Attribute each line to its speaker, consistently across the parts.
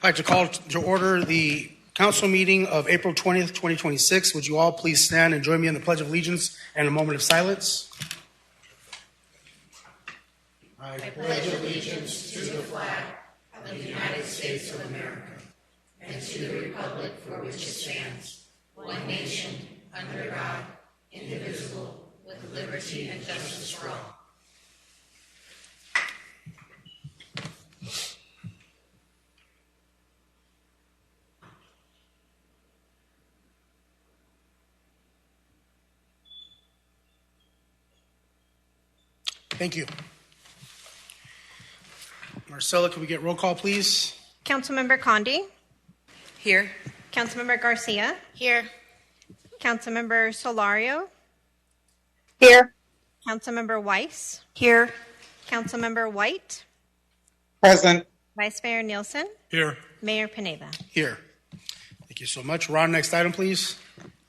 Speaker 1: I'd like to call to order the council meeting of April 20th, 2026. Would you all please stand and join me in the Pledge of Allegiance and a moment of silence? I pledge allegiance to the flag of the United States of America and to the republic for which it stands, one nation, under God, indivisible, with liberty and justice for all. Thank you. Marcella, can we get roll call, please?
Speaker 2: Councilmember Condi.
Speaker 3: Here.
Speaker 2: Councilmember Garcia.
Speaker 3: Here.
Speaker 2: Councilmember Solario.
Speaker 3: Here.
Speaker 2: Councilmember Weiss.
Speaker 3: Here.
Speaker 2: Councilmember White.
Speaker 4: Present.
Speaker 2: Vice Mayor Nielsen.
Speaker 1: Here.
Speaker 2: Mayor Pineda.
Speaker 1: Here. Thank you so much. Ron, next item, please.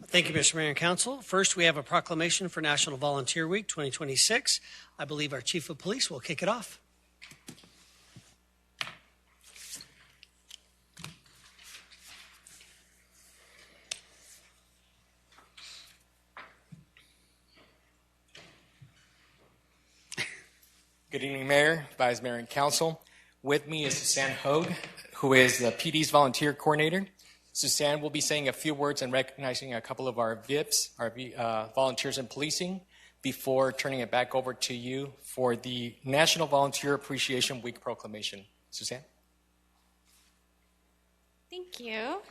Speaker 5: Thank you, Mr. Mayor and Council. First, we have a proclamation for National Volunteer Week 2026. I believe our Chief of Police will kick it off.
Speaker 6: Good evening, Mayor, Vice Mayor, and Council. With me is Suzanne Hogue, who is the PD's Volunteer Coordinator. Suzanne will be saying a few words and recognizing a couple of our VIPs, our volunteers in policing, before turning it back over to you for the National Volunteer Appreciation Week proclamation. Suzanne?
Speaker 7: Thank you.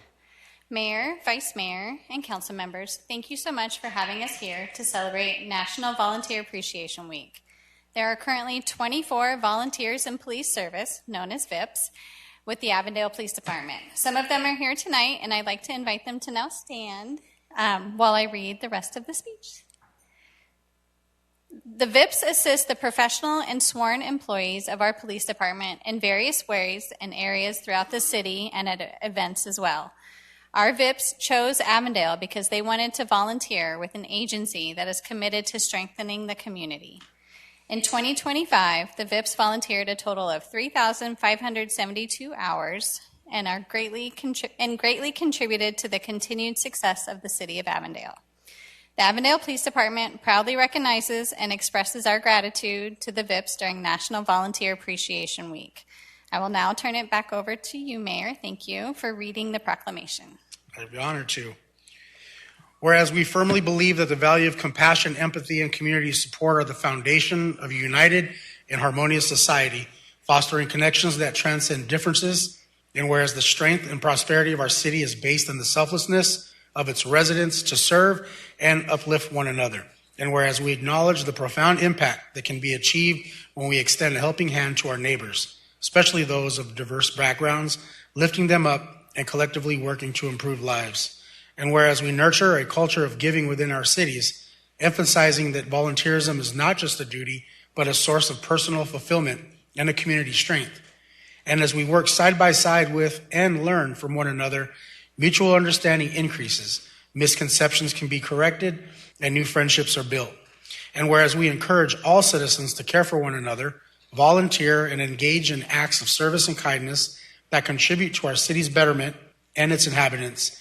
Speaker 7: Mayor, Vice Mayor, and Council members, thank you so much for having us here to celebrate National Volunteer Appreciation Week. There are currently 24 volunteers in police service, known as VIPs, with the Avondale Police Department. Some of them are here tonight, and I'd like to invite them to now stand while I read the rest of the speech. The VIPs assist the professional and sworn employees of our police department in various ways and areas throughout the city and at events as well. Our VIPs chose Avondale because they wanted to volunteer with an agency that is committed to strengthening the community. In 2025, the VIPs volunteered a total of 3,572 hours and are greatly contributed to the continued success of the city of Avondale. The Avondale Police Department proudly recognizes and expresses our gratitude to the VIPs during National Volunteer Appreciation Week. I will now turn it back over to you, Mayor. Thank you for reading the proclamation.
Speaker 1: I'd be honored to. Whereas we firmly believe that the value of compassion, empathy, and community support are the foundation of a united and harmonious society, fostering connections that transcend differences, and whereas the strength and prosperity of our city is based on the selflessness of its residents to serve and uplift one another, and whereas we acknowledge the profound impact that can be achieved when we extend a helping hand to our neighbors, especially those of diverse backgrounds, lifting them up and collectively working to improve lives. And whereas we nurture a culture of giving within our cities, emphasizing that volunteerism is not just a duty, but a source of personal fulfillment and a community strength. And as we work side by side with and learn from one another, mutual understanding increases, misconceptions can be corrected, and new friendships are built. And whereas we encourage all citizens to care for one another, volunteer, and engage in acts of service and kindness that contribute to our city's betterment and its inhabitants,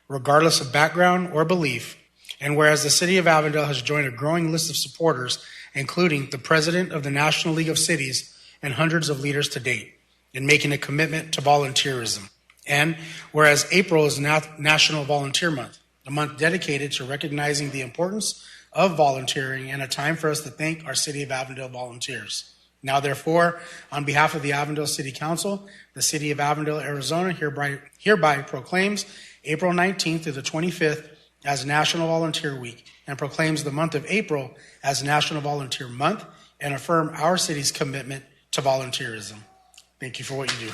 Speaker 1: regardless of background or belief, and whereas the City of Avondale has joined a growing list of supporters, including the President of the National League of Cities and hundreds of leaders to date, in making a commitment to volunteerism. And whereas April is National Volunteer Month, a month dedicated to recognizing the importance of volunteering and a time for us to thank our City of Avondale volunteers. Now, therefore, on behalf of the Avondale City Council, the City of Avondale, Arizona hereby proclaims April 19th through the 25th as National Volunteer Week and proclaims the month of April as National Volunteer Month and affirm our city's commitment to volunteerism. Thank you for what you do.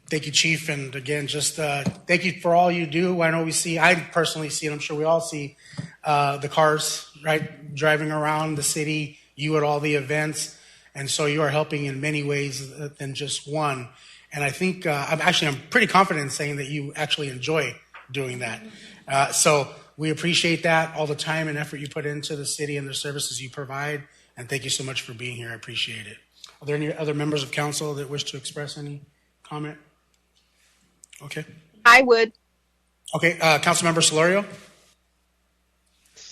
Speaker 1: Thank you, Chief. And again, just thank you for all you do. I know I personally see, and I'm sure we all see, the cars, right, driving around the city, you at all the events. And so you are helping in many ways than just one. And I think, I'm pretty confident in saying that you actually enjoy doing that. So We appreciate that, all the time and effort you put into the city and the services you provide. And thank you so much for being here. I appreciate it. Are there any other members of council that wish to express any comment? Okay.
Speaker 3: I would.
Speaker 1: Okay, Councilmember Solorio?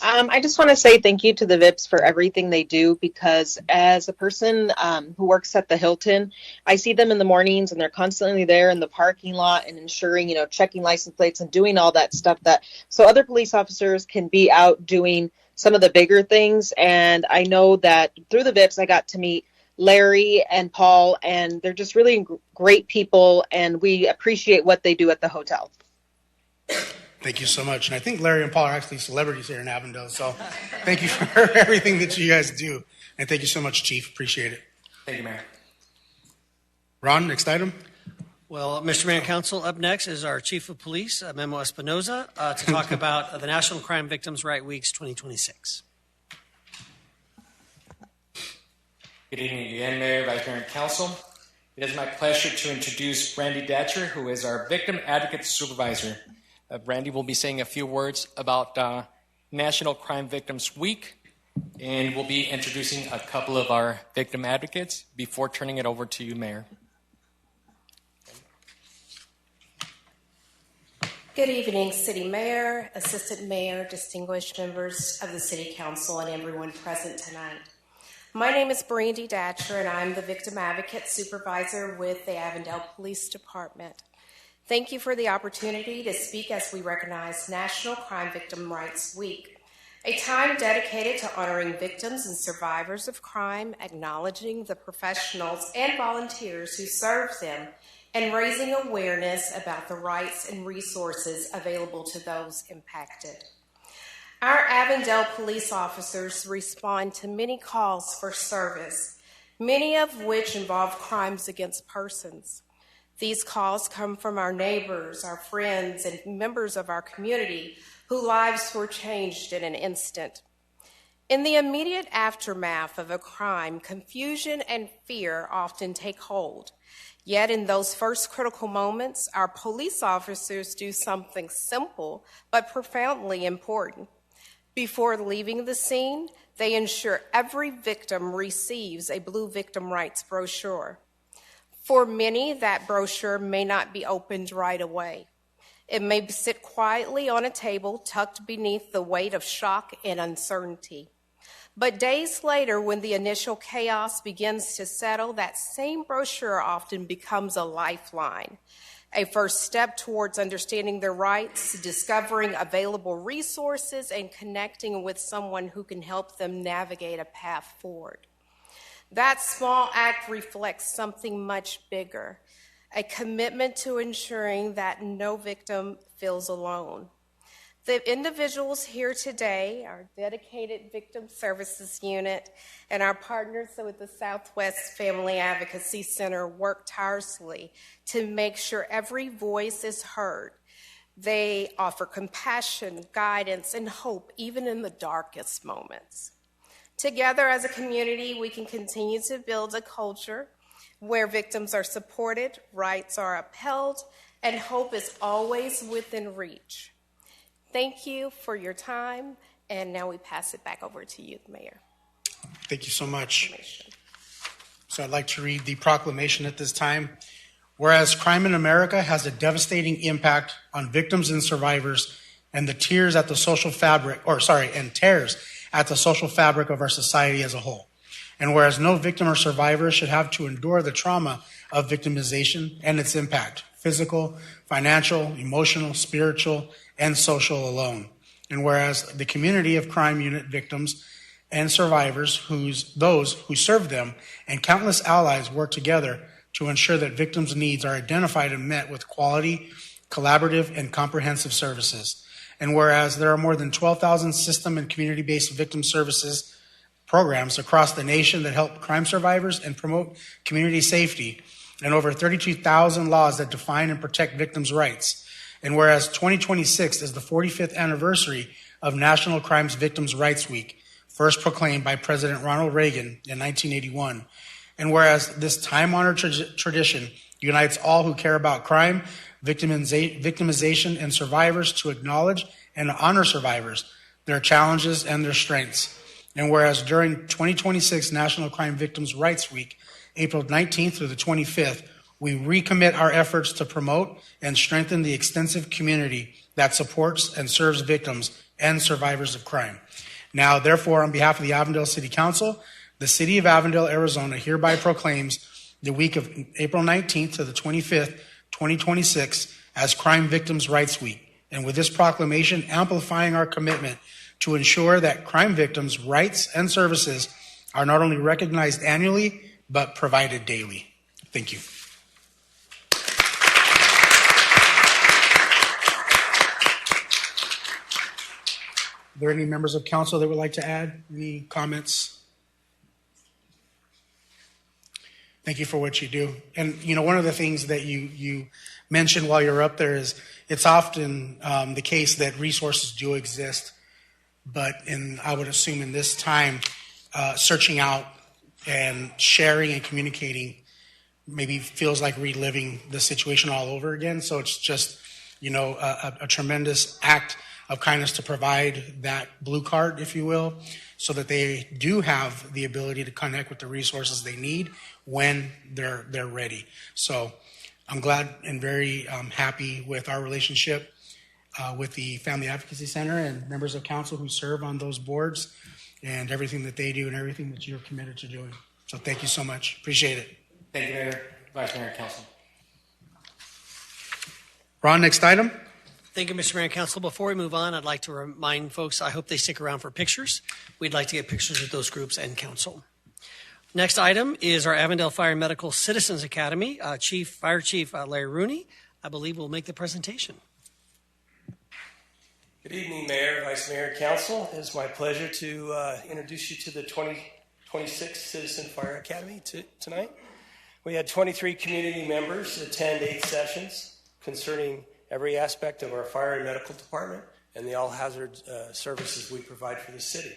Speaker 3: I just want to say thank you to the VIPs for everything they do, because as a person who works at the Hilton, I see them in the mornings and they're constantly there in the parking lot and ensuring, checking license plates and doing all that stuff so other police officers can be out doing some of the bigger things. And I know that through the VIPs, I got to meet Larry and Paul, and they're just really great people, and we appreciate what they do at the hotel.
Speaker 1: Thank you so much. And I think Larry and Paul are actually celebrities here in Avondale. So thank you for everything that you guys do. And thank you so much, Chief. Appreciate it.
Speaker 6: Thank you, Mayor.
Speaker 1: Ron, next item.
Speaker 5: Well, Mr. Mayor and Council, up next is our Chief of Police, Memo Espinoza, to talk about the National Crime Victims' Right Weeks 2026.
Speaker 6: Good evening again, Mayor, Vice Mayor, and Council. It is my pleasure to introduce Brandy Datcher, who is our Victim Advocate Supervisor. Brandy will be saying a few words about National Crime Victims Week, and we'll be introducing a couple of our victim advocates before turning it over to you, Mayor.
Speaker 8: Good evening, City Mayor, Assistant Mayor, distinguished members of the City Council, and everyone present tonight. My name is Brandy Datcher, and I'm the Victim Advocate Supervisor with the Avondale Police Department. Thank you for the opportunity to speak as we recognize National Crime Victim Rights Week, a time dedicated to honoring victims and survivors of crime, acknowledging the professionals and volunteers who serve them, and raising awareness about the rights and resources available to those impacted. Our Avondale police officers respond to many calls for service, many of which involve crimes against persons. These calls come from our neighbors, our friends, and members of our community whose lives were changed in an instant. In the immediate aftermath of a crime, confusion and fear often take hold. Yet in those first critical moments, our police officers do something simple but profoundly important. Before leaving the scene, they ensure every victim receives a blue victim rights brochure. For many, that brochure may not be opened right away. It may sit quietly on a table, tucked beneath the weight of shock and uncertainty. But days later, when the initial chaos begins to settle, that same brochure often becomes a lifeline, a first step towards understanding their rights, discovering available resources, and connecting with someone who can help them navigate a path forward. That small act reflects something much bigger, a commitment to ensuring that no victim feels alone. The individuals here today, our dedicated Victim Services Unit, and our partners with the Southwest Family Advocacy Center work tirelessly to make sure every voice is heard. They offer compassion, guidance, and hope, even in the darkest moments. Together as a community, we can continue to build a culture where victims are supported, rights are upheld, and hope is always within reach. Thank you for your time, and now we pass it back over to you, Mayor.
Speaker 1: Thank you so much. So I'd like to read the proclamation at this time. Whereas crime in America has a devastating impact on victims and survivors, and tears at the social fabric of our society as a whole. And whereas no victim or survivor should have to endure the trauma of victimization and its impact, physical, financial, emotional, spiritual, and social alone. And whereas the community of crime unit victims and survivors, those who serve them, and countless allies work together to ensure that victims' needs are identified and met with quality, collaborative, and comprehensive services. And whereas there are more than 12,000 system and community-based victim services programs across the nation that help crime survivors and promote community safety, and over 32,000 laws that define and protect victims' rights. And whereas 2026 is the 45th anniversary of National Crime Victims' Rights Week, first proclaimed by President Ronald Reagan in 1981. And whereas this time-honored tradition unites all who care about crime, victimization, and survivors to acknowledge and to honor survivors, their challenges, and their strengths. And whereas during 2026 National Crime Victims' Rights Week, April 19th through the 25th, we recommit our efforts to promote and strengthen the extensive community that supports and serves victims and survivors of crime. Now, therefore, on behalf of the Avondale City Council, the City of Avondale, Arizona hereby proclaims the week of April 19th to the 25th, 2026 as Crime Victims' Rights Week. And with this proclamation, amplifying our commitment to ensure that crime victims' rights and services are not only recognized annually, but provided daily. Thank you. Are there any members of council that would like to add any comments? Thank you for what you do. And, you know, one of the things that you mentioned while you're up there is it's often the case that resources do exist, but I would assume in this time, searching out and sharing and communicating maybe feels like reliving the situation all over again. So it's just, you know, a tremendous act of kindness to provide that blue card, if you will, so that they do have the ability to connect with the resources they need when they're ready. So I'm glad and very happy with our relationship with the Family Advocacy Center and members of council who serve on those boards and everything that they do and everything that you're committed to doing. So thank you so much. Appreciate it.
Speaker 6: Thank you, Mayor, Vice Mayor, and Council.
Speaker 1: Ron, next item.
Speaker 5: Thank you, Mr. Mayor and Council. Before we move on, I'd like to remind folks, I hope they stick around for pictures. We'd like to get pictures with those groups and council. Next item is our Avondale Fire and Medical Citizens Academy. Fire Chief Larry Rooney, I believe, will make the presentation.
Speaker 9: Good evening, Mayor, Vice Mayor, and Council. It is my pleasure to introduce you to the 2026 Citizen Fire Academy tonight. We had 23 community members attend 8 sessions concerning every aspect of our fire and medical department and the all-hazard services we provide for the city.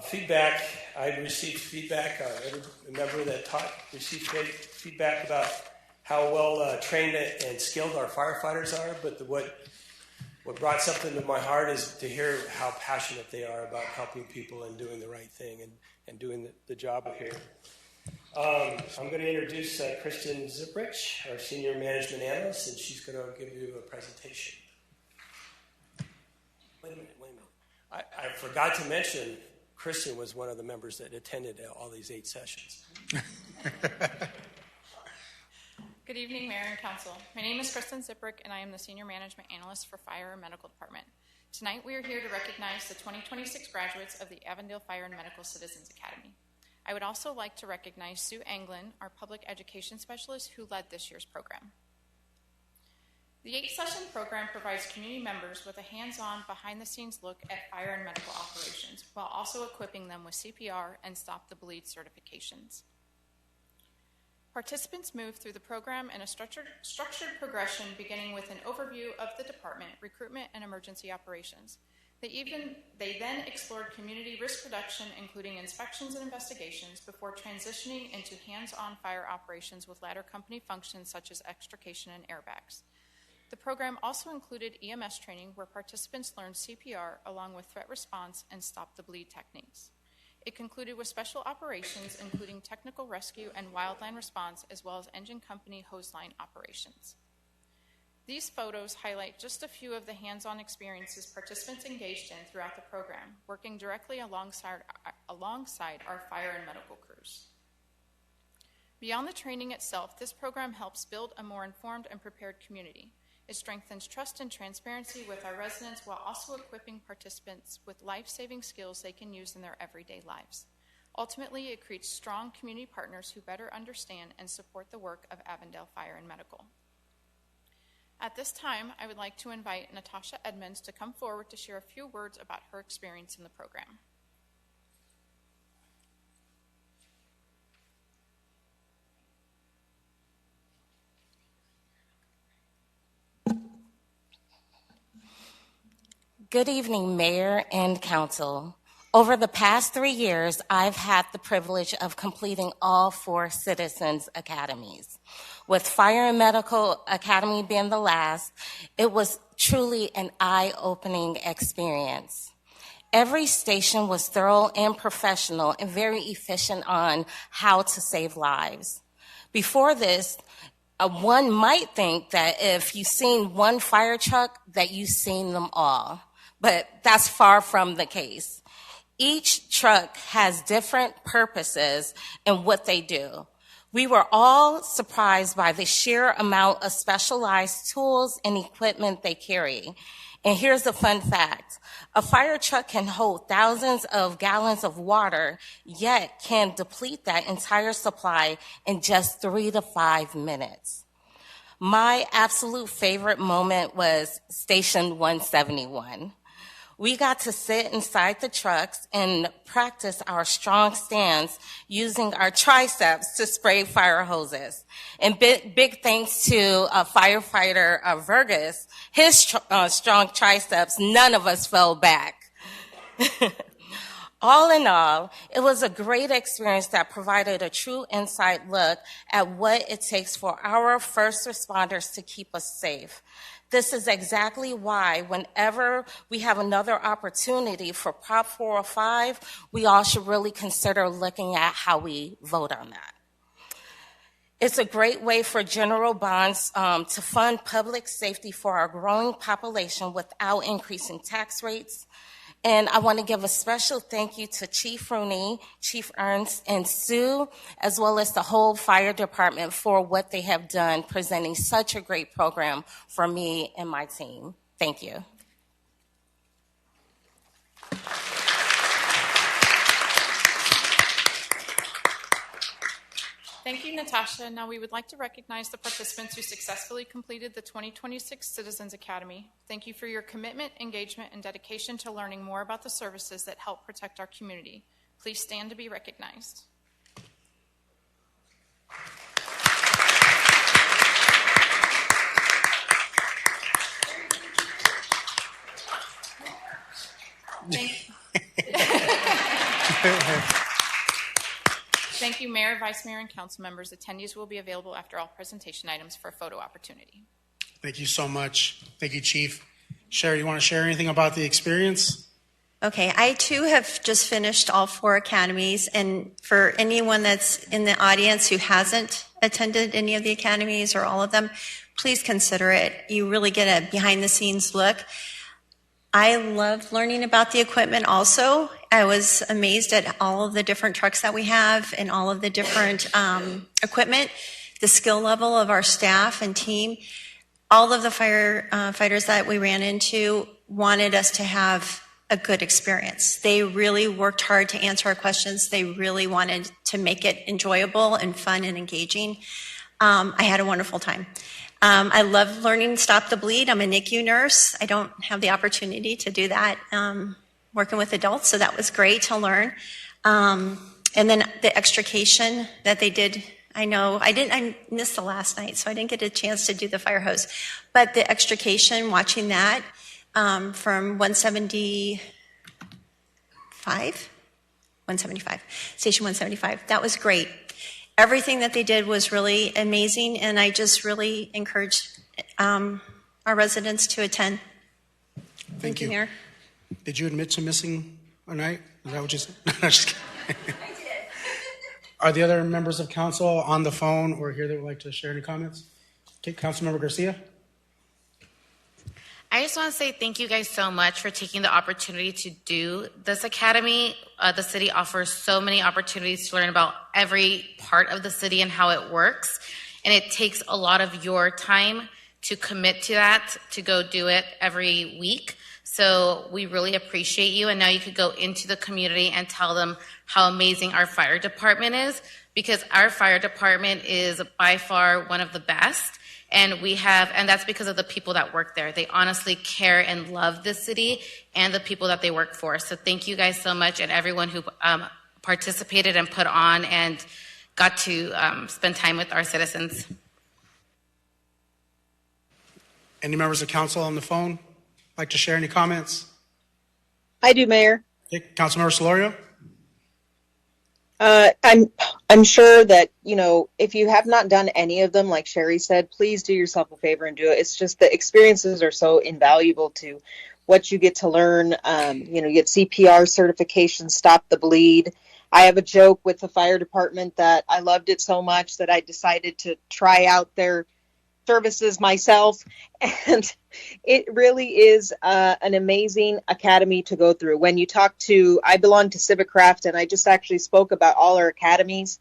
Speaker 9: Feedback, I received feedback, every member that taught received feedback about how well trained and skilled our firefighters are, but what brought something to my heart is to hear how passionate they are about helping people and doing the right thing and doing the job here. I'm going to introduce Kristen Ziprich, our Senior Management Analyst, and she's going to give you a presentation. Wait a minute. I forgot to mention Kristen was one of the members that attended all these 8 sessions.
Speaker 10: Good evening, Mayor and Council. My name is Kristen Ziprich, and I am the Senior Management Analyst for Fire and Medical Department. Tonight, we are here to recognize the 2026 graduates of the Avondale Fire and Medical Citizens Academy. I would also like to recognize Sue Anglin, our Public Education Specialist, who led this year's program. The 8-session program provides community members with a hands-on, behind-the-scenes look at fire and medical operations, while also equipping them with CPR and Stop the Bleed certifications. Participants move through the program in a structured progression, beginning with an overview of the department, recruitment, and emergency operations. They then explored community risk reduction, including inspections and investigations, before transitioning into hands-on fire operations with ladder company functions such as extrication and airbags. The program also included EMS training, where participants learned CPR along with threat response and Stop the Bleed techniques. It concluded with special operations, including technical rescue and wildland response, as well as engine company hose line operations. These photos highlight just a few of the hands-on experiences participants engaged in throughout the program, working directly alongside our fire and medical crews. Beyond the training itself, this program helps build a more informed and prepared community. It strengthens trust and transparency with our residents while also equipping participants with life-saving skills they can use in their everyday lives. Ultimately, it creates strong community partners who better understand and support the work of Avondale Fire and Medical. At this time, I would like to invite Natasha Edmonds to come forward to share a few words about her experience in the program.
Speaker 11: Good evening, Mayor and Council. Over the past 3 years, I've had the privilege of completing all 4 Citizens Academies. With Fire and Medical Academy being the last, it was truly an eye-opening experience. Every station was thorough and professional and very efficient on how to save lives. Before this, one might think that if you've seen one fire truck, that you've seen them all, but that's far from the case. Each truck has different purposes in what they do. We were all surprised by the sheer amount of specialized tools and equipment they carry. And here's a fun fact. A fire truck can hold thousands of gallons of water, yet can deplete that entire supply in just 3 to 5 minutes. My absolute favorite moment was Station 171. We got to sit inside the trucks and practice our strong stance using our triceps to spray fire hoses. And big thanks to firefighter Vergas, his strong triceps, none of us fell back. All in all, it was a great experience that provided a true inside look at what it takes for our first responders to keep us safe. This is exactly why whenever we have another opportunity for Prop 405, we all should really consider looking at how we vote on that. It's a great way for general bonds to fund public safety for our growing population without increasing tax rates. And I want to give a special thank you to Chief Rooney, Chief Ernst, and Sue, as well as the whole fire department for what they have done, presenting such a great program for me and my team. Thank you.
Speaker 10: Thank you, Natasha. Now we would like to recognize the participants who successfully completed the 2026 Citizens Academy. Thank you for your commitment, engagement, and dedication to learning more about the services that help protect our community. Please stand to be recognized. Thank you, Mayor, Vice Mayor, and Council members. Attendees will be available after all presentation items for a photo opportunity.
Speaker 1: Thank you so much. Thank you, Chief. Sherry, you want to share anything about the experience?
Speaker 2: Okay, I too have just finished all 4 academies, and for anyone that's in the audience who hasn't attended any of the academies or all of them, please consider it. You really get a behind-the-scenes look. I love learning about the equipment also. I was amazed at all of the different trucks that we have and all of the different equipment, the skill level of our staff and team. All of the firefighters that we ran into wanted us to have a good experience. They really worked hard to answer our questions. They really wanted to make it enjoyable and fun and engaging. I had a wonderful time. I love learning Stop the Bleed. I'm a NICU nurse. I don't have the opportunity to do that working with adults, so that was great to learn. And then the extrication that they did, I missed the last night, so I didn't get a chance to do the fire hose. But the extrication, watching that from 175, Station 175, that was great. Everything that they did was really amazing, and I just really encourage our residents to attend.
Speaker 1: Thank you.
Speaker 2: Mayor.
Speaker 1: Did you admit to missing a night? Is that what you said? No, just kidding.
Speaker 2: I did.
Speaker 1: Are the other members of council on the phone or here that would like to share any comments? Okay, Councilmember Garcia.
Speaker 12: I just want to say thank you guys so much for taking the opportunity to do this academy. The city offers so many opportunities to learn about every part of the city and how it works. And it takes a lot of your time to commit to that, to go do it every week. So we really appreciate you. And now you could go into the community and tell them how amazing our fire department is, because our fire department is by far one of the best. And that's because of the people that work there. They honestly care and love this city and the people that they work for. So thank you guys so much, and everyone who participated and put on and got to spend time with our citizens.
Speaker 1: Any members of council on the phone like to share any comments?
Speaker 3: I do, Mayor.
Speaker 1: Okay, Councilmember Solorio.
Speaker 3: I'm sure that, if you have not done any of them, like Sherry said, please do yourself a favor and do it. It's just the experiences are so invaluable to what you get to learn. You get CPR certification, stop the bleed. I have a joke with the fire department that I loved it so much that I decided to try out their services myself, and it really is an amazing academy to go through. When you talk to, I belong to Civic Craft, and I just actually spoke about all our academies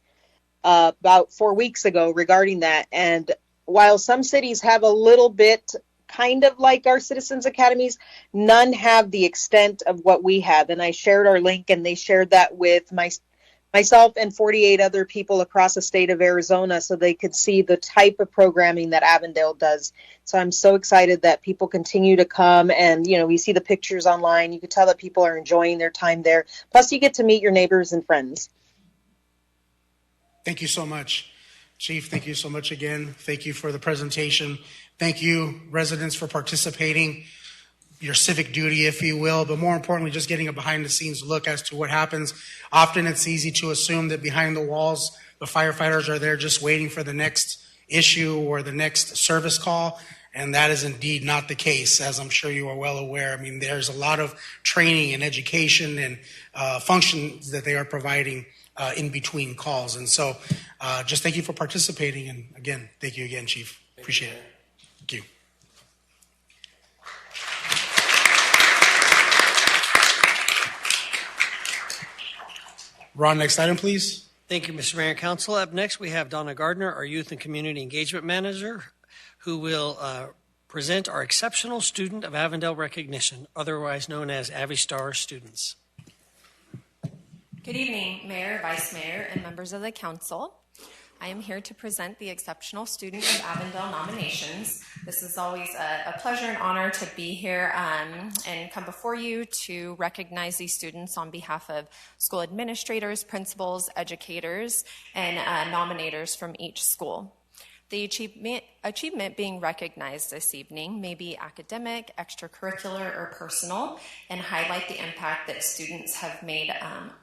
Speaker 3: about 4 weeks ago regarding that. And while some cities have a little bit kind of like our citizens academies, none have the extent of what we have. And I shared our link, and they shared that with myself and 48 other people across the state of Arizona so they could see the type of programming that Avondale does. So I'm so excited that people continue to come, and, we see the pictures online. You can tell that people are enjoying their time there. Plus, you get to meet your neighbors and friends.
Speaker 1: Thank you so much, Chief. Thank you so much again. Thank you for the presentation. Thank you, residents, for participating. Your civic duty, if you will, but more importantly, just getting a behind-the-scenes look as to what happens. Often it's easy to assume that behind the walls, the firefighters are there just waiting for the next issue or the next service call, and that is indeed not the case, as I'm sure you are well aware. I mean, there's a lot of training and education and functions that they are providing in between calls. And so just thank you for participating, and again, thank you again, Chief. Appreciate it. Thank you. Ron, next item, please.
Speaker 5: Thank you, Mr. Mayor and Council. Up next, we have Donna Gardner, our Youth and Community Engagement Manager, who will present our Exceptional Student of Avondale Recognition, otherwise known as Avistar students.
Speaker 13: Good evening, Mayor, Vice Mayor, and members of the Council. I am here to present the Exceptional Student of Avondale nominations. This is always a pleasure and honor to be here and come before you to recognize these students on behalf of school administrators, principals, educators, and nominators from each school. The achievement being recognized this evening may be academic, extracurricular, or personal, and highlight the impact that students have made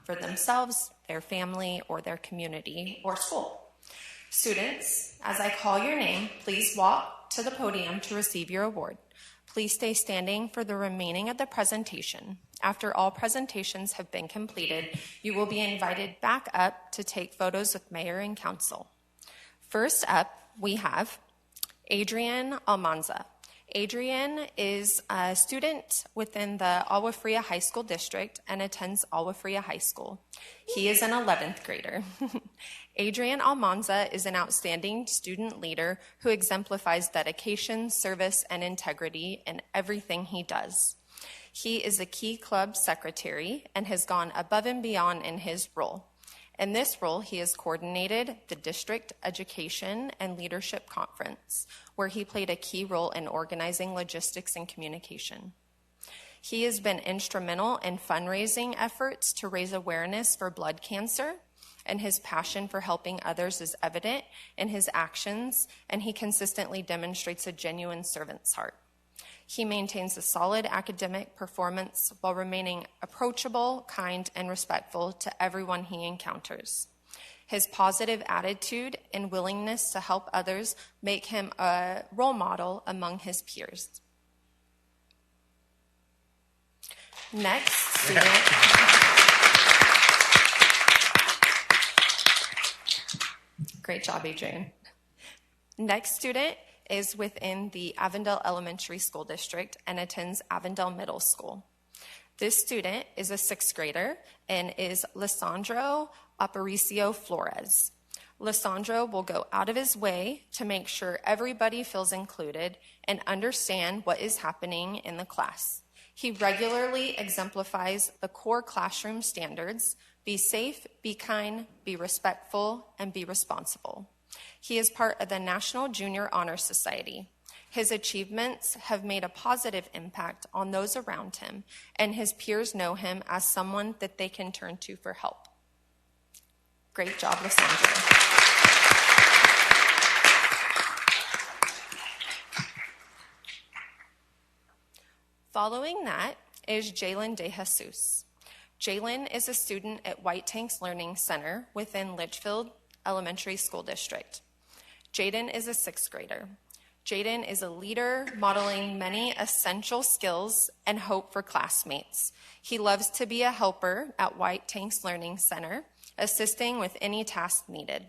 Speaker 13: for themselves, their family, or their community or school. Students, as I call your name, please walk to the podium to receive your award. Please stay standing for the remaining of the presentation. After all presentations have been completed, you will be invited back up to take photos with Mayor and Council. First up, we have Adrian Almanza. Adrian is a student within the Agua Fria High School District and attends Agua Fria High School. He is an 11th grader. Adrian Almanza is an outstanding student leader who exemplifies dedication, service, and integrity in everything he does. He is a key club secretary and has gone above and beyond in his role. In this role, he has coordinated the District Education and Leadership Conference, where he played a key role in organizing logistics and communication. He has been instrumental in fundraising efforts to raise awareness for blood cancer, and his passion for helping others is evident in his actions, and he consistently demonstrates a genuine servant's heart. He maintains a solid academic performance while remaining approachable, kind, and respectful to everyone he encounters. His positive attitude and willingness to help others make him a role model among his peers. Next student. Great job, Adrian. Next student is within the Avondale Elementary School District and attends Avondale Middle School. This student is a 6th grader and is Lissandro Aparicio Flores. Lissandro will go out of his way to make sure everybody feels included and understand what is happening in the class. He regularly exemplifies the core classroom standards: be safe, be kind, be respectful, and be responsible. He is part of the National Junior Honor Society. His achievements have made a positive impact on those around him, and his peers know him as someone that they can turn to for help. Great job, Lissandro. Following that is Jalen De Jesus. Jalen is a student at White Tanks Learning Center within Litchfield Elementary School District. Jaden is a 6th grader. Jaden is a leader, modeling many essential skills and hope for classmates. He loves to be a helper at White Tanks Learning Center, assisting with any task needed.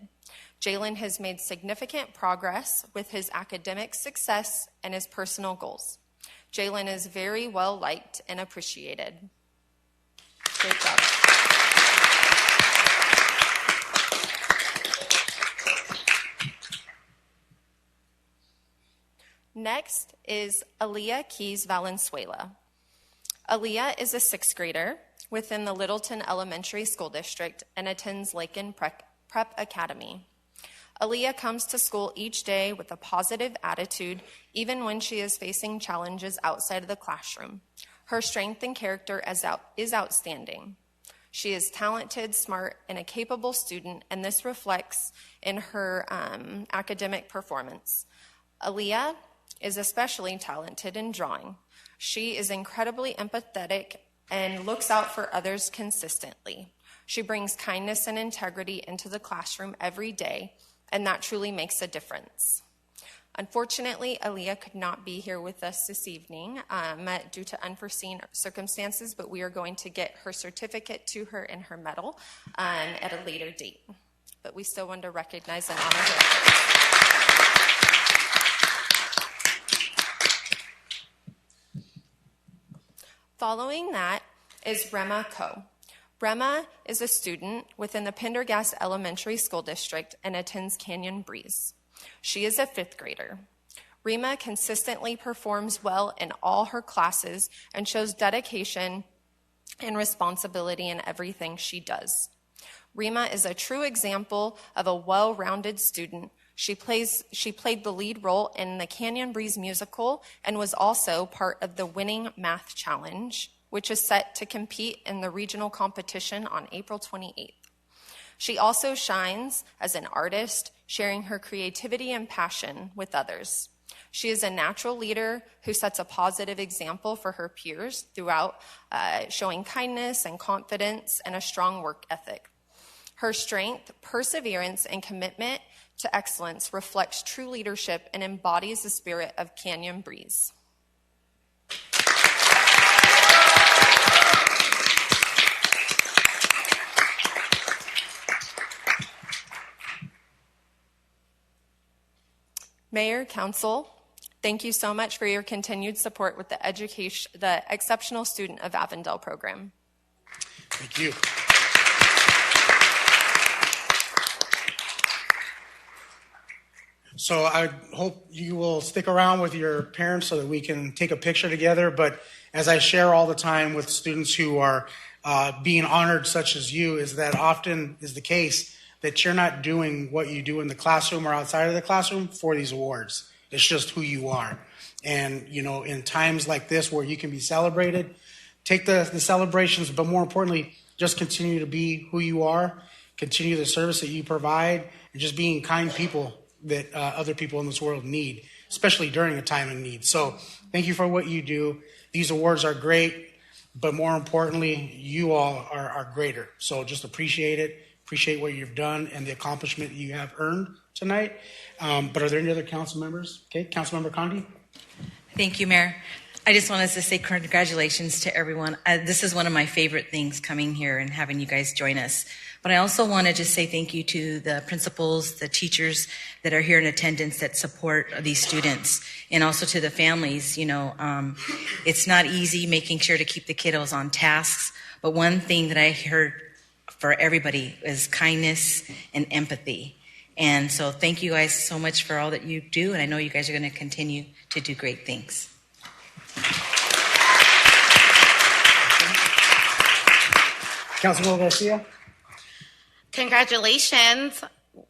Speaker 13: Jalen has made significant progress with his academic success and his personal goals. Jalen is very well liked and appreciated. Great job. Next is Aaliyah Keys Valenzuela. Aaliyah is a 6th grader within the Littleton Elementary School District and attends Lakin Prep Academy. Aaliyah comes to school each day with a positive attitude, even when she is facing challenges outside of the classroom. Her strength and character is outstanding. She is talented, smart, and a capable student, and this reflects in her academic performance. Aaliyah is especially talented in drawing. She is incredibly empathetic and looks out for others consistently. She brings kindness and integrity into the classroom every day, and that truly makes a difference. Unfortunately, Aaliyah could not be here with us this evening due to unforeseen circumstances, but we are going to get her certificate to her and her medal at a later date. But we still want to recognize and honor her. Following that is Rema Ko. Rema is a student within the Pendergast Elementary School District and attends Canyon Breeze. She is a 5th grader. Rema consistently performs well in all her classes and shows dedication and responsibility in everything she does. Rema is a true example of a well-rounded student. She played the lead role in the Canyon Breeze musical and was also part of the Winning Math Challenge, which is set to compete in the regional competition on April 28th. She also shines as an artist, sharing her creativity and passion with others. She is a natural leader who sets a positive example for her peers throughout, showing kindness and confidence and a strong work ethic. Her strength, perseverance, and commitment to excellence reflects true leadership and embodies the spirit of Canyon Breeze. Mayor, Council, thank you so much for your continued support with the Exceptional Student of Avondale program.
Speaker 1: Thank you. So I hope you will stick around with your parents so that we can take a picture together. But as I share all the time with students who are being honored, such as you, is that often is the case that you're not doing what you do in the classroom or outside of the classroom for these awards. It's just who you are. And, you know, in times like this where you can be celebrated, take the celebrations, but more importantly, just continue to be who you are, continue the service that you provide, and just being kind people that other people in this world need, especially during a time of need. So thank you for what you do. These awards are great, but more importantly, you all are greater. So just appreciate it. Appreciate what you've done and the accomplishment you have earned tonight. But are there any other council members? Okay, Councilmember Condi.
Speaker 14: Thank you, Mayor. I just wanted to say congratulations to everyone. This is one of my favorite things, coming here and having you guys join us. But I also want to just say thank you to the principals, the teachers that are here in attendance that support these students, and also to the families. You know, it's not easy making sure to keep the kiddos on tasks, but one thing that I heard for everybody is kindness and empathy. And so thank you guys so much for all that you do, and I know you guys are going to continue to do great things.
Speaker 1: Councilwoman Garcia.
Speaker 12: Congratulations.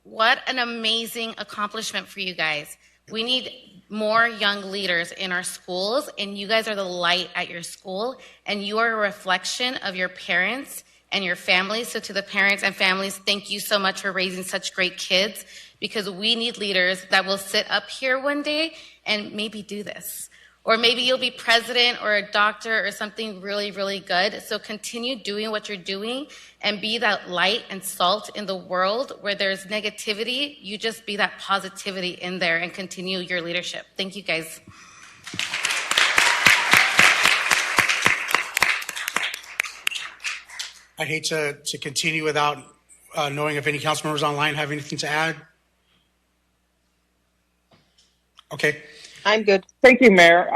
Speaker 12: What an amazing accomplishment for you guys. We need more young leaders in our schools, and you guys are the light at your school, and you are a reflection of your parents and your families. So to the parents and families, thank you so much for raising such great kids, because we need leaders that will sit up here one day and maybe do this. Or maybe you'll be president or a doctor or something really, really good. So continue doing what you're doing and be that light and salt in the world where there's negativity. You just be that positivity in there and continue your leadership. Thank you, guys.
Speaker 1: I'd hate to continue without knowing if any council members online have anything to add. Okay.
Speaker 3: I'm good.
Speaker 4: Thank you, Mayor.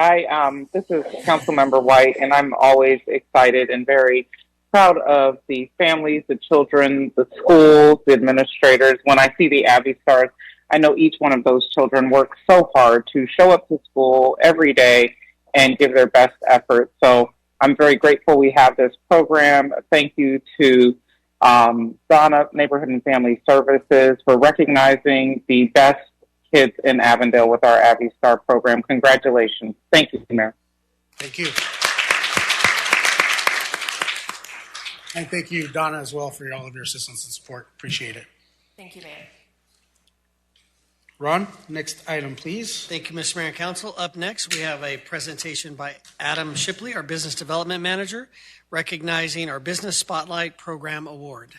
Speaker 4: This is Councilmember White, and I'm always excited and very proud of the families, the children, the schools, the administrators. When I see the Abby Stars, I know each one of those children works so hard to show up to school every day and give their best effort. So I'm very grateful we have this program. Thank you to Donna, Neighborhood and Family Services, for recognizing the best kids in Avondale with our Abby Star program. Congratulations. Thank you, Mayor.
Speaker 1: Thank you. And thank you, Donna, as well, for all of your assistance and support. Appreciate it.
Speaker 13: Thank you, Mayor.
Speaker 1: Ron, next item, please.
Speaker 5: Thank you, Mr. Mayor and Council. Up next, we have a presentation by Adam Shipley, our Business Development Manager, recognizing our Business Spotlight Program Award.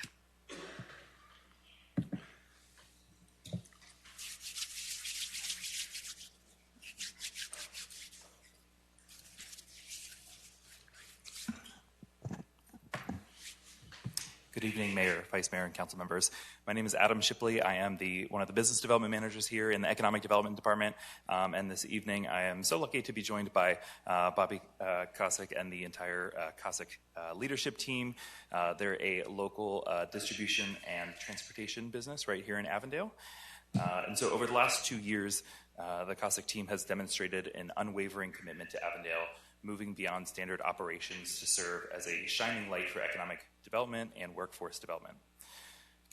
Speaker 15: Good evening, Mayor, Vice Mayor, and Council members. My name is Adam Shipley. I am one of the Business Development Managers here in the Economic Development Department. And this evening, I am so lucky to be joined by Bobby Kosick and the entire Kosick leadership team. They're a local distribution and transportation business right here in Avondale. And so over the last 2 years, the Kosick team has demonstrated an unwavering commitment to Avondale, moving beyond standard operations to serve as a shining light for economic development and workforce development.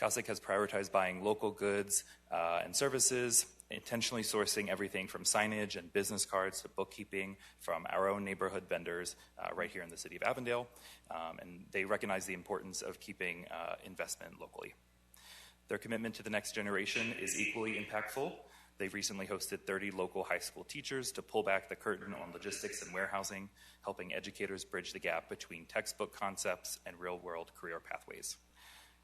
Speaker 15: Kosick has prioritized buying local goods and services, intentionally sourcing everything from signage and business cards to bookkeeping from our own neighborhood vendors right here in the city of Avondale. And they recognize the importance of keeping investment locally. Their commitment to the next generation is equally impactful. They've recently hosted 30 local high school teachers to pull back the curtain on logistics and warehousing, helping educators bridge the gap between textbook concepts and real-world career pathways.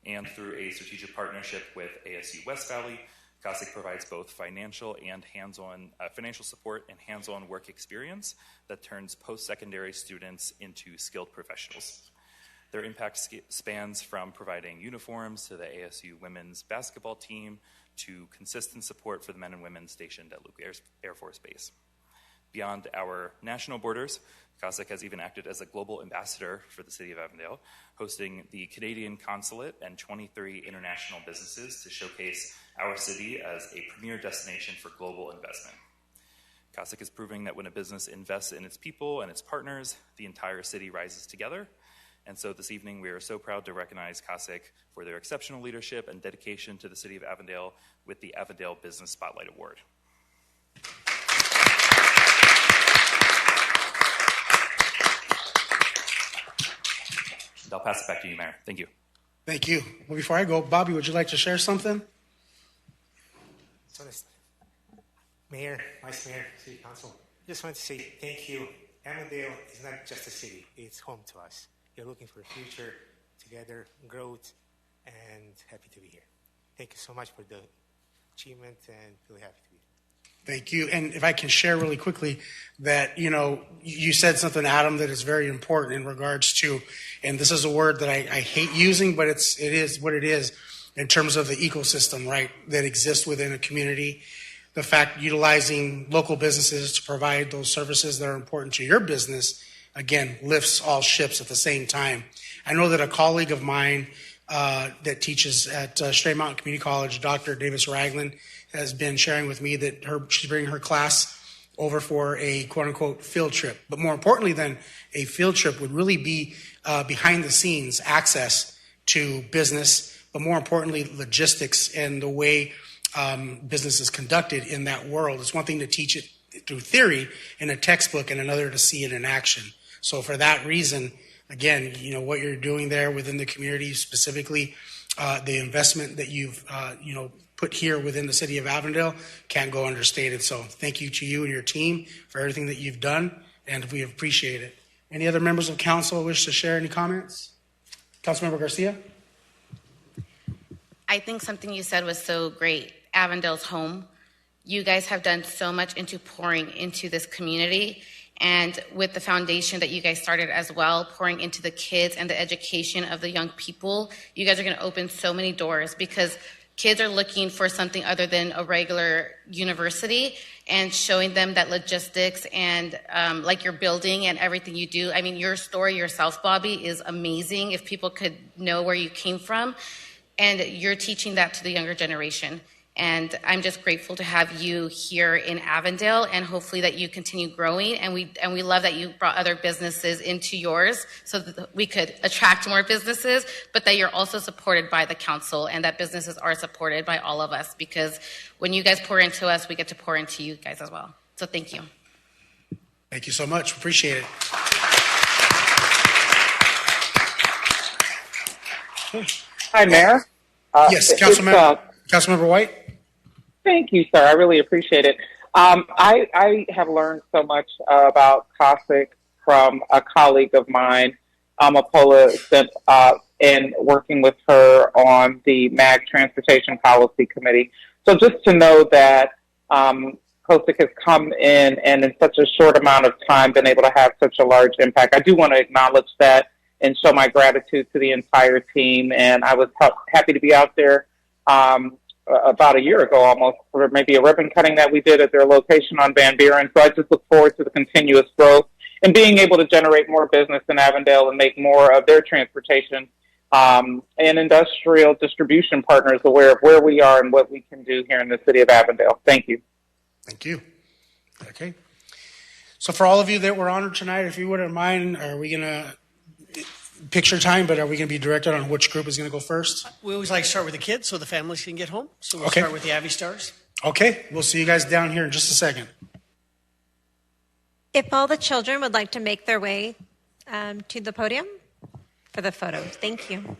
Speaker 15: And through a strategic partnership with ASU West Valley, Kosick provides both financial and hands-on financial support and hands-on work experience that turns post-secondary students into skilled professionals. Their impact spans from providing uniforms to the ASU women's basketball team to consistent support for the men and women stationed at Luke Air Force Base. Beyond our national borders, Kosick has even acted as a global ambassador for the city of Avondale, hosting the Canadian Consulate and 23 international businesses to showcase our city as a premier destination for global investment. Kosick is proving that when a business invests in its people and its partners, the entire city rises together. And so this evening, we are so proud to recognize Kosick for their exceptional leadership and dedication to the city of Avondale with the Avondale Business Spotlight Award. I'll pass it back to you, Mayor. Thank you.
Speaker 1: Thank you. Well, before I go, Bobby, would you like to share something?
Speaker 16: Mayor, Vice Mayor, City Council, just want to say thank you. Avondale is not just a city, it's home to us. You're looking for a future together, growth, and happy to be here. Thank you so much for the achievement and really happy to be here.
Speaker 1: Thank you. And if I can share really quickly that, you said something, Adam, that is very important in regards to, and this is a word that I hate using, but it is what it is in terms of the ecosystem, right, that exists within a community. The fact utilizing local businesses to provide those services that are important to your business, again, lifts all ships at the same time. I know that a colleague of mine that teaches at Stray Mountain Community College, Dr. Davis Ragland, has been sharing with me that she's bringing her class over for a quote-unquote field trip. But more importantly than a field trip would really be behind the scenes access to business, but more importantly, logistics and the way business is conducted in that world. It's one thing to teach it through theory in a textbook and another to see it in action. So for that reason, again, what you're doing there within the community, specifically the investment that you've, put here within the city of Avondale can't go understated. So thank you to you and your team for everything that you've done, and we appreciate it. Any other members of council wish to share any comments? Councilmember Garcia?
Speaker 12: I think something you said was so great. Avondale's home. You guys have done so much into pouring into this community, and with the foundation that you guys started as well, pouring into the kids and the education of the young people, you guys are going to open so many doors because kids are looking for something other than a regular university, and showing them that logistics and like your building and everything you do. I mean, your story yourself, Bobby, is amazing if people could know where you came from, and you're teaching that to the younger generation. And I'm just grateful to have you here in Avondale, and hopefully that you continue growing. And we love that you brought other businesses into yours so that we could attract more businesses, but that you're also supported by the council, and that businesses are supported by all of us, because when you guys pour into us, we get to pour into you guys as well. So thank you.
Speaker 1: Thank you so much. Appreciate it.
Speaker 4: Hi, Mayor.
Speaker 1: Yes, Councilmember White.
Speaker 4: Thank you, sir. I really appreciate it. I have learned so much about COSIC from a colleague of mine, Amapola Simp, and working with her on the MAG Transportation Policy Committee. So just to know that COSIC has come in and in such a short amount of time been able to have such a large impact. I do want to acknowledge that and show my gratitude to the entire team. And I was happy to be out there about a year ago almost, for maybe a ribbon cutting that we did at their location on Van Buren. So I just look forward to the continuous growth and being able to generate more business in Avondale and make more of their transportation and industrial distribution partners aware of where we are and what we can do here in the city of Avondale. Thank you.
Speaker 1: Thank you. Okay. So for all of you that were honored tonight, if you wouldn't mind, are we going to picture time, but are we going to be directed on which group is going to go first?
Speaker 5: We always like to start with the kids so the families can get home. So we'll
Speaker 1: Okay.
Speaker 5: start with the Avi Stars.
Speaker 1: Okay. We'll see you guys down here in just a second.
Speaker 2: If all the children would like to make their way to the podium for the photos. Thank you.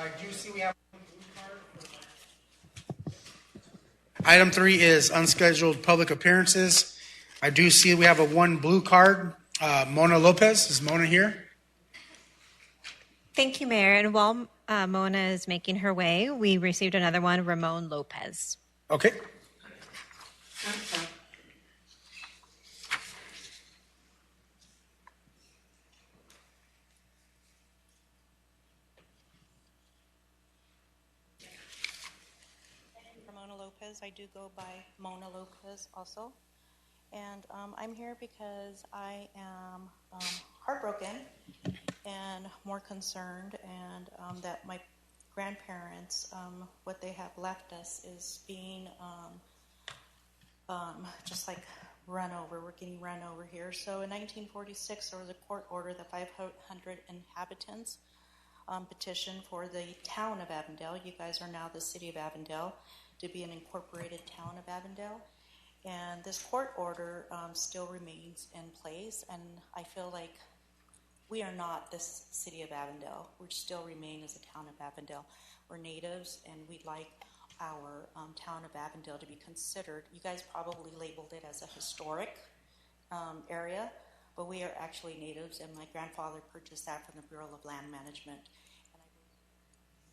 Speaker 1: I do see we have one blue card. Item 3 is unscheduled public appearances. I do see we have one blue card. Mona Lopez. Is Mona here?
Speaker 17: Thank you, Mayor. And while Mona is making her way, we received another one, Ramon Lopez.
Speaker 1: Okay.
Speaker 18: Ramona Lopez. I do go by Mona Lopez also. And I'm here because I am heartbroken and more concerned, and that my grandparents, what they have left us is being just like run over. We're getting run over here. So in 1946, there was a court order that 500 inhabitants petitioned for the town of Avondale. You guys are now the city of Avondale, to be an incorporated town of Avondale. And this court order still remains in place, and I feel like we are not this city of Avondale. We still remain as a town of Avondale. We're natives, and we'd like our town of Avondale to be considered. You guys probably labeled it as a historic area, but we are actually natives, and my grandfather purchased that from the Bureau of Land Management. And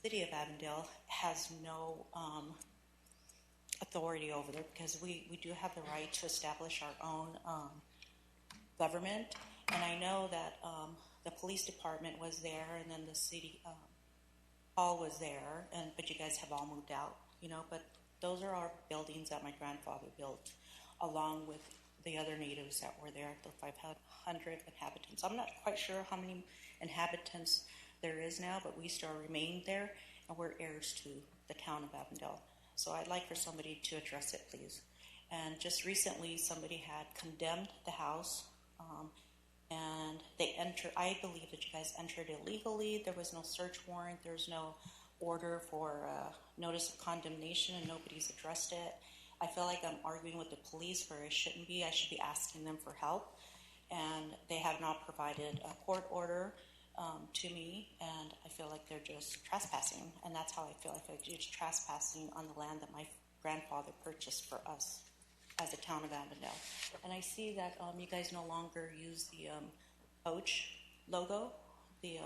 Speaker 18: the city of Avondale has no authority over there, because we do have the right to establish our own government. And I know that the police department was there, and then the city hall was there, but you guys have all moved out, but those are our buildings that my grandfather built, along with the other natives that were there, the 500 inhabitants. I'm not quite sure how many inhabitants there is now, but we still remain there, and we're heirs to the town of Avondale. So I'd like for somebody to address it, please. And just recently, somebody had condemned the house, and I believe that you guys entered illegally. There was no search warrant. There's no order for notice of condemnation, and nobody's addressed it. I feel like I'm arguing with the police where I shouldn't be. I should be asking them for help. And they have not provided a court order to me, and I feel like they're just trespassing, and that's how I feel. I feel like it's trespassing on the land that my grandfather purchased for us as a town of Avondale. And I see that you guys no longer use the coach logo, the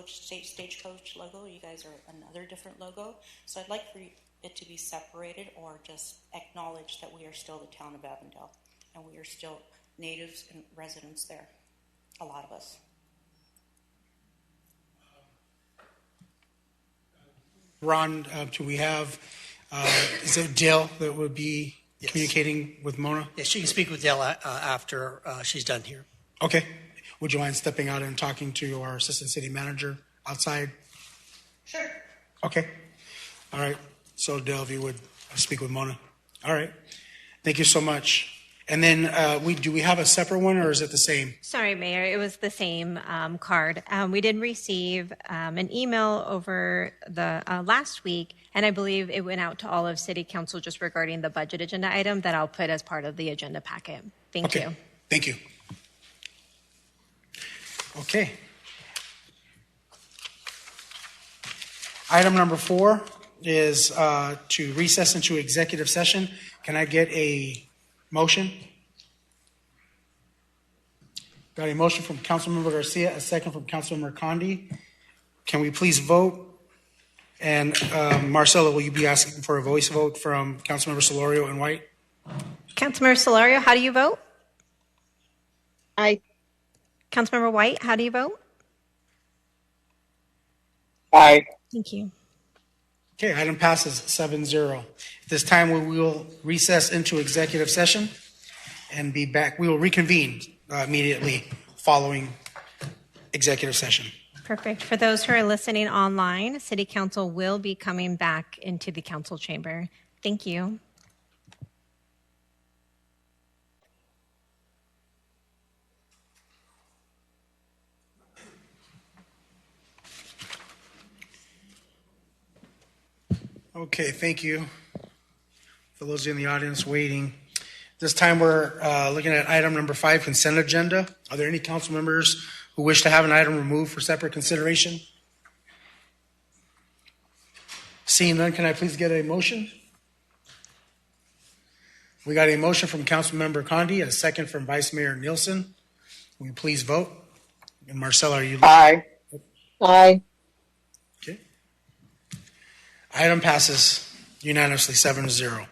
Speaker 18: stagecoach logo. You guys are another different logo. So I'd like for it to be separated, or just acknowledge that we are still the town of Avondale, and we are still natives and residents there, a lot of us.
Speaker 1: Ron, do we have, is it Dale that would be communicating with Mona?
Speaker 5: Yes, she can speak with Dale after she's done here.
Speaker 1: Okay. Would you mind stepping out and talking to our assistant city manager outside?
Speaker 18: Sure.
Speaker 1: Okay. All right. So Dale, if you would speak with Mona. All right. Thank you so much. And then do we have a separate one, or is it the same?
Speaker 17: Sorry, Mayor, it was the same card. We did receive an email over the last week, and I believe it went out to all of City Council just regarding the budget agenda item that I'll put as part of the agenda packet. Thank you.
Speaker 1: Thank you. Okay. Item number 4 is to recess into executive session. Can I get a motion? Got a motion from Councilmember Garcia, a second from Councilmember Condi. Can we please vote? And Marcelo, will you be asking for a voice vote from Councilmember Solorio and White?
Speaker 17: Councilmember Solorio, how do you vote?
Speaker 3: Aye.
Speaker 17: Councilmember White, how do you vote?
Speaker 4: Aye.
Speaker 17: Thank you.
Speaker 1: Okay, item passes 7-0. At this time, we will recess into executive session and be back. We will reconvene immediately following executive session.
Speaker 17: Perfect. For those who are listening online, City Council will be coming back into the council chamber. Thank you.
Speaker 1: Okay, thank you. For those in the audience waiting. This time we're looking at item number 5, consent agenda. Are there any council members who wish to have an item removed for separate consideration? Seeing none, can I please get a motion? We got a motion from Councilmember Condi, a second from Vice Mayor Nielsen. Will you please vote? And Marcella, are you?
Speaker 4: Aye.
Speaker 3: Aye.
Speaker 1: Okay. Item passes unanimously 7-0.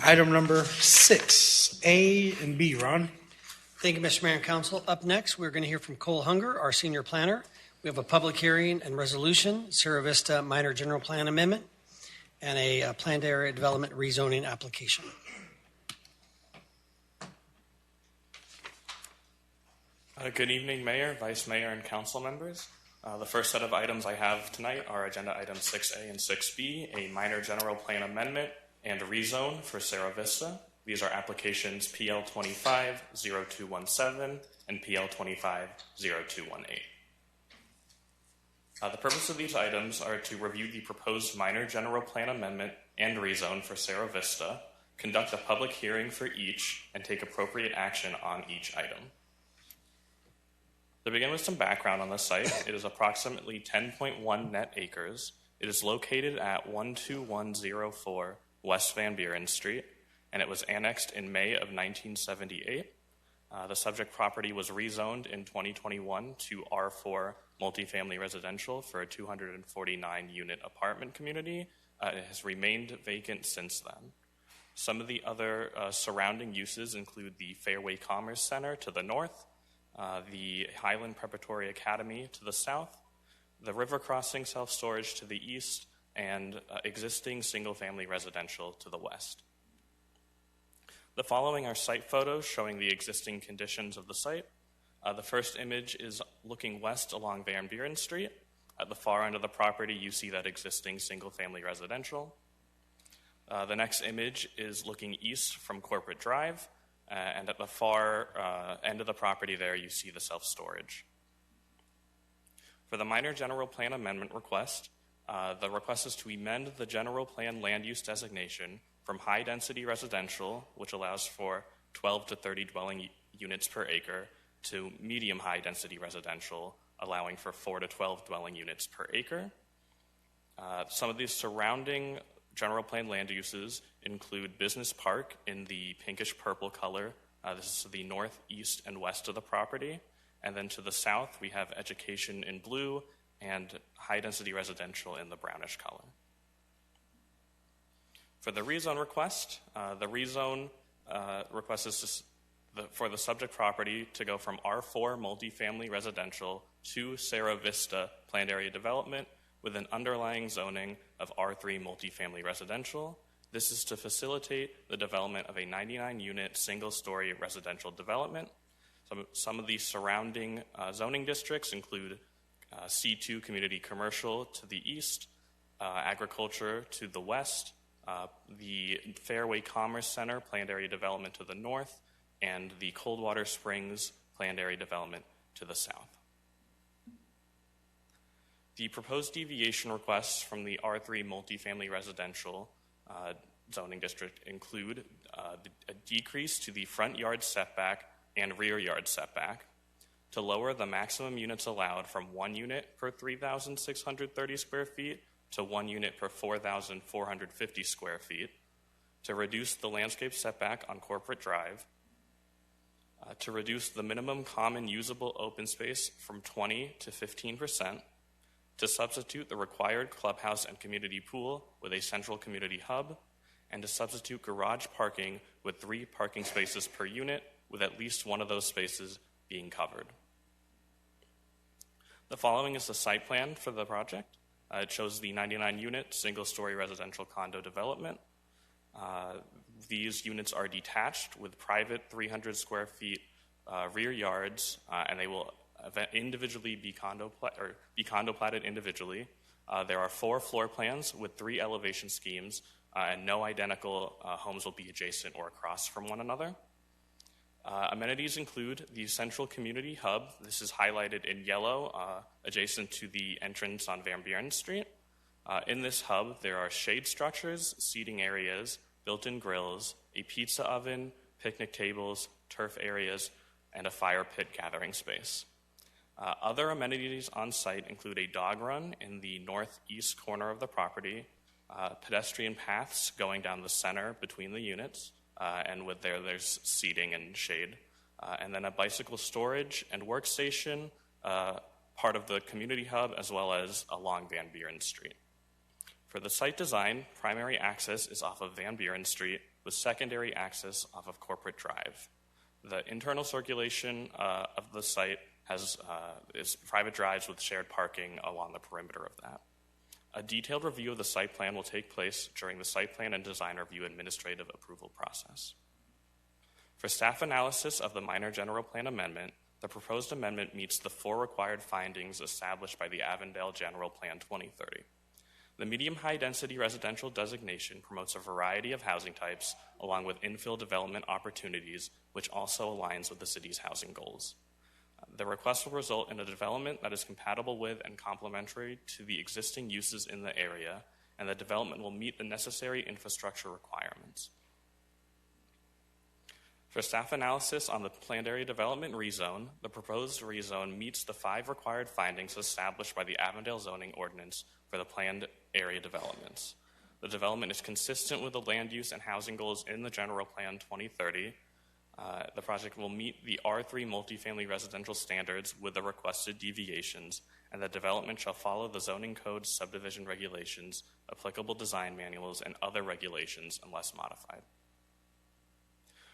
Speaker 1: Item number 6, A and B, Ron.
Speaker 5: Thank you, Mr. Mayor and Council. Up next, we're going to hear from Cole Hunger, our senior planner. We have a public hearing and resolution, Cerro Vista minor general plan amendment, and a planned area development rezoning application.
Speaker 19: Good evening, Mayor, Vice Mayor, and Council members. The first set of items I have tonight are Agenda Items 6A and 6B, a minor general plan amendment and a rezone for Cerro Vista. These are applications PL 25-0217 and PL 25-0218. The purpose of these items are to review the proposed minor general plan amendment and rezone for Cerro Vista, conduct a public hearing for each, and take appropriate action on each item. To begin with some background on the site, it is approximately 10.1 net acres. It is located at 12104 West Van Buren Street, and it was annexed in May of 1978. The subject property was rezoned in 2021 to R4 multifamily residential for a 249-unit apartment community. It has remained vacant since then. Some of the other surrounding uses include the Fairway Commerce Center to the north, the Highland Preparatory Academy to the south, the river crossing self-storage to the east, and existing single-family residential to the west. The following are site photos showing the existing conditions of the site. The first image is looking west along Van Buren Street. At the far end of the property, you see that existing single-family residential. The next image is looking east from Corporate Drive. And at the far end of the property there, you see the self-storage. For the minor general plan amendment request, the request is to amend the general plan land use designation from high-density residential, which allows for 12 to 30 dwelling units per acre, to medium high-density residential, allowing for 4 to 12 dwelling units per acre. Some of these surrounding general plan land uses include Business Park in the pinkish purple color. This is to the north, east, and west of the property. And then to the south, we have Education in blue and high-density residential in the brownish color. For the rezone request, the rezone request is for the subject property to go from R4 multifamily residential to Cerro Vista planned area development with an underlying zoning of R3 multifamily residential. This is to facilitate the development of a 99-unit single-story residential development. Some of the surrounding zoning districts include C2 community commercial to the east, agriculture to the west, the Fairway Commerce Center planned area development to the north, and the Coldwater Springs planned area development to the south. The proposed deviation requests from the R3 multifamily residential zoning district include a decrease to the front yard setback and rear yard setback, to lower the maximum units allowed from 1 unit per 3,630 square feet to 1 unit per 4,450 square feet, to reduce the landscape setback on Corporate Drive, to reduce the minimum common usable open space from 20 to 15%, to substitute the required clubhouse and community pool with a central community hub, and to substitute garage parking with 3 parking spaces per unit, with at least one of those spaces being covered. The following is the site plan for the project. It shows the 99-unit single-story residential condo development. These units are detached with private 300 square feet rear yards, and they will individually be condo platted individually. There are 4 floor plans with 3 elevation schemes, and no identical homes will be adjacent or across from one another. Amenities include the central community hub. This is highlighted in yellow, adjacent to the entrance on Van Buren Street. In this hub, there are shade structures, seating areas, built-in grills, a pizza oven, picnic tables, turf areas, and a fire pit gathering space. Other amenities on site include a dog run in the northeast corner of the property, pedestrian paths going down the center between the units, and there's seating and shade, and then a bicycle storage and workstation, part of the community hub, as well as along Van Buren Street. For the site design, primary access is off of Van Buren Street with secondary access off of Corporate Drive. The internal circulation of the site is private drives with shared parking along the perimeter of that. A detailed review of the site plan will take place during the site plan and design review administrative approval process. For staff analysis of the minor general plan amendment, the proposed amendment meets the 4 required findings established by the Avondale General Plan 2030. The medium-high density residential designation promotes a variety of housing types along with infill development opportunities, which also aligns with the city's housing goals. The request will result in a development that is compatible with and complementary to the existing uses in the area, and the development will meet the necessary infrastructure requirements. For staff analysis on the planned area development rezone, the proposed rezone meets the 5 required findings established by the Avondale zoning ordinance for the planned area developments. The development is consistent with the land use and housing goals in the General Plan 2030. The project will meet the R3 multifamily residential standards with the requested deviations, and the development shall follow the zoning code, subdivision regulations, applicable design manuals, and other regulations unless modified.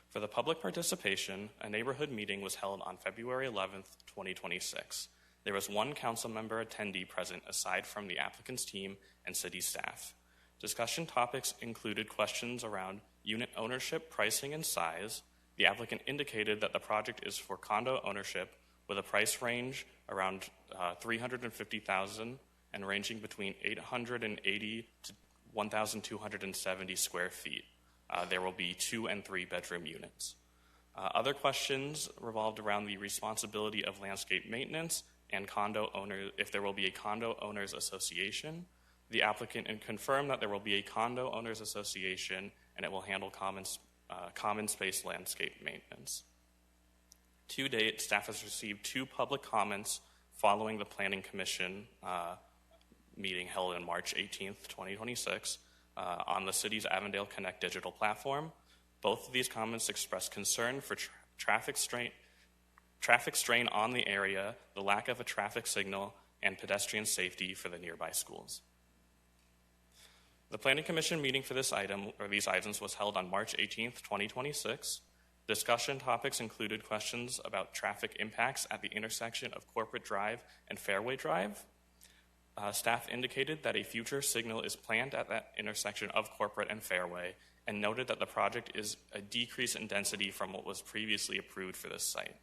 Speaker 19: For the public participation, a neighborhood meeting was held on February 11th, 2026. There was 1 council member attendee present aside from the applicant's team and city staff. Discussion topics included questions around unit ownership, pricing, and size. The applicant indicated that the project is for condo ownership with a price range around $350,000 and ranging between 880 to 1,270 square feet. There will be 2 and 3 bedroom units. Other questions revolved around the responsibility of landscape maintenance and condo owners, if there will be a condo owners association. The applicant confirmed that there will be a condo owners association and it will handle common space landscape maintenance. To date, staff has received 2 public comments following the Planning Commission meeting held on March 18th, 2026 on the city's Avondale Connect digital platform. Both of these comments expressed concern for traffic strain on the area, the lack of a traffic signal, and pedestrian safety for the nearby schools. The Planning Commission meeting for these items was held on March 18th, 2026. Discussion topics included questions about traffic impacts at the intersection of Corporate Drive and Fairway Drive. Staff indicated that a future signal is planned at that intersection of Corporate and Fairway and noted that the project is a decrease in density from what was previously approved for this site.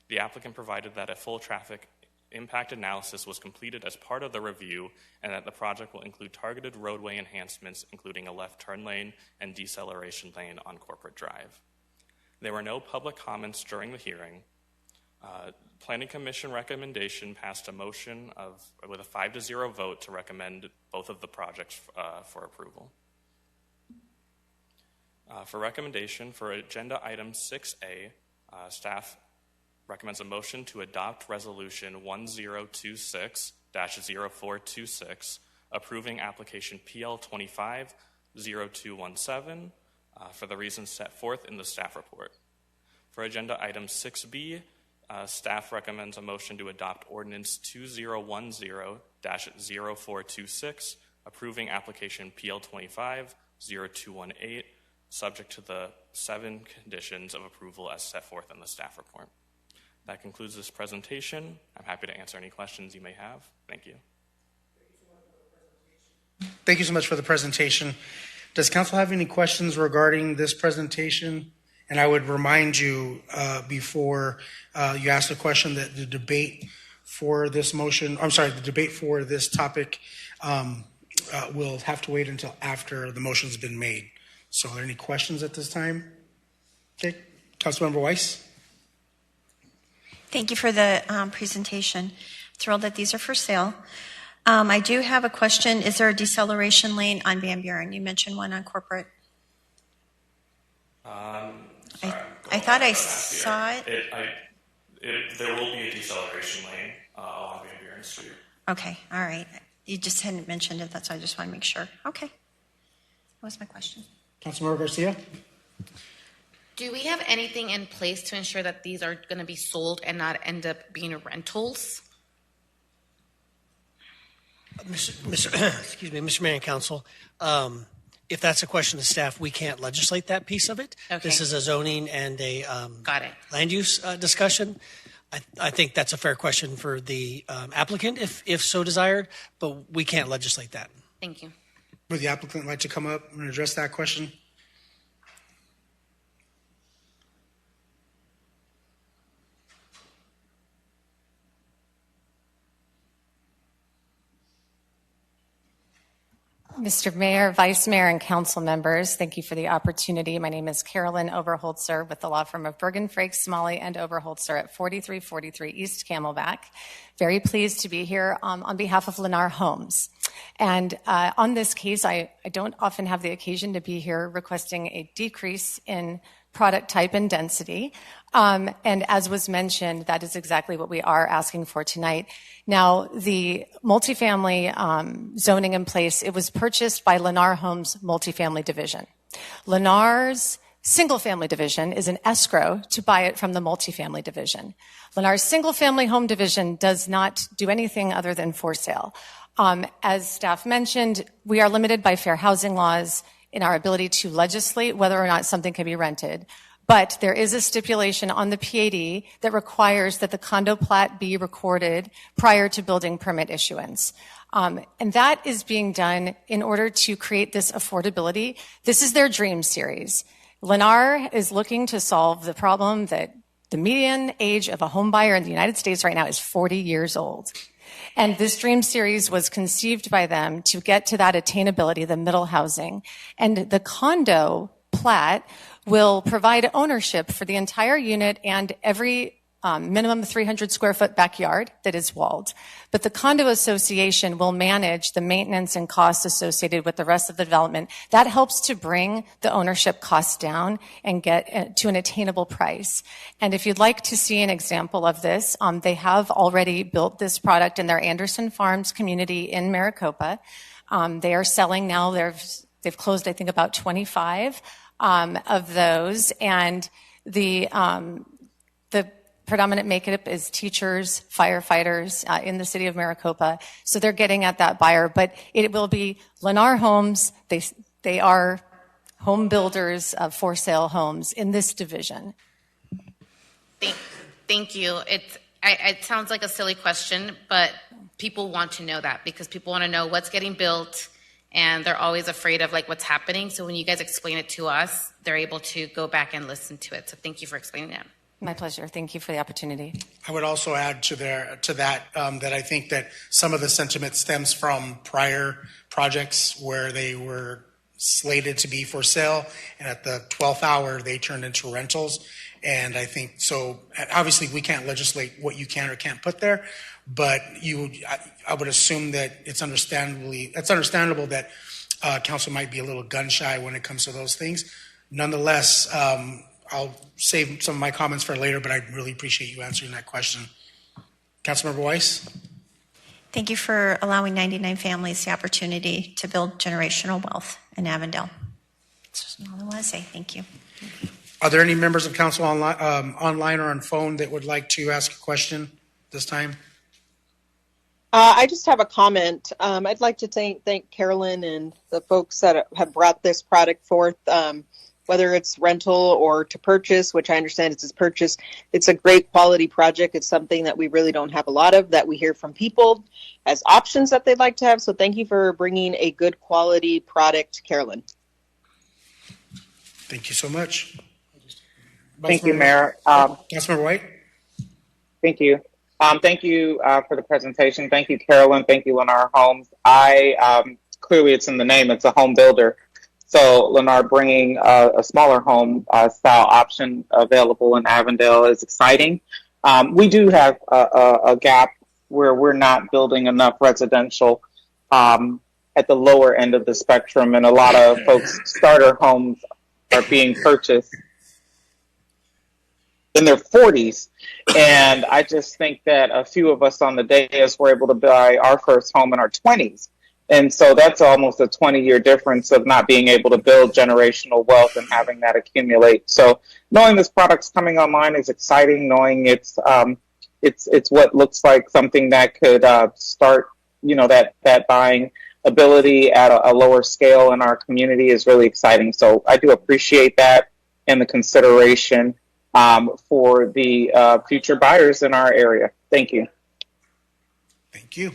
Speaker 19: The applicant provided that a full traffic impact analysis was completed as part of the review and that the project will include targeted roadway enhancements, including a left turn lane and deceleration lane on Corporate Drive. There were no public comments during the hearing. Planning Commission recommendation passed a motion with a 5-0 vote to recommend both of the projects for approval. For recommendation for agenda item 6A, staff recommends a motion to adopt resolution 1026-0426, approving application PL 25-0217 for the reasons set forth in the staff report. For agenda item 6B, staff recommends a motion to adopt ordinance 2010-0426, approving application PL 25-0218, subject to the 7 conditions of approval as set forth in the staff report. That concludes this presentation. I'm happy to answer any questions you may have. Thank you.
Speaker 1: Thank you so much for the presentation. Does council have any questions regarding this presentation? And I would remind you before you ask the question that the debate for this the debate for this topic will have to wait until after the motion's been made. So are there any questions at this time? Okay, Councilmember Weiss.
Speaker 2: Thank you for the presentation. Thrilled that these are for sale. I do have a question. Is there a deceleration lane on Van Buren? You mentioned one on Corporate.
Speaker 19: Sorry,
Speaker 2: I thought I saw it.
Speaker 19: There will be a deceleration lane along Van Buren Street.
Speaker 2: Okay, all right. You just hadn't mentioned it, that's why I just want to make sure. Okay. That was my question.
Speaker 1: Councilmember Garcia?
Speaker 12: Do we have anything in place to ensure that these are going to be sold and not end up being rentals?
Speaker 5: Excuse me, Mr. Mayor and Council, if that's a question of staff, we can't legislate that piece of it.
Speaker 12: Okay.
Speaker 5: This is a zoning and a
Speaker 12: Got it.
Speaker 5: land use discussion. I think that's a fair question for the applicant, if so desired, but we can't legislate that.
Speaker 12: Thank you.
Speaker 1: Would the applicant like to come up and address that question?
Speaker 20: Mr. Mayor, Vice Mayor, and Council members, thank you for the opportunity. My name is Carolyn Oberholzer with the law firm of Bergen, Frake, Smalley, and Oberholzer at 4343 East Camelback. Very pleased to be here on behalf of Lennar Homes. And on this case, I don't often have the occasion to be here requesting a decrease in product type and density. And as was mentioned, that is exactly what we are asking for tonight. Now, the multifamily zoning in place, it was purchased by Lennar Homes Multifamily Division. Lennar's single-family division is an escrow to buy it from the multifamily division. Lennar's single-family home division does not do anything other than for sale. As staff mentioned, we are limited by fair housing laws in our ability to legislate whether or not something can be rented. But there is a stipulation on the PAD that requires that the condo plat be recorded prior to building permit issuance. And that is being done in order to create this affordability. This is their dream series. Lennar is looking to solve the problem that the median age of a home buyer in the United States right now is 40 years old. And this dream series was conceived by them to get to that attainability, the middle housing. And the condo plat will provide ownership for the entire unit and every minimum 300 square foot backyard that is walled. But the condo association will manage the maintenance and costs associated with the rest of the development. That helps to bring the ownership costs down and get to an attainable price. And if you'd like to see an example of this, they have already built this product in their Anderson Farms community in Maricopa. They are selling now. They've closed, I think, about 25 of those. And the predominant makeup is teachers, firefighters in the city of Maricopa. So they're getting at that buyer. But it will be Lennar Homes. They are home builders of for sale homes in this division.
Speaker 12: Thank you. It sounds like a silly question, but people want to know that because people want to know what's getting built, and they're always afraid of like what's happening. So when you guys explain it to us, they're able to go back and listen to it. So thank you for explaining that.
Speaker 20: My pleasure. Thank you for the opportunity.
Speaker 1: I would also add to that that I think that some of the sentiment stems from prior projects where they were slated to be for sale, and at the 12th hour they turned into rentals. And I think so. Obviously, we can't legislate what you can or can't put there, but I would assume that it's understandable that council might be a little gun shy when it comes to those things. Nonetheless, I'll save some of my comments for later, but I really appreciate you answering that question. Councilmember Weiss?
Speaker 2: Thank you for allowing 99 families the opportunity to build generational wealth in Avondale. That's just all I want to say. Thank you.
Speaker 1: Are there any members of council online or on phone that would like to ask a question this time?
Speaker 3: I just have a comment. I'd like to thank Carolyn and the folks that have brought this product forth. Whether it's rental or to purchase, which I understand it's purchase, it's a great quality project. It's something that we really don't have a lot of, that we hear from people as options that they'd like to have. So thank you for bringing a good quality product, Carolyn.
Speaker 1: Thank you so much.
Speaker 4: Thank you, Mayor.
Speaker 1: Councilmember White?
Speaker 4: Thank you. Thank you for the presentation. Thank you, Carolyn. Thank you, Lennar Homes. Clearly it's in the name, it's a home builder. So Lennar bringing a smaller home style option available in Avondale is exciting. We do have a gap where we're not building enough residential at the lower end of the spectrum, and a lot of folks' starter homes are being purchased in their 40s. And I just think that a few of us on the dais were able to buy our first home in our 20s. And so that's almost a 20-year difference of not being able to build generational wealth and having that accumulate. So knowing this product's coming online is exciting. Knowing it's what looks like something that could start, that buying ability at a lower scale in our community is really exciting. So I do appreciate that and the consideration for the future buyers in our area. Thank you.
Speaker 1: Thank you.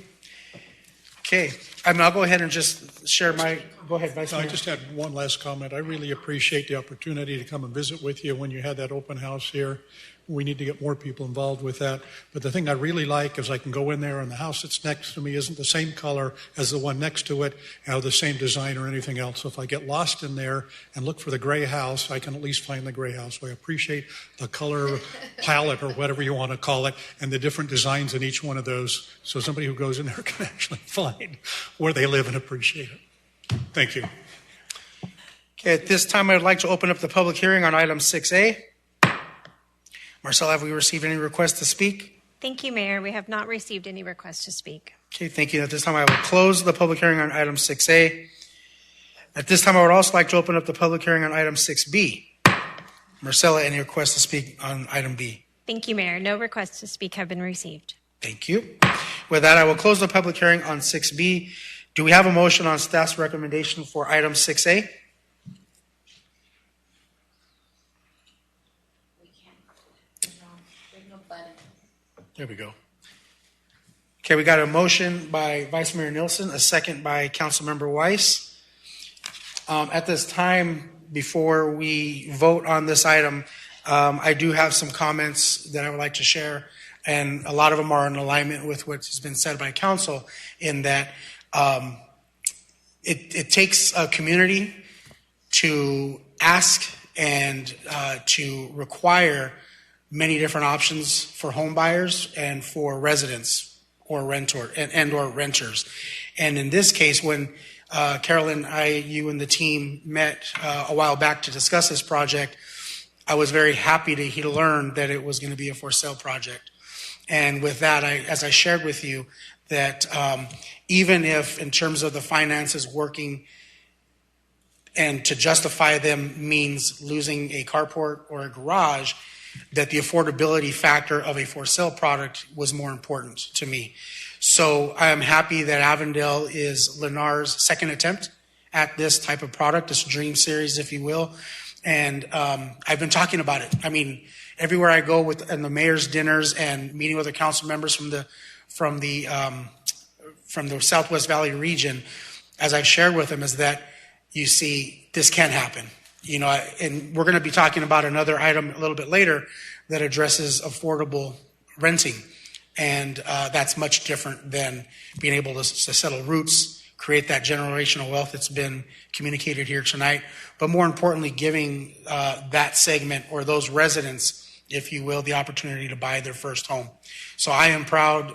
Speaker 1: Okay, I'll go ahead and just share go ahead, Vice Mayor.
Speaker 21: I just had one last comment. I really appreciate the opportunity to come and visit with you when you had that open house here. We need to get more people involved with that. But the thing I really like is I can go in there and the house that's next to me isn't the same color as the one next to it, or the same design or anything else. So if I get lost in there and look for the gray house, I can at least find the gray house. So I appreciate the color palette or whatever you want to call it and the different designs in each one of those. So somebody who goes in there can actually find where they live and appreciate it. Thank you.
Speaker 1: Okay, at this time, I'd like to open up the public hearing on item 6A. Marcella, have we received any requests to speak?
Speaker 17: Thank you, Mayor. We have not received any requests to speak.
Speaker 1: Okay, thank you. At this time, I will close the public hearing on item 6A. At this time, I would also like to open up the public hearing on item 6B. Marcella, any requests to speak on item B?
Speaker 17: Thank you, Mayor. No requests to speak have been received.
Speaker 1: Thank you. With that, I will close the public hearing on 6B. Do we have a motion on staff's recommendation for item 6A? There we go. Okay, we got a motion by Vice Mayor Nielsen, a second by Councilmember Weiss. At this time, before we vote on this item, I do have some comments that I would like to share, and a lot of them are in alignment with what has been said by council in that it takes a community to ask and to require many different options for home buyers and for residents or renters. And in this case, when Carolyn, you and the team met a while back to discuss this project, I was very happy to learn that it was going to be a for sale project. And with that, as I shared with you, that even if in terms of the finances working and to justify them means losing a carport or a garage, that the affordability factor of a for sale product was more important to me. So I am happy that Avondale is Lennar's second attempt at this type of product, this dream series, if you will. And I've been talking about it. I mean, everywhere I go in the mayor's dinners and meeting with the council members from the Southwest Valley region, as I've shared with them, is that you see this can happen. And we're going to be talking about another item a little bit later that addresses affordable renting. And that's much different than being able to settle roots, create that generational wealth that's been communicated here tonight. But more importantly, giving that segment or those residents, if you will, the opportunity to buy their first home. So I am proud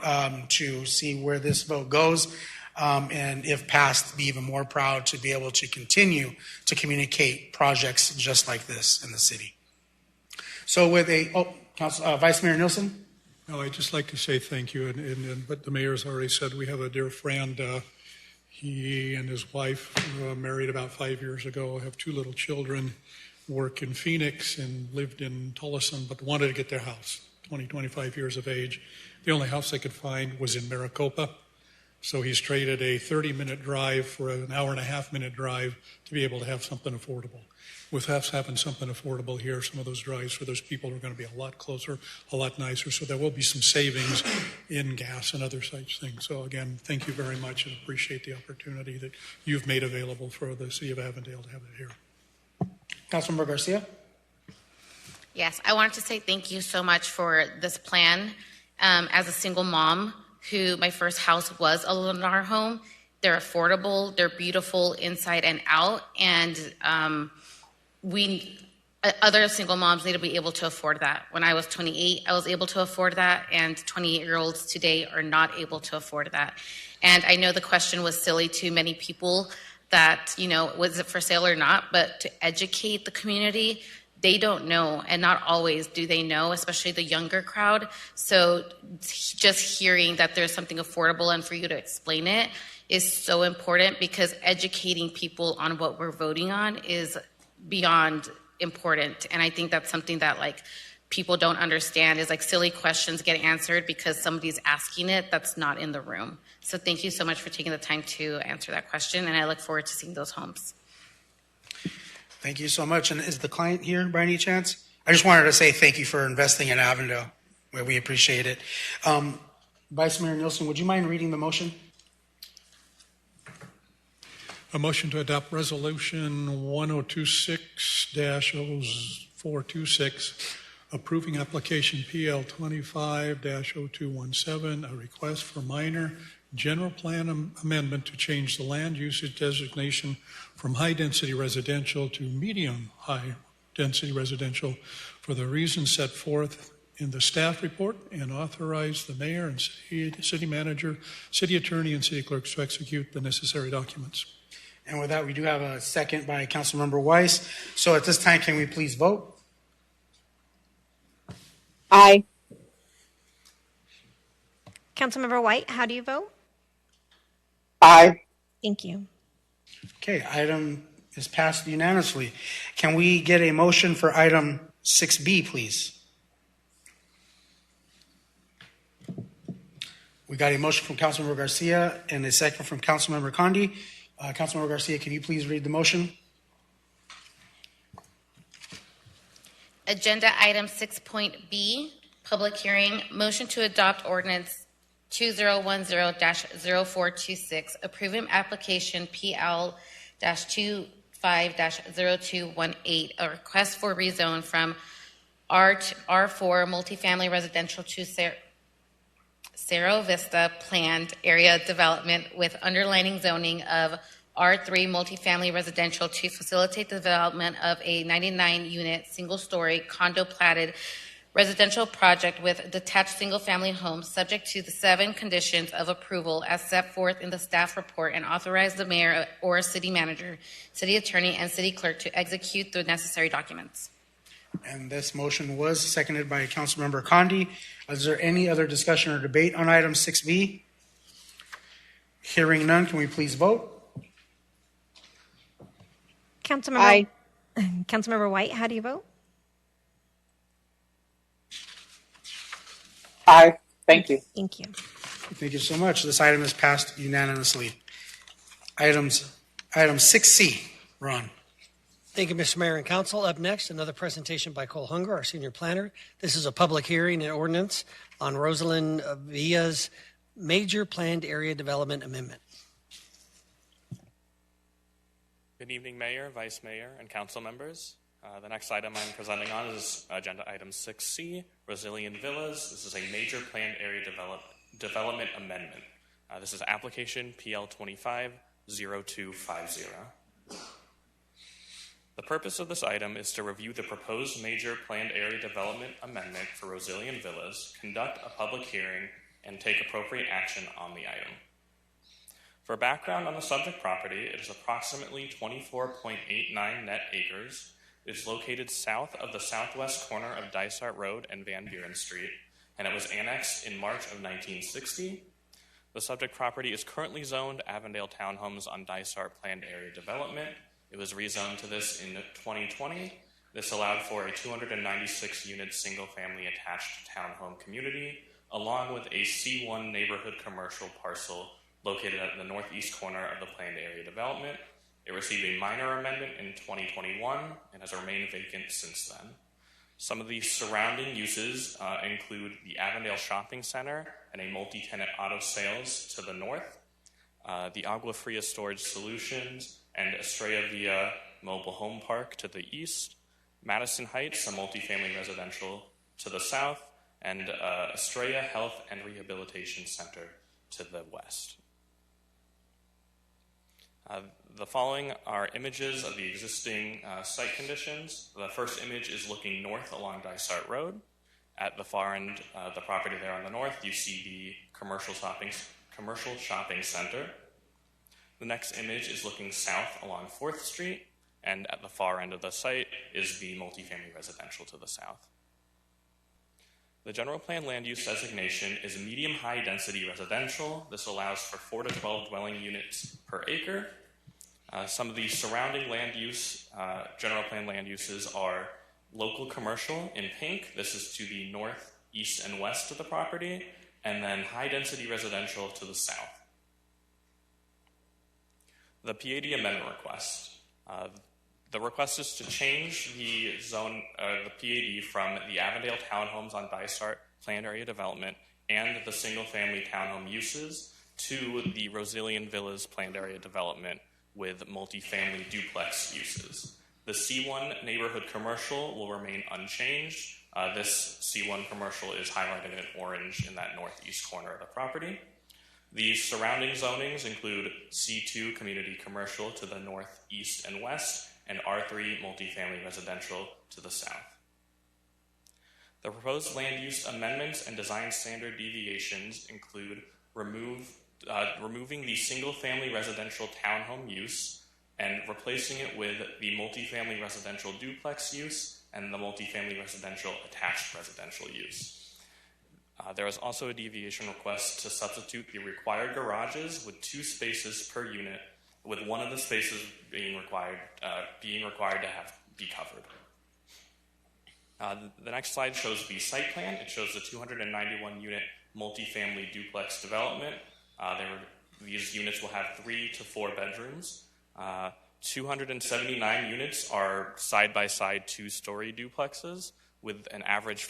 Speaker 1: to see where this vote goes. And if passed, be even more proud to be able to continue to communicate projects just like this in the city. So with Vice Mayor Nielsen?
Speaker 21: No, I'd just like to say thank you. But the mayor's already said we have a dear friend. He and his wife married about 5 years ago, have two little children, work in Phoenix and lived in Tolleson, but wanted to get their house, 25 years of age. The only house they could find was in Maricopa. So he's traded a 30-minute drive for an hour-and-a-half-minute drive to be able to have something affordable. With us having something affordable here, some of those drives for those people are going to be a lot closer, a lot nicer. So there will be some savings in gas and other such things. So again, thank you very much and appreciate the opportunity that you've made available for the City of Avondale to have it here.
Speaker 1: Councilmember Garcia?
Speaker 12: Yes, I wanted to say thank you so much for this plan. As a single mom, my first house was a Lennar home. They're affordable, they're beautiful inside and out, and other single moms need to be able to afford that. When I was 28, I was able to afford that, and 28-year-olds today are not able to afford that. And I know the question was silly to many people that, was it for sale or not, but to educate the community they don't know, and not always do they know, especially the younger crowd. So just hearing that there's something affordable and for you to explain it is so important, because educating people on what we're voting on is beyond important. And I think that's something that like people don't understand, is like silly questions get answered because somebody's asking it that's not in the room. So thank you so much for taking the time to answer that question, and I look forward to seeing those homes.
Speaker 1: Thank you so much. And is the client here by any chance? I just wanted to say thank you for investing in Avondale. We appreciate it. Vice Mayor Nielsen, would you mind reading the motion?
Speaker 21: A motion to adopt Resolution 1026-0426, approving application PL 25-0217, a request for minor general plan amendment to change the land usage designation from high-density residential to medium-high-density residential for the reasons set forth in the staff report, and authorize the mayor and city manager, city attorney, and city clerks to execute the necessary documents.
Speaker 1: And with that, we do have a second by Councilmember Weiss. So at this time, can we please vote?
Speaker 3: Aye.
Speaker 17: Councilmember White, how do you vote?
Speaker 4: Aye.
Speaker 17: Thank you.
Speaker 1: Okay, item is passed unanimously. Can we get a motion for item 6B, please? We got a motion from Councilmember Garcia and a second from Councilmember Condi. Councilmember Garcia, can you please read the motion?
Speaker 12: Agenda item 6.B, public hearing, motion to adopt ordinance 2010-0426, approving application PL-25-0218, a request for rezone from R4 multifamily residential to Cerro Vista planned area development with underlining zoning of R3 multifamily residential to facilitate the development of a 99-unit single-story condo platted residential project with detached single-family homes subject to the 7 conditions of approval as set forth in the staff report, and authorize the mayor or city manager, city attorney, and city clerk to execute the necessary documents.
Speaker 1: And this motion was seconded by Councilmember Condi. Is there any other discussion or debate on item 6B? Hearing none, can we please vote?
Speaker 17: Councilmember White, how do you vote?
Speaker 4: Aye. Thank you.
Speaker 17: Thank you.
Speaker 1: Thank you so much. This item is passed unanimously. Item 6C, Ron.
Speaker 5: Thank you, Mr. Mayor and Council. Up next, another presentation by Cole Hunger, our senior planner. This is a public hearing and ordinance on Rosilian Villa's major planned area development amendment.
Speaker 19: Good evening, Mayor, Vice Mayor, and Council members. The next item I'm presenting on is Agenda Item 6C, Rosilian Villas. This is a major planned area development amendment. This is application PL 25-0250. The purpose of this item is to review the proposed major planned area development amendment for Rosilian Villas, conduct a public hearing, and take appropriate action on the item. For background on the subject property, it is approximately 24.89 net acres. It is located south of the southwest corner of Dysart Road and Van Buren Street, and it was annexed in March of 1960. The subject property is currently zoned Avondale Townhomes on Dysart Planned Area Development. It was rezoned to this in 2020. This allowed for a 296-unit single-family attached townhome community, along with a C1 neighborhood commercial parcel located at the northeast corner of the planned area development. It received a minor amendment in 2021 and has remained vacant since then. Some of the surrounding uses include the Avondale Shopping Center and a multi-tenant auto sales to the north, the Agua Fria Storage Solutions and Estrella Villa Mobile Home Park to the east, Madison Heights, a multifamily residential to the south, and Estrella Health and Rehabilitation Center to the west. The following are images of the existing site conditions. The first image is looking north along Dysart Road. At the far end of the property there on the north, you see the commercial shopping center. The next image is looking south along 4th Street. and at the far end of the site is the multifamily residential to the south. The general plan land use designation is medium-high density residential. This allows for 4 to 12 dwelling units per acre. Some of the surrounding land use, general plan land uses are local commercial in pink. This is to the north, east, and west of the property, and then high density residential to the south. The PAD amendment request. The request is to change the zone, the PAD from the Avondale townhomes on Dysart planned area development and the single-family townhome uses to the Rosilian Villas planned area development with multifamily duplex uses. The C1 neighborhood commercial will remain unchanged. This C1 commercial is highlighted in orange in that northeast corner of the property. The surrounding zonings include C2 community commercial to the north, east, and west, and R3 multifamily residential to the south. The proposed land use amendments and design standard deviations include removing the single-family residential townhome use and replacing it with the multifamily residential duplex use and the multifamily residential attached residential use. There is also a deviation request to substitute the required garages with 2 spaces per unit, with one of the spaces being required to be covered. The next slide shows the site plan. It shows the 291-unit multifamily duplex development. These units will have 3 to 4 bedrooms. 279 units are side-by-side 2-story duplexes with an average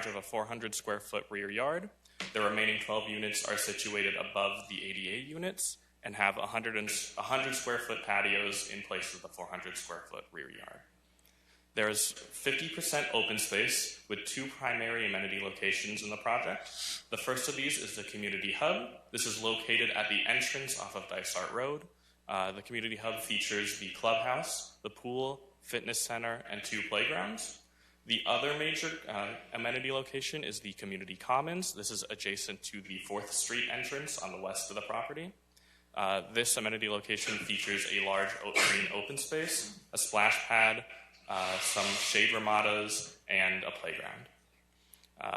Speaker 19: of a 400 square foot rear yard. The remaining 12 units are situated above the 88 units and have 100 square foot patios in place of the 400 square foot rear yard. There is 50% open space with 2 primary amenity locations in the project. The first of these is the community hub. This is located at the entrance off of Dysart Road. The community hub features the clubhouse, the pool, fitness center, and 2 playgrounds. The other major amenity location is the community commons. This is adjacent to the 4th Street entrance on the west of the property. This amenity location features a large green open space, a splash pad, some shade ramadas, and a playground.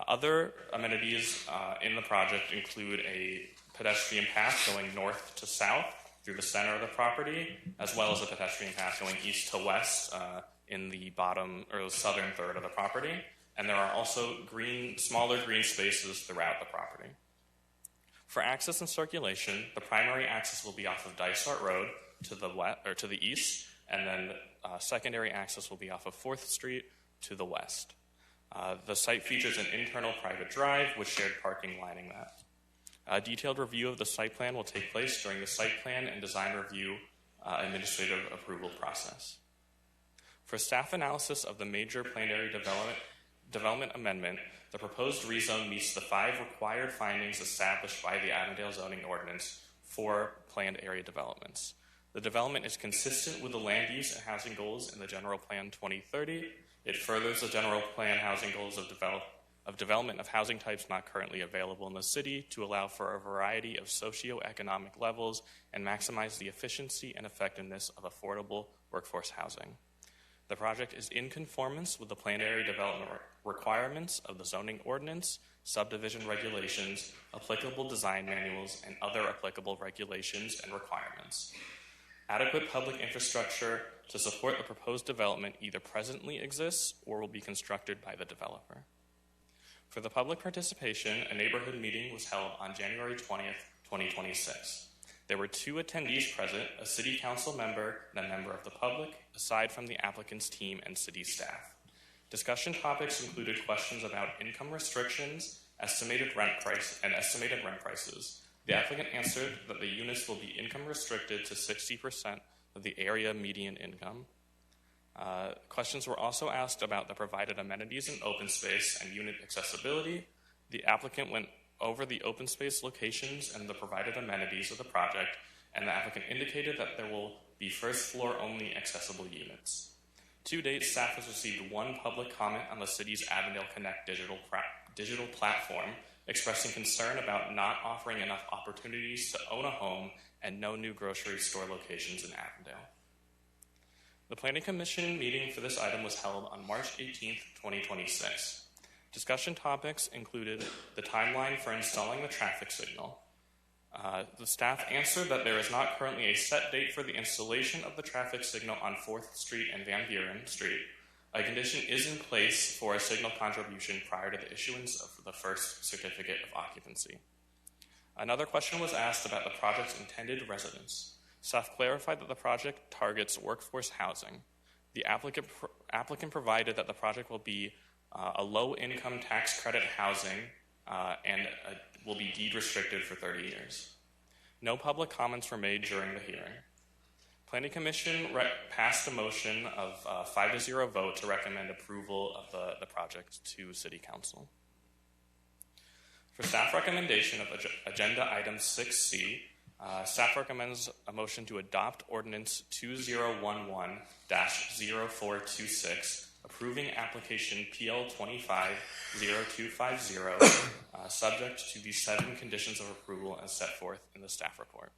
Speaker 19: Other amenities in the project include a pedestrian path going north to south through the center of the property, as well as a pedestrian path going east to west in the bottom or southern third of the property. And there are also smaller green spaces throughout the property. For access and circulation, the primary access will be off of Dysart Road to the east, and then secondary access will be off of 4th Street to the west. The site features an internal private drive with shared parking lining that. A detailed review of the site plan will take place during the site plan and design review administrative approval process. For staff analysis of the major planned area development amendment, the proposed rezone meets the 5 required findings established by the Avondale zoning ordinance for planned area developments. The development is consistent with the land use and housing goals in the General Plan 2030. It furthers the General Plan housing goals of development of housing types not currently available in the city to allow for a variety of socioeconomic levels and maximize the efficiency and effectiveness of affordable workforce housing. The project is in conformance with the planned area development requirements of the zoning ordinance, subdivision regulations, applicable design manuals, and other applicable regulations and requirements. Adequate public infrastructure to support the proposed development either presently exists or will be constructed by the developer. For the public participation, a neighborhood meeting was held on January 20th, 2026. There were 2 attendees present, a city council member and a member of the public, aside from the applicant's team and city staff. Discussion topics included questions about income restrictions, estimated rent prices. The applicant answered that the units will be income restricted to 60% of the area median income. Questions were also asked about the provided amenities in open space and unit accessibility. The applicant went over the open space locations and the provided amenities of the project, and the applicant indicated that there will be first floor only accessible units. To date, staff has received 1 public comment on the city's Avondale Connect digital platform, expressing concern about not offering enough opportunities to own a home and no new grocery store locations in Avondale. The Planning Commission meeting for this item was held on March 18th, 2026. Discussion topics included the timeline for installing the traffic signal. The staff answered that there is not currently a set date for the installation of the traffic signal on 4th Street and Van Buren Street. A condition is in place for a signal contribution prior to the issuance of the first certificate of occupancy. Another question was asked about the project's intended residents. Staff clarified that the project targets workforce housing. The applicant provided that the project will be a low-income tax credit housing and will be deed restricted for 30 years. No public comments were made during the hearing. Planning Commission passed a motion of 5-0 vote to recommend approval of the project to City Council. For staff recommendation of agenda item 6C, staff recommends a motion to adopt Ordinance 2011-0426, approving application PL 25-0250, subject to the 7 conditions of approval as set forth in the staff report.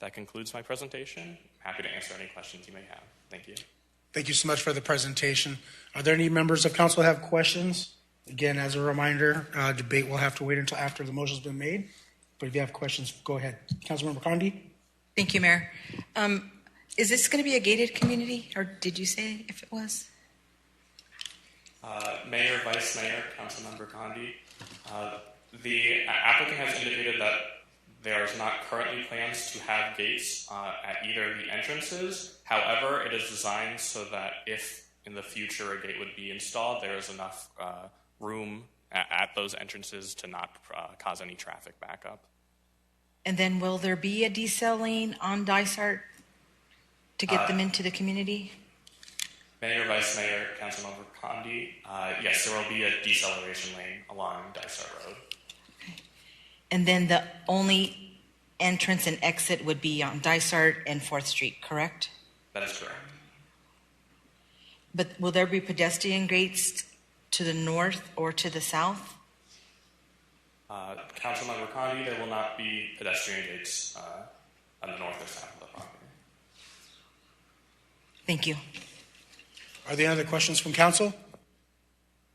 Speaker 19: That concludes my presentation. Happy to answer any questions you may have. Thank you.
Speaker 1: Thank you so much for the presentation. Are there any members of council that have questions? Again, as a reminder, debate will have to wait until after the motion's been made. But if you have questions, go ahead. Councilmember Condi?
Speaker 14: Thank you, Mayor. Is this going to be a gated community, or did you say if it was?
Speaker 19: Mayor, Vice Mayor, Councilmember Condi, the applicant has indicated that there is not currently plans to have gates at either of the entrances. However, it is designed so that if in the future a gate would be installed, there is enough room at those entrances to not cause any traffic backup.
Speaker 14: And then will there be a decel lane on Dysart to get them into the community?
Speaker 19: Mayor, Vice Mayor, Councilmember Condi, yes, there will be a deceleration lane along Dysart Road.
Speaker 14: Okay. And then the only entrance and exit would be on Dysart and 4th Street, correct?
Speaker 19: That is correct.
Speaker 14: But will there be pedestrian gates to the north or to the south?
Speaker 19: Councilmember Condi, there will not be pedestrian gates on the north or south of the property.
Speaker 14: Thank you.
Speaker 1: Are there any other questions from council?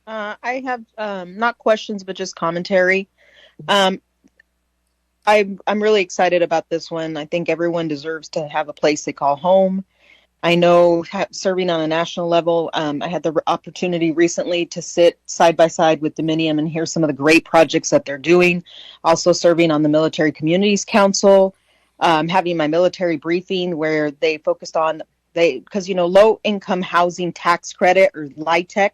Speaker 3: I have not questions, but just commentary. I'm really excited about this one. I think everyone deserves to have a place they call home. I know serving on a national level, I had the opportunity recently to sit side by side with Dominium and hear some of the great projects that they're doing. Also serving on the Military Communities Council, having my military briefing where they focused on, because, low income housing tax credit, or LIHTC,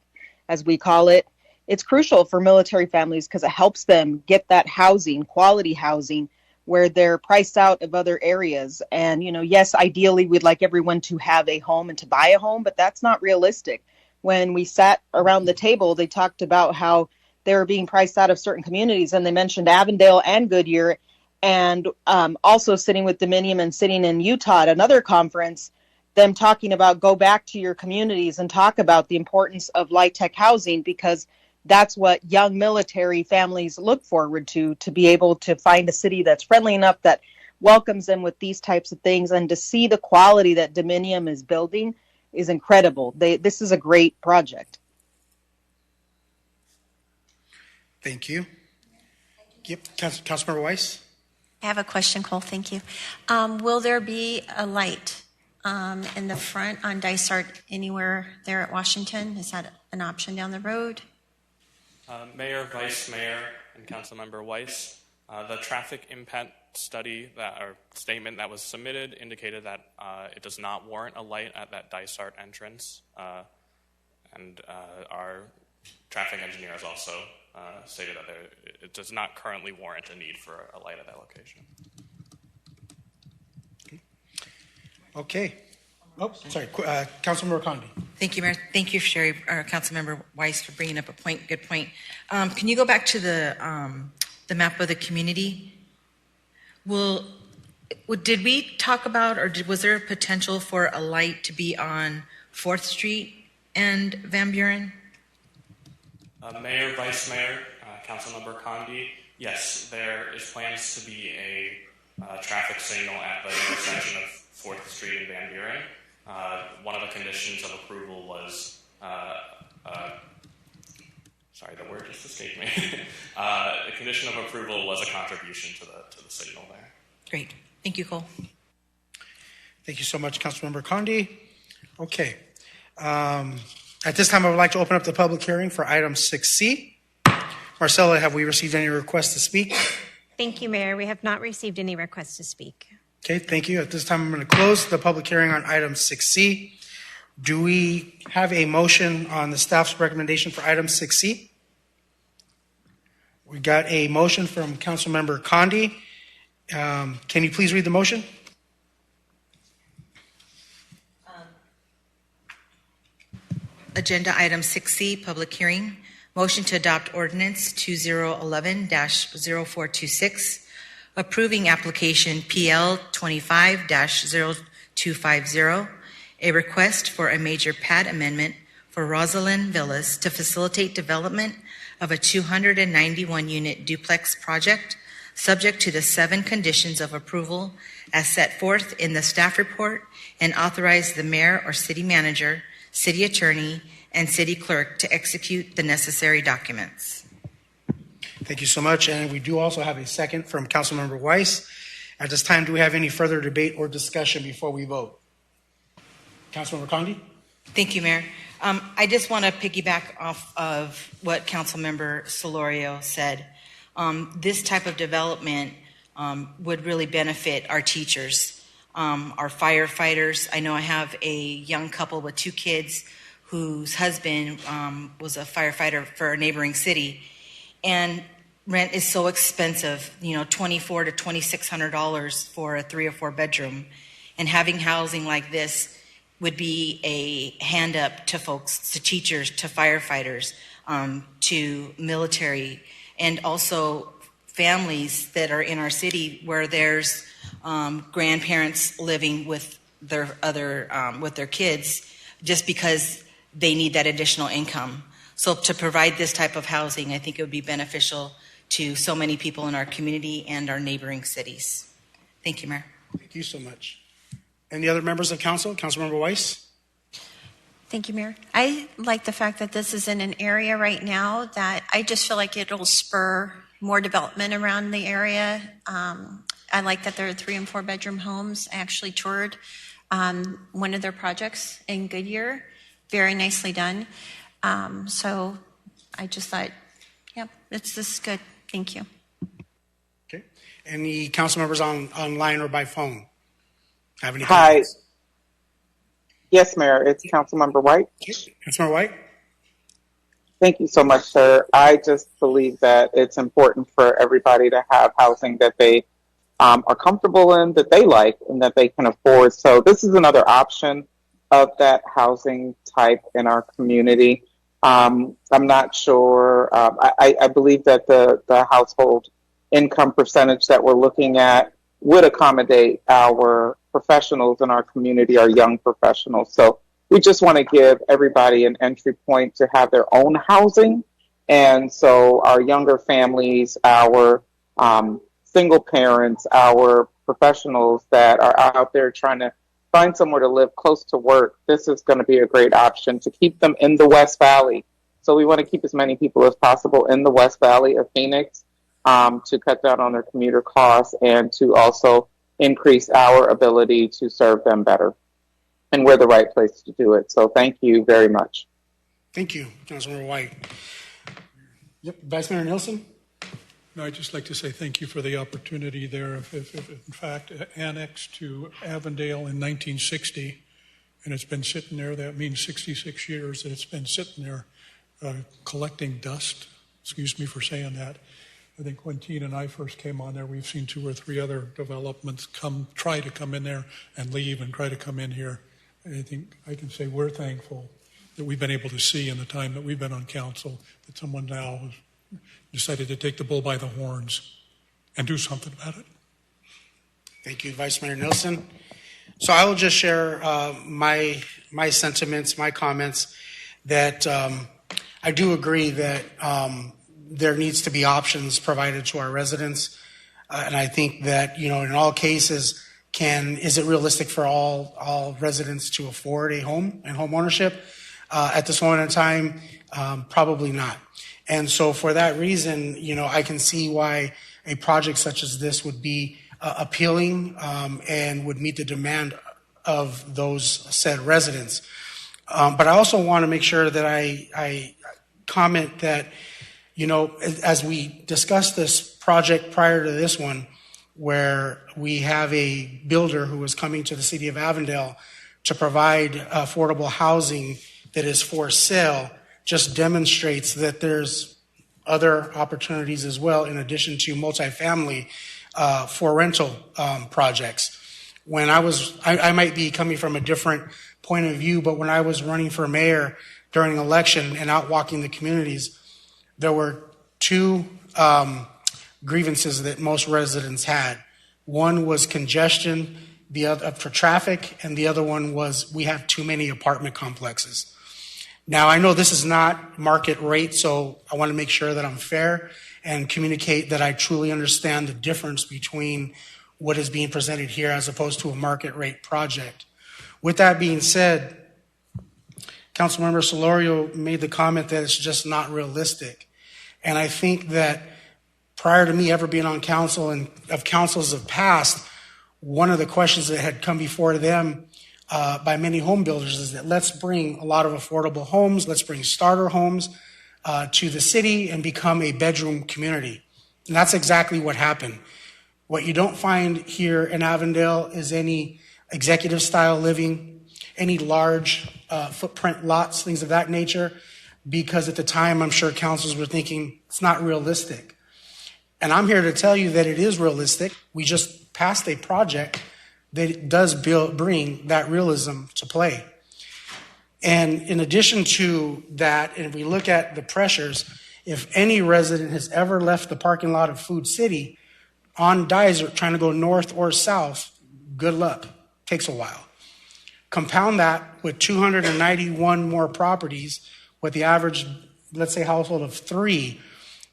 Speaker 3: as we call it, it's crucial for military families because it helps them get that housing, quality housing, where they're priced out of other areas. And, yes, ideally we'd like everyone to have a home and to buy a home, but that's not realistic. When we sat around the table, they talked about how they were being priced out of certain communities, and they mentioned Avondale and Goodyear, and also sitting with Dominium and sitting in Utah at another conference, them talking about go back to your communities and talk about the importance of LIHTC housing, because that's what young military families look forward to be able to find a city that's friendly enough, that welcomes them with these types of things. And to see the quality that Dominium is building is incredible. This is a great project.
Speaker 1: Thank you. Yep, Councilmember Weiss?
Speaker 2: I have a question, Cole. Thank you. Will there be a light in the front on Dysart anywhere there at Washington? Is that an option down the road?
Speaker 19: Mayor, Vice Mayor, and Councilmember Weiss, the traffic impact study or statement that was submitted indicated that it does not warrant a light at that Dysart entrance, and our traffic engineer has also stated that it does not currently warrant a need for a light at that location.
Speaker 1: Okay. Oh, sorry. Councilmember Condi.
Speaker 14: Thank you, Mayor. Thank you, Sherry, Councilmember Weiss, for bringing up a point. Good point. Can you go back to the map of the community? Did we talk about, or was there a potential for a light to be on 4th Street and Van Buren?
Speaker 19: Mayor, Vice Mayor, Councilmember Condi, yes, there is plans to be a traffic signal at the intersection of 4th Street and Van Buren. One of the conditions of approval was, sorry, the word just escaped me. The condition of approval was a contribution to the signal there.
Speaker 14: Great. Thank you, Cole.
Speaker 1: Thank you so much, Councilmember Condi. Okay. At this time, I would like to open up the public hearing for item 6C. Marcella, have we received any requests to speak?
Speaker 17: Thank you, Mayor. We have not received any requests to speak.
Speaker 1: Okay, thank you. At this time, I'm going to close the public hearing on item 6C. Do we have a motion on the staff's recommendation for item 6C? We got a motion from Councilmember Condi. Can you please read the motion?
Speaker 14: Agenda item 6C, public hearing. Motion to adopt ordinance 2011-0426, approving application PL 25-0250, a request for a major pad amendment for Rosilian Villas to facilitate development of a 291-unit duplex project, subject to the 7 conditions of approval as set forth in the staff report, and authorize the mayor or city manager, city attorney, and city clerk to execute the necessary documents.
Speaker 1: Thank you so much. And we do also have a second from Councilmember Weiss. At this time, do we have any further debate or discussion before we vote? Councilmember Condi?
Speaker 14: Thank you, Mayor. I just want to piggyback off of what Councilmember Solorio said. This type of development would really benefit our teachers, our firefighters. I know I have a young couple with 2 kids whose husband was a firefighter for a neighboring city, and rent is so expensive, $2,400 to $2,600 for a 3 or 4 bedroom, and having housing like this would be a hand up to folks, to teachers, to firefighters, to military, and also families that are in our city where there's grandparents living with their with their kids, just because they need that additional income. So to provide this type of housing, I think it would be beneficial to so many people in our community and our neighboring cities. Thank you, Mayor.
Speaker 1: Thank you so much. Any other members of council? Councilmember Weiss?
Speaker 2: Thank you, Mayor. I like the fact that this is in an area right now that I just feel like it'll spur more development around the area. I like that there are 3 and 4 bedroom homes. I actually toured one of their projects in Goodyear. Very nicely done. So I just thought, this is good. Thank you.
Speaker 1: Okay. Any council members online or by phone have any
Speaker 4: Hi.
Speaker 1: comments?
Speaker 4: Yes, Mayor. It's Councilmember White.
Speaker 1: Councilmember White?
Speaker 4: Thank you so much, sir. I just believe that it's important for everybody to have housing that they are comfortable in, that they like, and that they can afford. So this is another option of that housing type in our community. I'm not sure. I believe that the household income percentage that we're looking at would accommodate our professionals in our community, our young professionals. So we just want to give everybody an entry point to have their own housing. And so our younger families, our single parents, our professionals that are out there trying to find somewhere to live close to work, this is going to be a great option to keep them in the West Valley. So we want to keep as many people as possible in the West Valley of Phoenix to cut down on their commuter costs and to also increase our ability to serve them better. And we're the right place to do it. So thank you very much.
Speaker 1: Thank you, Councilmember White. Yep, Vice Mayor Nielsen?
Speaker 21: No, I'd just like to say thank you for the opportunity there. If in fact, annexed to Avondale in 1960, and it's been sitting there, that means 66 years that it's been sitting there collecting dust. Excuse me for saying that. I think when Tina and I first came on there, we've seen 2 or 3 other developments try to come in there and leave and try to come in here. And I think I can say we're thankful that we've been able to see in the time that we've been on council that someone now has decided to take the bull by the horns and do something about it.
Speaker 1: Thank you, Vice Mayor Nielsen. So I will just share my sentiments, my comments, that I do agree that there needs to be options provided to our residents. And I think that, in all cases, is it realistic for all residents to afford a home and home ownership? At this moment in time, probably not. And so for that reason, I can see why a project such as this would be appealing and would meet the demand of those said residents. But I also want to make sure that I comment that, as we discussed this project prior to this one, where we have a builder who is coming to the city of Avondale to provide affordable housing that is for sale, just demonstrates that there's other opportunities as well, in addition to multifamily for rental projects. When I might be coming from a different point of view, but when I was running for mayor during an election and out walking the communities, there were two grievances that most residents had. One was congestion, the other for traffic, and the other one was we have too many apartment complexes. Now, I know this is not market rate, so I want to make sure that I'm fair and communicate that I truly understand the difference between what is being presented here as opposed to a market rate project. With that being said, Councilmember Solorio made the comment that it's just not realistic. And I think that prior to me ever being on council and of councils of past, one of the questions that had come before them by many home builders is that let's bring a lot of affordable homes, let's bring starter homes to the city and become a bedroom community. And that's exactly what happened. What you don't find here in Avondale is any executive style living, any large footprint lots, things of that nature, because at the time I'm sure councils were thinking it's not realistic. And I'm here to tell you that it is realistic. We just passed a project that does bring that realism to play. And in addition to that, and if we look at the pressures, if any resident has ever left the parking lot of Food City on Dyser trying to go north or south, good luck. Takes a while. Compound that with 291 more properties with the average, let's say, household of 3,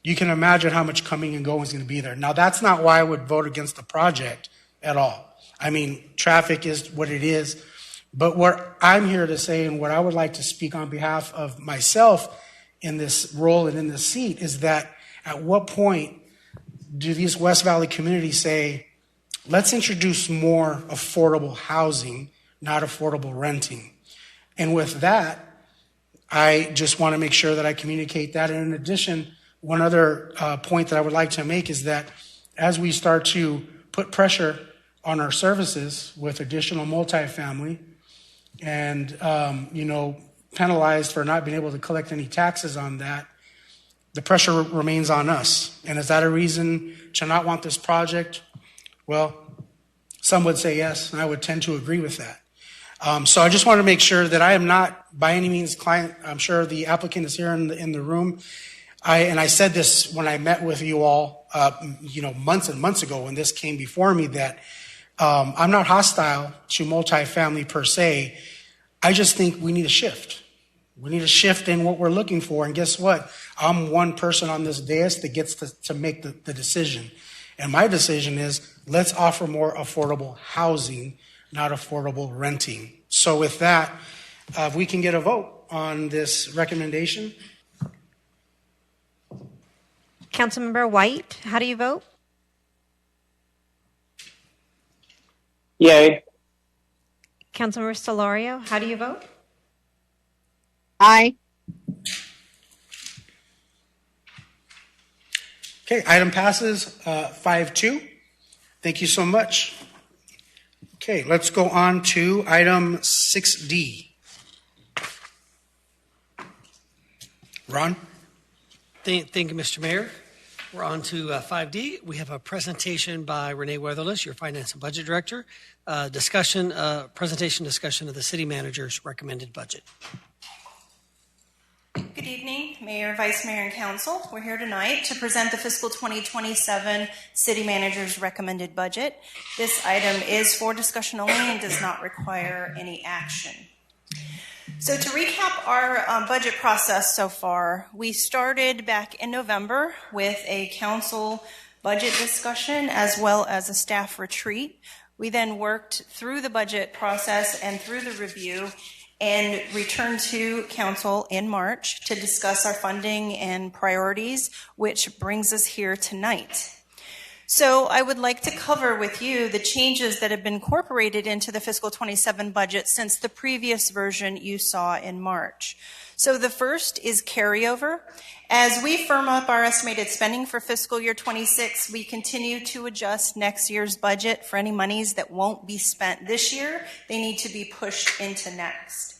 Speaker 1: you can imagine how much coming and going is going to be there. Now, that's not why I would vote against the project at all. I mean, traffic is what it is. But what I'm here to say and what I would like to speak on behalf of myself in this role and in this seat is that at what point do these West Valley communities say, let's introduce more affordable housing, not affordable renting? And with that, I just want to make sure that I communicate that. And in addition, one other point that I would like to make is that as we start to put pressure on our services with additional multifamily and, penalized for not being able to collect any taxes on that, the pressure remains on us. And is that a reason to not want this project? Well, some would say yes, and I would tend to agree with that. So I just want to make sure that I am not by any means client. I'm sure the applicant is here in the room. I said this when I met with you all, months and months ago when this came before me, that I'm not hostile to multifamily per se. I just think we need a shift. We need a shift in what we're looking for. And guess what? I'm one person on this dais that gets to make the decision. And my decision is let's offer more affordable housing, not affordable renting. So with that, if we can get a vote on this recommendation.
Speaker 17: Councilmember White, how do you vote?
Speaker 4: Yay.
Speaker 17: Councilmember Solorio, how do you vote?
Speaker 3: Aye.
Speaker 1: Okay, item passes 5-2. Thank you so much. Okay, let's go on to item 6D. Ron?
Speaker 5: Thank you, Mr. Mayor. We're on to 5D. We have a presentation by Renee Weatherless, your Finance and Budget Director. Discussion of the City Manager's recommended budget.
Speaker 7: Good evening, Mayor, Vice Mayor, and Council. We're here tonight to present the fiscal 2027 City Manager's recommended budget. This item is for discussion only and does not require any action. So to recap our budget process so far, we started back in November with a council budget discussion as well as a staff retreat. We then worked through the budget process and through the review and returned to council in March to discuss our funding and priorities, which brings us here tonight. So I would like to cover with you the changes that have been incorporated into the fiscal 27 budget since the previous version you saw in March. So the first is carryover. As we firm up our estimated spending for fiscal year 26, we continue to adjust next year's budget for any monies that won't be spent this year. They need to be pushed into next.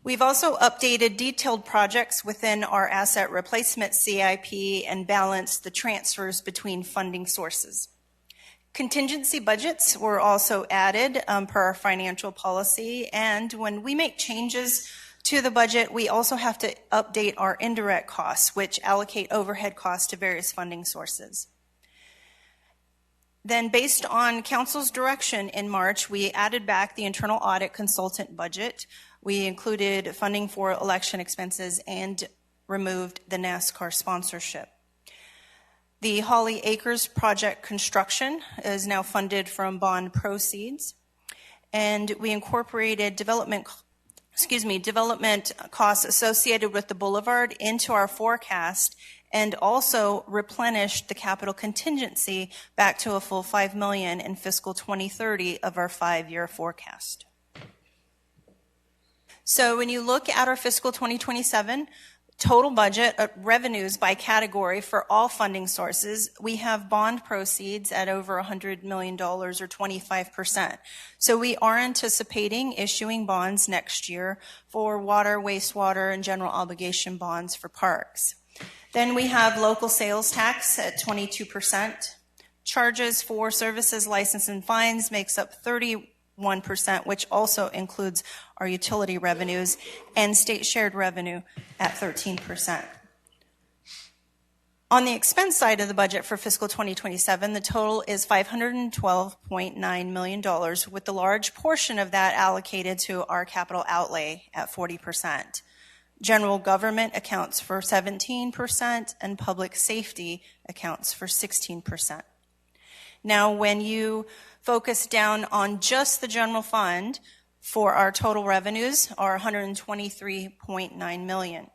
Speaker 7: We've also updated detailed projects within our asset replacement CIP and balanced the transfers between funding sources. Contingency budgets were also added per our financial policy, and when we make changes to the budget, we also have to update our indirect costs, which allocate overhead costs to various funding sources. Then, based on council's direction in March, we added back the internal audit consultant budget. We included funding for election expenses and removed the NASCAR sponsorship. The Holly Acres project construction is now funded from bond proceeds, and we incorporated development costs associated with the boulevard into our forecast, and also replenished the capital contingency back to a full $5 million in fiscal 2030 of our 5-year forecast. So when you look at our fiscal 2027 total budget revenues by category for all funding sources, we have bond proceeds at over $100 million or 25%. So we are anticipating issuing bonds next year for water, wastewater, and general obligation bonds for parks. Then we have local sales tax at 22%. Charges for services, license, and fines makes up 31%, which also includes our utility revenues, and state shared revenue at 13%. On the expense side of the budget for fiscal 2027, the total is $512.9 million, with the large portion of that allocated to our capital outlay at 40%. General government accounts for 17%, and public safety accounts for 16%. Now, when you focus down on just the general fund, for our total revenues are $123.9 million.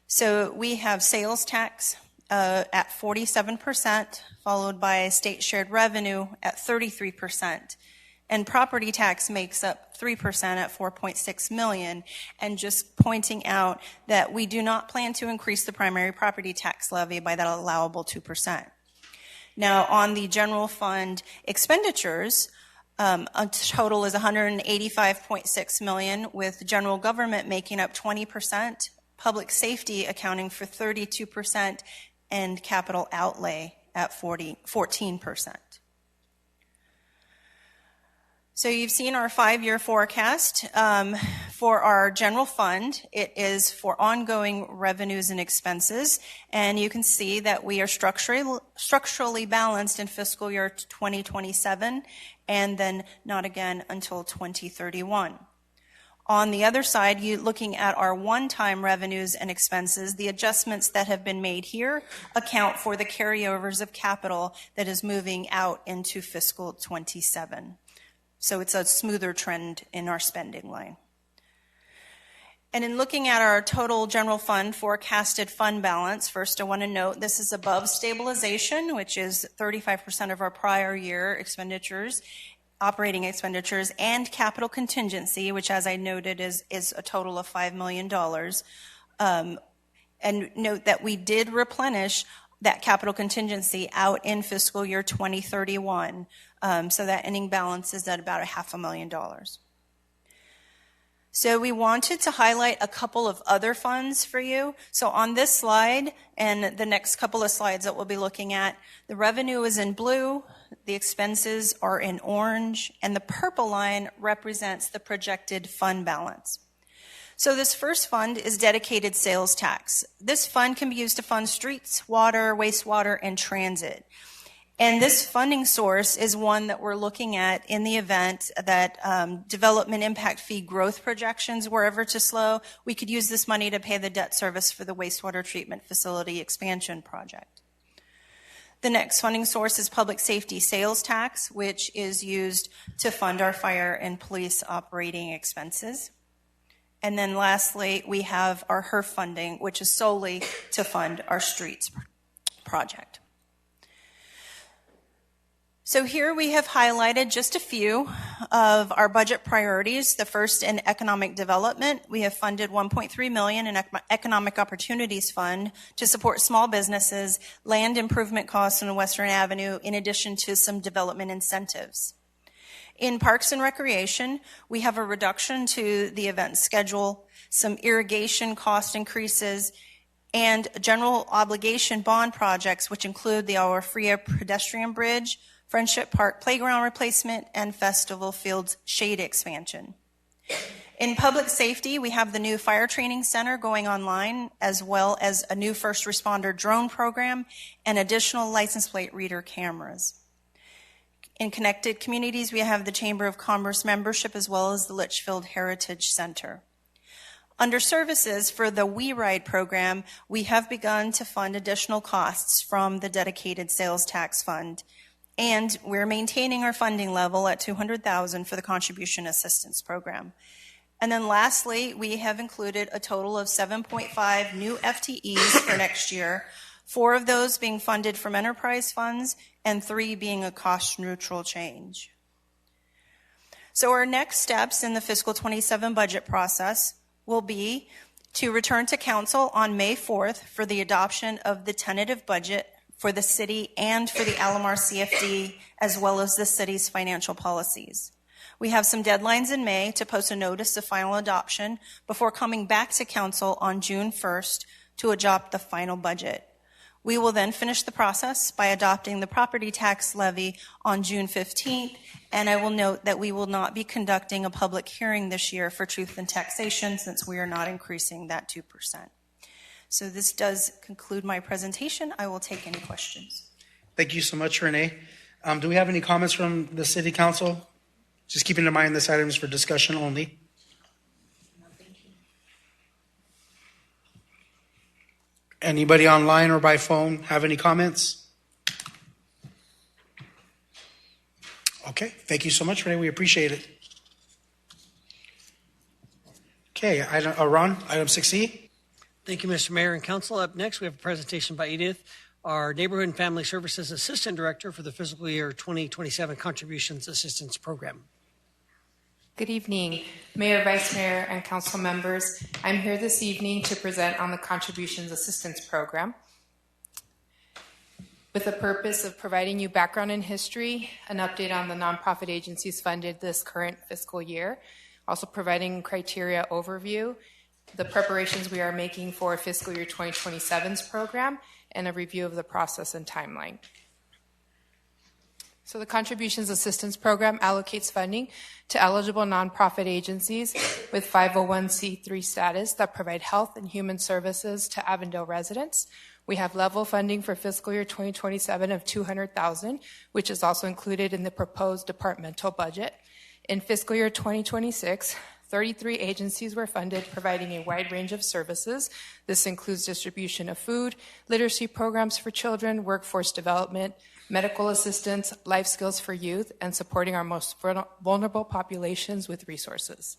Speaker 7: So we have sales tax at 47%, followed by state shared revenue at 33%. And property tax makes up 3% at $4.6 million. And just pointing out that we do not plan to increase the primary property tax levy by that allowable 2%. Now, on the general fund expenditures, a total is $185.6 million, with general government making up 20%, public safety accounting for 32%, and capital outlay at 14%. So you've seen our 5-year forecast. For our general fund, it is for ongoing revenues and expenses, and you can see that we are structurally balanced in fiscal year 2027, and then not again until 2031. On the other side, looking at our one-time revenues and expenses, the adjustments that have been made here account for the carryovers of capital that is moving out into fiscal 27. So it's a smoother trend in our spending line. And in looking at our total general fund forecasted fund balance, first I want to note this is above stabilization, which is 35% of our prior year expenditures, operating expenditures, and capital contingency, which, as I noted, is a total of $5 million. And note that we did replenish that capital contingency out in fiscal year 2031, so that ending balance is at about $500,000. So we wanted to highlight a couple of other funds for you. So on this slide and the next couple of slides that we'll be looking at, the revenue is in blue, the expenses are in orange, and the purple line represents the projected fund balance. So this first fund is dedicated sales tax. This fund can be used to fund streets, water, wastewater, and transit. And this funding source is one that we're looking at in the event that development impact fee growth projections were ever to slow. We could use this money to pay the debt service for the wastewater treatment facility expansion project. The next funding source is public safety sales tax, which is used to fund our fire and police operating expenses. And then lastly, we have our HERF funding, which is solely to fund our streets project. So here we have highlighted just a few of our budget priorities. The first, in economic development, we have funded $1.3 million in Economic Opportunities Fund to support small businesses, land improvement costs on Western Avenue, in addition to some development incentives. In Parks and Recreation, we have a reduction to the event schedule, some irrigation cost increases, and general obligation bond projects, which include the Agua Fria pedestrian bridge, Friendship Park playground replacement, and Festival Fields shade expansion. In public safety, we have the new fire training center going online, as well as a new first responder drone program and additional license plate reader cameras. In connected communities, we have the Chamber of Commerce membership as well as the Litchfield Heritage Center. Under services for the We Ride program, we have begun to fund additional costs from the dedicated sales tax fund. And we're maintaining our funding level at $200,000 for the contribution assistance program. And then lastly, we have included a total of 7.5 new FTEs for next year, 4 of those being funded from enterprise funds and 3 being a cost neutral change. So our next steps in the fiscal 27 budget process will be to return to council on May 4th for the adoption of the tentative budget for the city and for the Alomar CFD, as well as the city's financial policies. We have some deadlines in May to post a notice of final adoption before coming back to council on June 1st to adopt the final budget. We will then finish the process by adopting the property tax levy on June 15th, and I will note that we will not be conducting a public hearing this year for truth and taxation since we are not increasing that 2%. So this does conclude my presentation. I will take any questions.
Speaker 1: Thank you so much, Renee. Do we have any comments from the City Council? Just keeping in mind this item is for discussion only. Anybody online or by phone have any comments? Okay, thank you so much, Renee. We appreciate it. Okay, Ron, item 6E.
Speaker 5: Thank you, Mr. Mayor and Council. Up next, we have a presentation by Edith, our Neighborhood and Family Services Assistant Director for the fiscal year 2027 Contributions Assistance Program.
Speaker 8: Good evening, Mayor, Vice Mayor, and Council members. I'm here this evening to present on the Contributions Assistance Program with the purpose of providing you background and history, an update on the nonprofit agencies funded this current fiscal year, also providing criteria overview, the preparations we are making for fiscal year 2027's program, and a review of the process and timeline. So the Contributions Assistance Program allocates funding to eligible nonprofit agencies with 501c3 status that provide health and human services to Avondale residents. We have level funding for fiscal year 2027 of $200,000, which is also included in the proposed departmental budget. In fiscal year 2026, 33 agencies were funded, providing a wide range of services. This includes distribution of food, literacy programs for children, workforce development, medical assistance, life skills for youth, and supporting our most vulnerable populations with resources.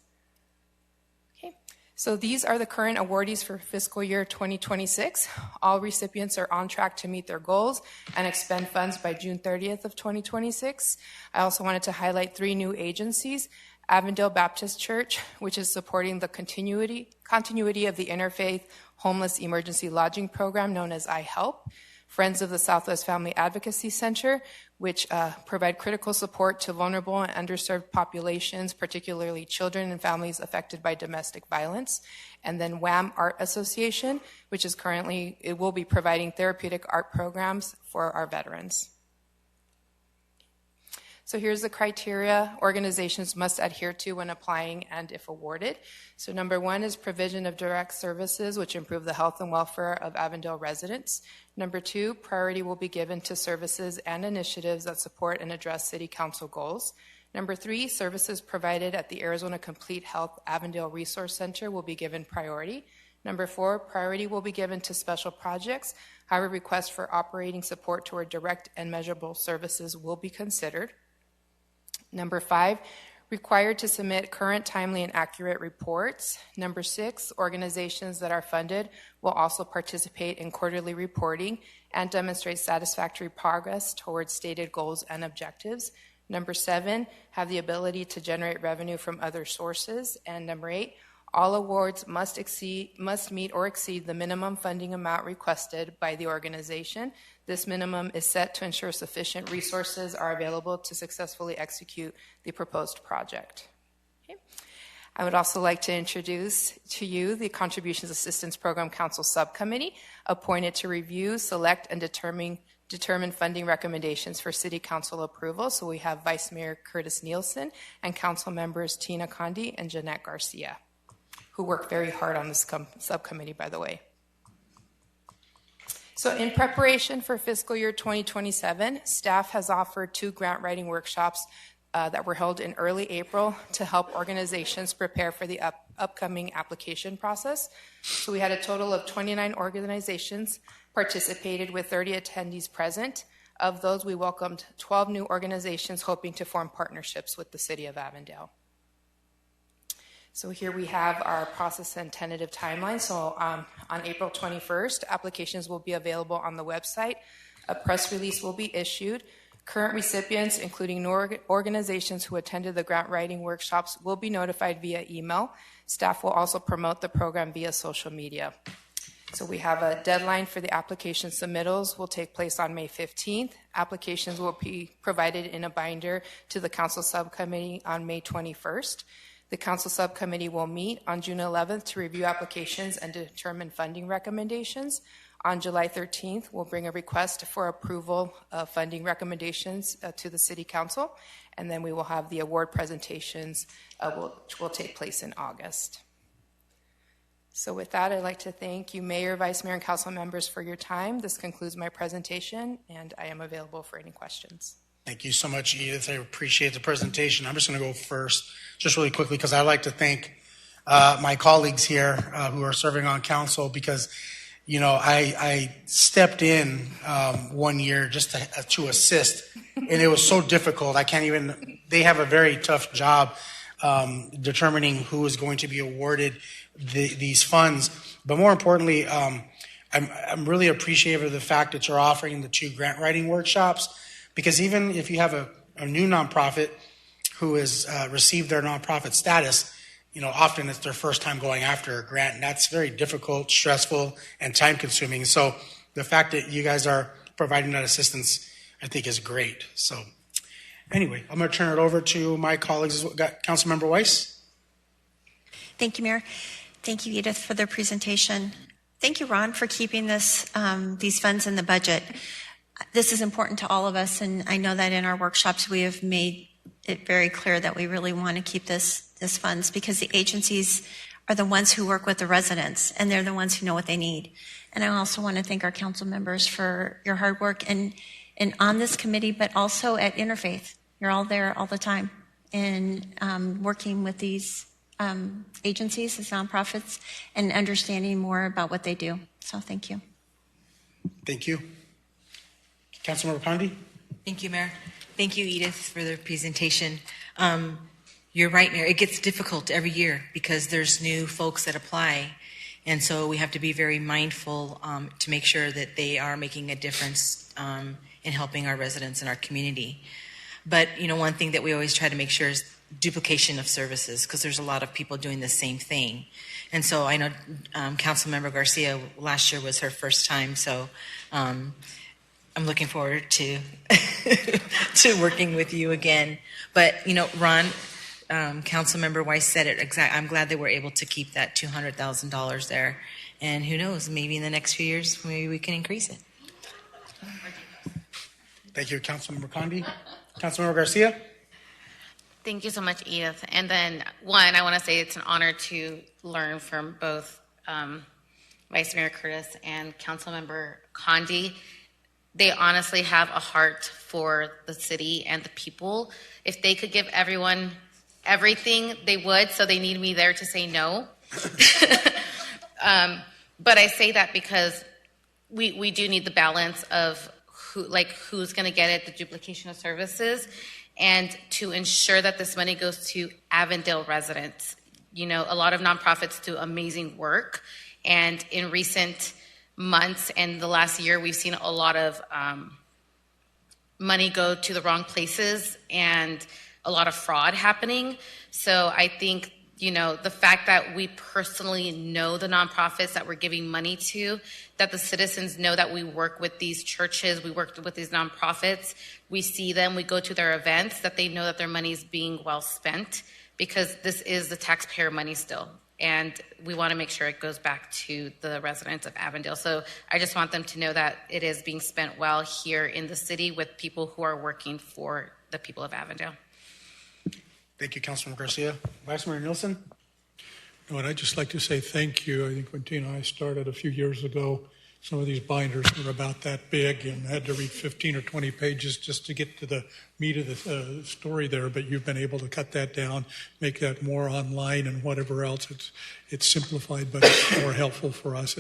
Speaker 8: Okay, so these are the current awardees for fiscal year 2026. All recipients are on track to meet their goals and expend funds by June 30th of 2026. I also wanted to highlight 3 new agencies. Avondale Baptist Church, which is supporting the continuity of the Interfaith Homeless Emergency Lodging Program known as iHelp. Friends of the Southwest Family Advocacy Center, which provide critical support to vulnerable and underserved populations, particularly children and families affected by domestic violence. And then WHAM Art Association, which is it will be providing therapeutic art programs for our veterans. So here's the criteria organizations must adhere to when applying and if awarded. So number 1 is provision of direct services which improve the health and welfare of Avondale residents. Number 2, priority will be given to services and initiatives that support and address City Council goals. Number 3, services provided at the Arizona Complete Health Avondale Resource Center will be given priority. Number 4, priority will be given to special projects. However, requests for operating support toward direct and measurable services will be considered. Number 5, required to submit current, timely, and accurate reports. Number 6, organizations that are funded will also participate in quarterly reporting and demonstrate satisfactory progress towards stated goals and objectives. Number 7, have the ability to generate revenue from other sources. And number 8, all awards must meet or exceed the minimum funding amount requested by the organization. This minimum is set to ensure sufficient resources are available to successfully execute the proposed project. Okay. I would also like to introduce to you the Contributions Assistance Program Council Subcommittee, appointed to review, select, and determine funding recommendations for City Council approval. So we have Vice Mayor Curtis Nielsen and Council members Tina Condi and Jeanette Garcia, who work very hard on this subcommittee, by the way. So in preparation for fiscal year 2027, staff has offered 2 grant writing workshops that were held in early April to help organizations prepare for the upcoming application process. So we had a total of 29 organizations participated with 30 attendees present. Of those, we welcomed 12 new organizations hoping to form partnerships with the City of Avondale. So here we have our process and tentative timeline. So on April 21st, applications will be available on the website. A press release will be issued. Current recipients, including new organizations who attended the grant writing workshops, will be notified via email. Staff will also promote the program via social media. So we have a deadline for the application submittals will take place on May 15th. Applications will be provided in a binder to the Council Subcommittee on May 21st. The Council Subcommittee will meet on June 11th to review applications and determine funding recommendations. On July 13th, we'll bring a request for approval of funding recommendations to the City Council, and then we will have the award presentations, which will take place in August. So with that, I'd like to thank you, Mayor, Vice Mayor, and Council members for your time. This concludes my presentation, and I am available for any questions.
Speaker 1: Thank you so much, Edith. I appreciate the presentation. I'm just going to go first, just really quickly, because I'd like to thank my colleagues here who are serving on council, because, you know, I stepped in one year just to assist, and it was so difficult. They have a very tough job determining who is going to be awarded these funds. But more importantly, I'm really appreciative of the fact that you're offering the 2 grant writing workshops, because even if you have a new nonprofit who has received their nonprofit status, you know, often it's their first time going after a grant, and that's very difficult, stressful, and time-consuming. So the fact that you guys are providing that assistance, I think, is great. So anyway, I'm going to turn it over to my colleagues. Councilmember Weiss.
Speaker 2: Thank you, Mayor. Thank you, Edith, for the presentation. Thank you, Ron, for keeping these funds in the budget. This is important to all of us, and I know that in our workshops we have made it very clear that we really want to keep this funds, because the agencies are the ones who work with the residents, and they're the ones who know what they need. And I also want to thank our council members for your hard work and on this committee, but also at Interfaith. You're all there all the time and working with these agencies, these nonprofits, and understanding more about what they do. So thank you.
Speaker 1: Thank you. Councilmember Condi.
Speaker 14: Thank you, Mayor. Thank you, Edith, for the presentation. You're right, Mayor. It gets difficult every year because there's new folks that apply. And so we have to be very mindful to make sure that they are making a difference in helping our residents in our community. But, you know, one thing that we always try to make sure is duplication of services, because there's a lot of people doing the same thing. And so I know Councilmember Garcia, last year was her first time, so I'm looking forward to to working with you again. But, you know, Ron, Councilmember Weiss said it exactly. I'm glad that we're able to keep that $200,000 there. And who knows, maybe in the next few years, maybe we can increase it.
Speaker 1: Thank you, Councilmember Condi. Councilmember Garcia.
Speaker 12: Thank you so much, Edith. And then, one, I want to say it's an honor to learn from both Vice Mayor Curtis and Councilmember Condi. They honestly have a heart for the city and the people. If they could give everyone everything, they would, so they need me there to say no. But I say that because we do need the balance of who's going to get it, the duplication of services, and to ensure that this money goes to Avondale residents. You know, a lot of nonprofits do amazing work, and in recent months and the last year, we've seen a lot of money go to the wrong places and a lot of fraud happening. So I think, you know, the fact that we personally know the nonprofits that we're giving money to, that the citizens know that we work with these churches, we work with these nonprofits, we see them, we go to their events, that they know that their money is being well spent, because this is the taxpayer money still. And we want to make sure it goes back to the residents of Avondale. So I just want them to know that it is being spent well here in the city with people who are working for the people of Avondale.
Speaker 1: Thank you, Councilman Garcia. Vice Mayor Nielsen.
Speaker 21: And I'd just like to say thank you. I think when Tina and I started a few years ago, some of these binders were about that big and had to read 15 or 20 pages just to get to the meat of the story there. But you've been able to cut that down, make that more online and whatever else. It's simplified, but it's more helpful for us.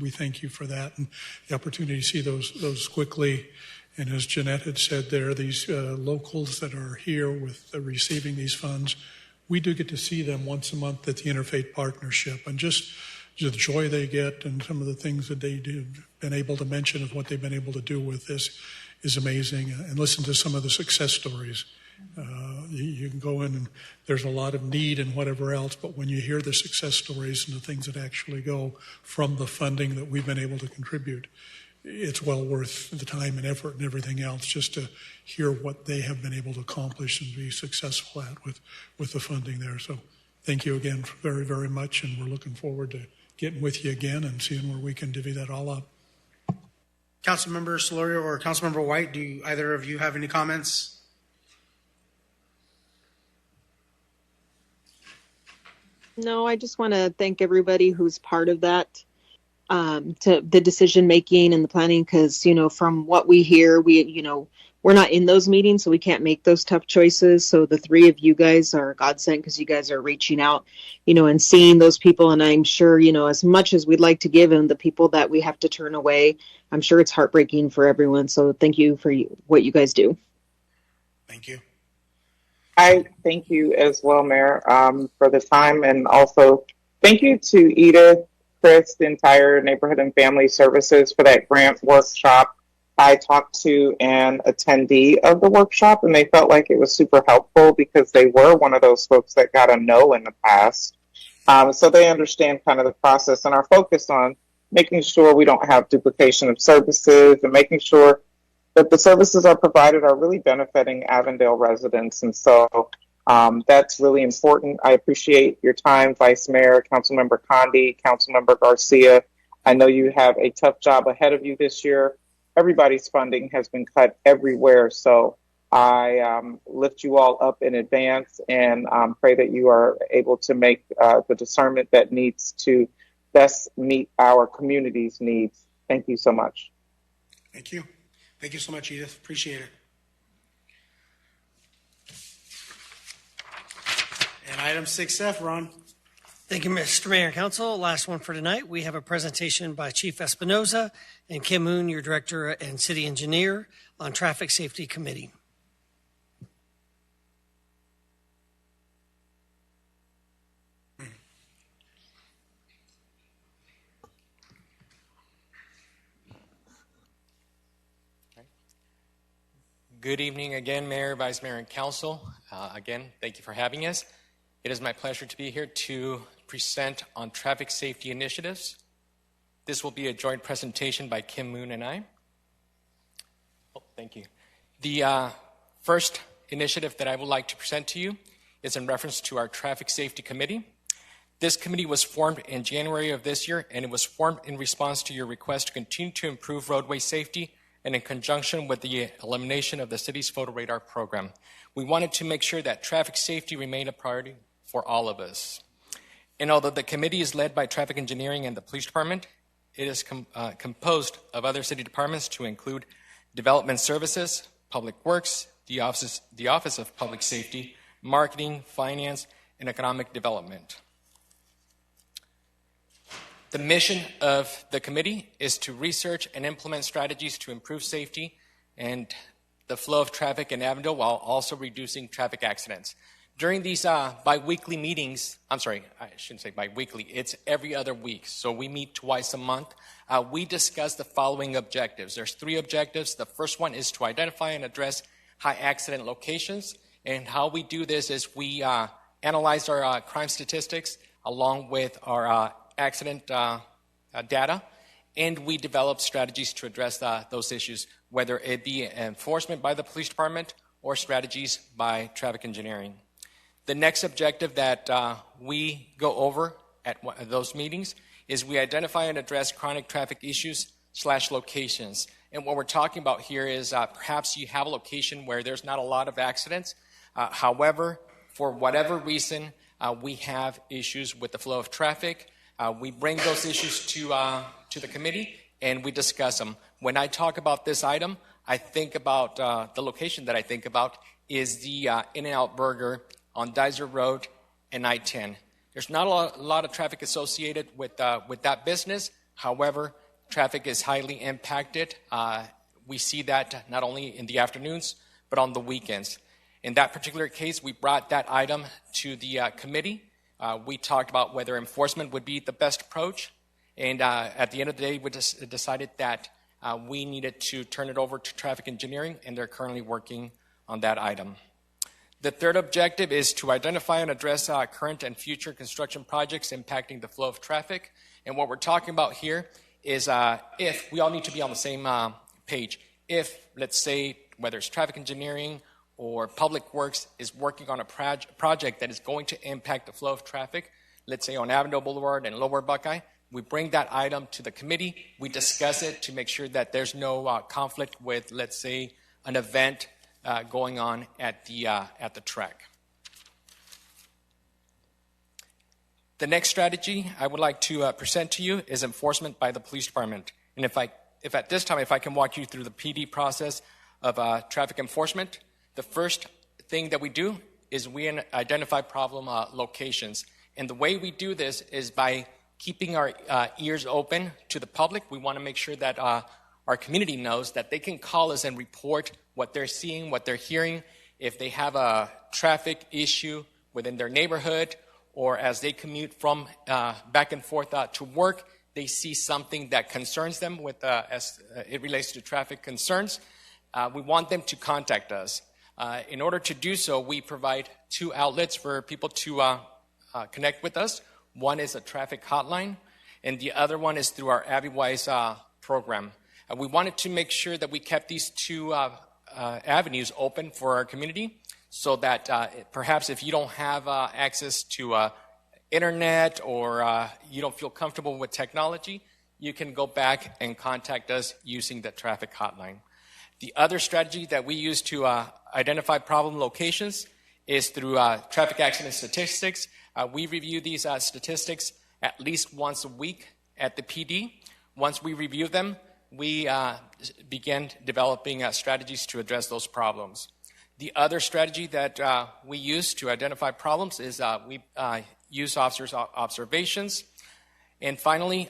Speaker 21: We thank you for that and the opportunity to see those quickly. And as Jeanette had said there, these locals that are here with receiving these funds, we do get to see them once a month at the Interfaith Partnership, and just the joy they get and some of the things that they do, been able to mention of what they've been able to do with this is amazing. And listen to some of the success stories. You can go in and there's a lot of need and whatever else, but when you hear the success stories and the things that actually go from the funding that we've been able to contribute, it's well worth the time and effort and everything else just to hear what they have been able to accomplish and be successful at with the funding there. So thank you again very, very much, and we're looking forward to getting with you again and seeing where we can divvy that all up.
Speaker 1: Councilmember Solorio or Councilmember White, do either of you have any comments?
Speaker 3: No, I just want to thank everybody who's part of that, to the decision making and the planning, because, you know, from what we hear, we're not in those meetings, so we can't make those tough choices. So the three of you guys are godsend, because you guys are reaching out, and seeing those people. And I'm sure, as much as we'd like to give and the people that we have to turn away, I'm sure it's heartbreaking for everyone. So thank you for what you guys do.
Speaker 1: Thank you.
Speaker 4: I thank you as well, Mayor, for the time, and also thank you to Edith, Chris, the entire Neighborhood and Family Services for that grant workshop. I talked to an attendee of the workshop, and they felt like it was super helpful because they were one of those folks that got a no in the past. So they understand kind of the process and are focused on making sure we don't have duplication of services and making sure that the services are provided are really benefiting Avondale residents. And so that's really important. I appreciate your time, Vice Mayor, Councilmember Condi, Councilmember Garcia. I know you have a tough job ahead of you this year. Everybody's funding has been cut everywhere. So I lift you all up in advance and pray that you are able to make the discernment that needs to best meet our community's needs. Thank you so much.
Speaker 1: Thank you. Thank you so much, Edith. Appreciate it. And item 6F, Ron.
Speaker 5: Thank you, Mr. Mayor and Council. Last one for tonight. We have a presentation by Chief Espinoza and Kim Moon, your Director and City Engineer, on Traffic Safety Committee.
Speaker 6: Good evening again, Mayor, Vice Mayor, and Council. Again, thank you for having us. It is my pleasure to be here to present on traffic safety initiatives. This will be a joint presentation by Kim Moon and I. Oh, thank you. The first initiative that I would like to present to you is in reference to our Traffic Safety Committee. This committee was formed in January of this year, and it was formed in response to your request to continue to improve roadway safety and in conjunction with the elimination of the city's photo radar program. We wanted to make sure that traffic safety remained a priority for all of us. And although the committee is led by traffic engineering and the police department, it is composed of other city departments to include development services, public works, the Office of Public Safety, marketing, finance, and economic development. The mission of the committee is to research and implement strategies to improve safety and the flow of traffic in Avondale while also reducing traffic accidents. During these bi-weekly meetings, I'm sorry, I shouldn't say bi-weekly, it's every other week. So we meet twice a month. We discuss the following objectives. There's 3 objectives. The first one is to identify and address high accident locations. And how we do this is we analyze our crime statistics along with our accident data, and we develop strategies to address those issues, whether it be enforcement by the police department or strategies by traffic engineering. The next objective that we go over at those meetings is we identify and address chronic traffic issues / locations. And what we're talking about here is perhaps you have a location where there's not a lot of accidents. However, for whatever reason, we have issues with the flow of traffic. We bring those issues to the committee and we discuss them. When I talk about this item, I think about the location that I think about is the In-N-Out Burger on Dizer Road and I-10. There's not a lot of traffic associated with that business. However, traffic is highly impacted. We see that not only in the afternoons, but on the weekends. In that particular case, we brought that item to the committee. We talked about whether enforcement would be the best approach. And at the end of the day, we decided that we needed to turn it over to traffic engineering, and they're currently working on that item. The third objective is to identify and address current and future construction projects impacting the flow of traffic. And what we're talking about here is if we all need to be on the same page. If, let's say, whether it's traffic engineering or public works is working on a project that is going to impact the flow of traffic, let's say on Avondale Boulevard and Lower Buckeye, we bring that item to the committee. We discuss it to make sure that there's no conflict with, let's say, an event going on at the track. The next strategy I would like to present to you is enforcement by the police department. And if at this time, if I can walk you through the PD process of traffic enforcement, the first thing that we do is we identify problem locations. And the way we do this is by keeping our ears open to the public. We want to make sure that our community knows that they can call us and report what they're seeing, what they're hearing. If they have a traffic issue within their neighborhood, or as they commute from back and forth to work, they see something that concerns them as it relates to traffic concerns, we want them to contact us. In order to do so, we provide 2 outlets for people to connect with us. One is a traffic hotline, and the other one is through our AviWise program. We wanted to make sure that we kept these 2 avenues open for our community so that perhaps if you don't have access to internet or you don't feel comfortable with technology, you can go back and contact us using the traffic hotline. The other strategy that we use to identify problem locations is through traffic accident statistics. We review these statistics at least once a week at the PD. Once we review them, we begin developing strategies to address those problems. The other strategy that we use to identify problems is we use officers' observations. And finally,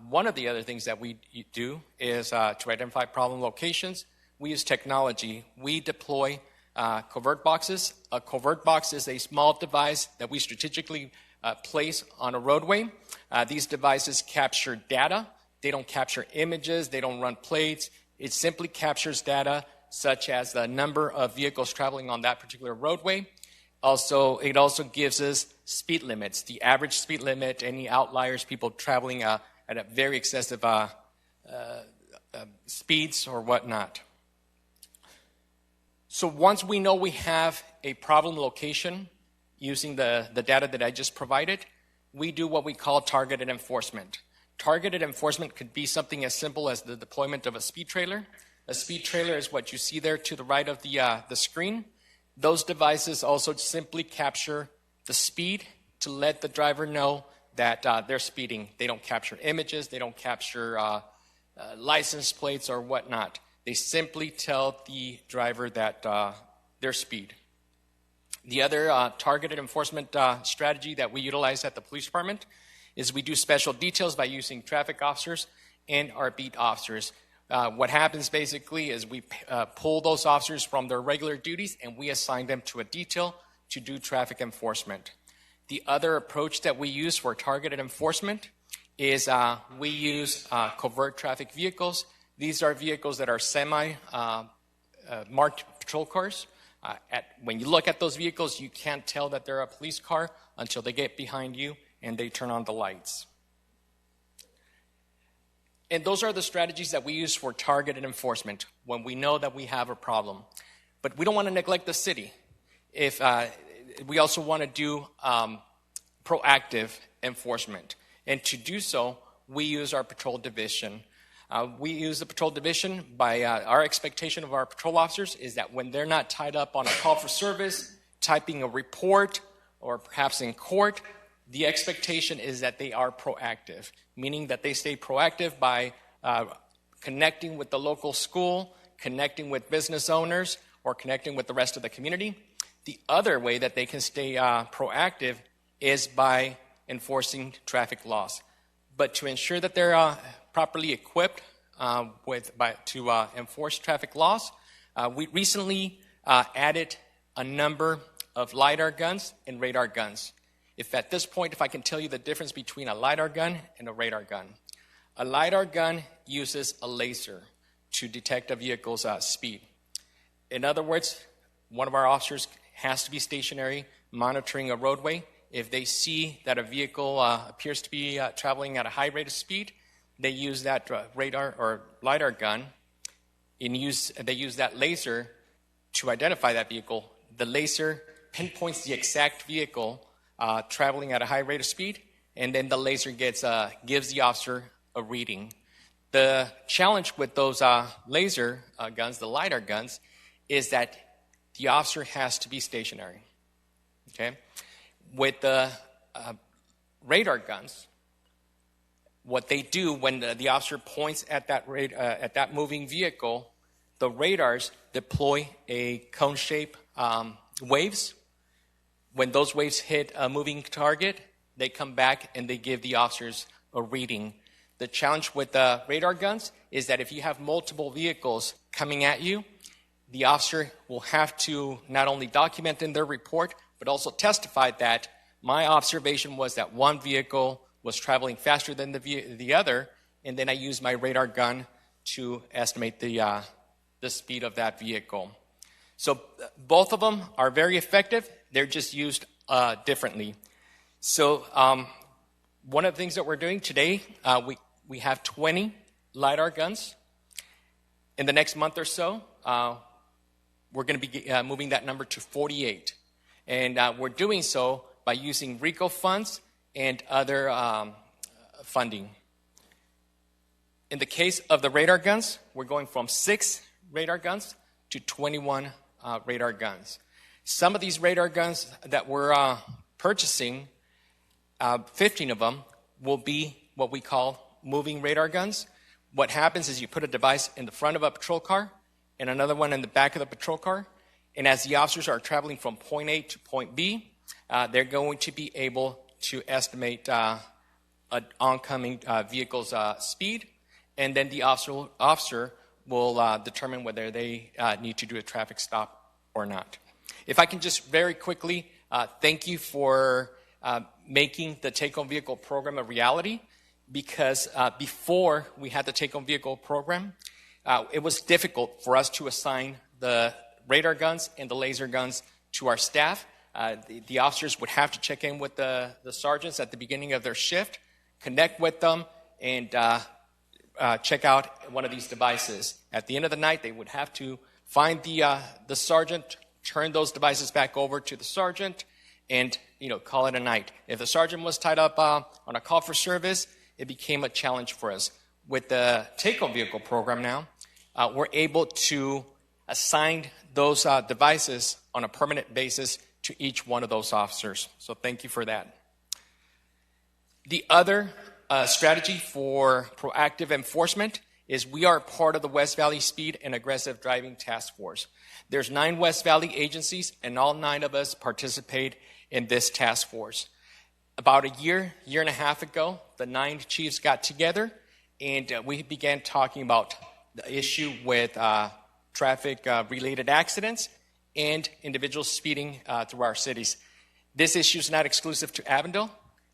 Speaker 6: one of the other things that we do is to identify problem locations, we use technology. We deploy covert boxes. A covert box is a small device that we strategically place on a roadway. These devices capture data. They don't capture images. They don't run plates. It simply captures data such as the number of vehicles traveling on that particular roadway. It also gives us speed limits, the average speed limit, any outliers, people traveling at a very excessive speeds or whatnot. So once we know we have a problem location using the data that I just provided, we do what we call targeted enforcement. Targeted enforcement could be something as simple as the deployment of a speed trailer. A speed trailer is what you see there to the right of the screen. Those devices also simply capture the speed to let the driver know that they're speeding. They don't capture images. They don't capture license plates or whatnot. They simply tell the driver that their speed. The other targeted enforcement strategy that we utilize at the police department is we do special details by using traffic officers and our beat officers. What happens basically is we pull those officers from their regular duties and we assign them to a detail to do traffic enforcement. The other approach that we use for targeted enforcement is we use covert traffic vehicles. These are vehicles that are semi-marked patrol cars. When you look at those vehicles, you can't tell that they're a police car until they get behind you and they turn on the lights. And those are the strategies that we use for targeted enforcement when we know that we have a problem. But we don't want to neglect the city. If we also want to do proactive enforcement. And to do so, we use our patrol division. We use the patrol division by our expectation of our patrol officers is that when they're not tied up on a call for service, typing a report, or perhaps in court, the expectation is that they are proactive, meaning that they stay proactive by connecting with the local school, connecting with business owners, or connecting with the rest of the community. The other way that they can stay proactive is by enforcing traffic laws. But to ensure that they're properly equipped to enforce traffic laws, we recently added a number of LiDAR guns and radar guns. If at this point, if I can tell you the difference between a LiDAR gun and a radar gun. A LiDAR gun uses a laser to detect a vehicle's speed. In other words, one of our officers has to be stationary monitoring a roadway. If they see that a vehicle appears to be traveling at a high rate of speed, they use that radar or LiDAR gun and they use that laser to identify that vehicle. The laser pinpoints the exact vehicle traveling at a high rate of speed, and then the laser gives the officer a reading. The challenge with those laser guns, the LiDAR guns, is that the officer has to be stationary. Okay? With the radar guns, what they do when the officer points at that moving vehicle, the radars deploy a cone-shaped waves. When those waves hit a moving target, they come back and they give the officers a reading. The challenge with the radar guns is that if you have multiple vehicles coming at you, the officer will have to not only document in their report, but also testify that my observation was that one vehicle was traveling faster than the other, and then I used my radar gun to estimate the speed of that vehicle. So both of them are very effective. They're just used differently. So one of the things that we're doing today, we have 20 LiDAR guns. In the next month or so, we're going to be moving that number to 48. And we're doing so by using RICO funds and other funding. In the case of the radar guns, we're going from 6 radar guns to 21 radar guns. Some of these radar guns that we're purchasing, 15 of them, will be what we call moving radar guns. What happens is you put a device in the front of a patrol car and another one in the back of the patrol car, and as the officers are traveling from point A to point B, they're going to be able to estimate an oncoming vehicle's speed, and then the officer will determine whether they need to do a traffic stop or not. If I can just very quickly thank you for making the take-home vehicle program a reality, because before we had the take-home vehicle program, it was difficult for us to assign the radar guns and the laser guns to our staff. The officers would have to check in with the sergeants at the beginning of their shift, connect with them, and check out one of these devices. At the end of the night, they would have to find the sergeant, turn those devices back over to the sergeant, and call it a night. If the sergeant was tied up on a call for service, it became a challenge for us. With the take-home vehicle program now, we're able to assign those devices on a permanent basis to each one of those officers. So thank you for that. The other strategy for proactive enforcement is we are part of the West Valley Speed and Aggressive Driving Task Force. There's 9 West Valley agencies, and all 9 of us participate in this task force. About a year and a half ago, the 9 chiefs got together and we began talking about the issue with traffic-related accidents and individuals speeding through our cities. This issue is not exclusive to Avondale.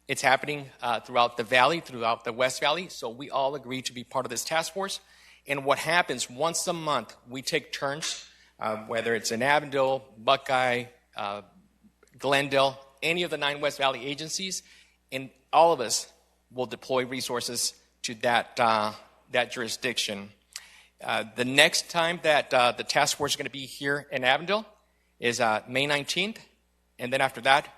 Speaker 6: It's happening throughout the valley, throughout the West Valley, so we all agreed to be part of this task force. And what happens, once a month, we take turns, whether it's in Avondale, Buckeye, Glendale, any of the 9 West Valley agencies, and all of us will deploy resources to that jurisdiction. The next time that the task force is going to be here in Avondale is May 19th, and then after that,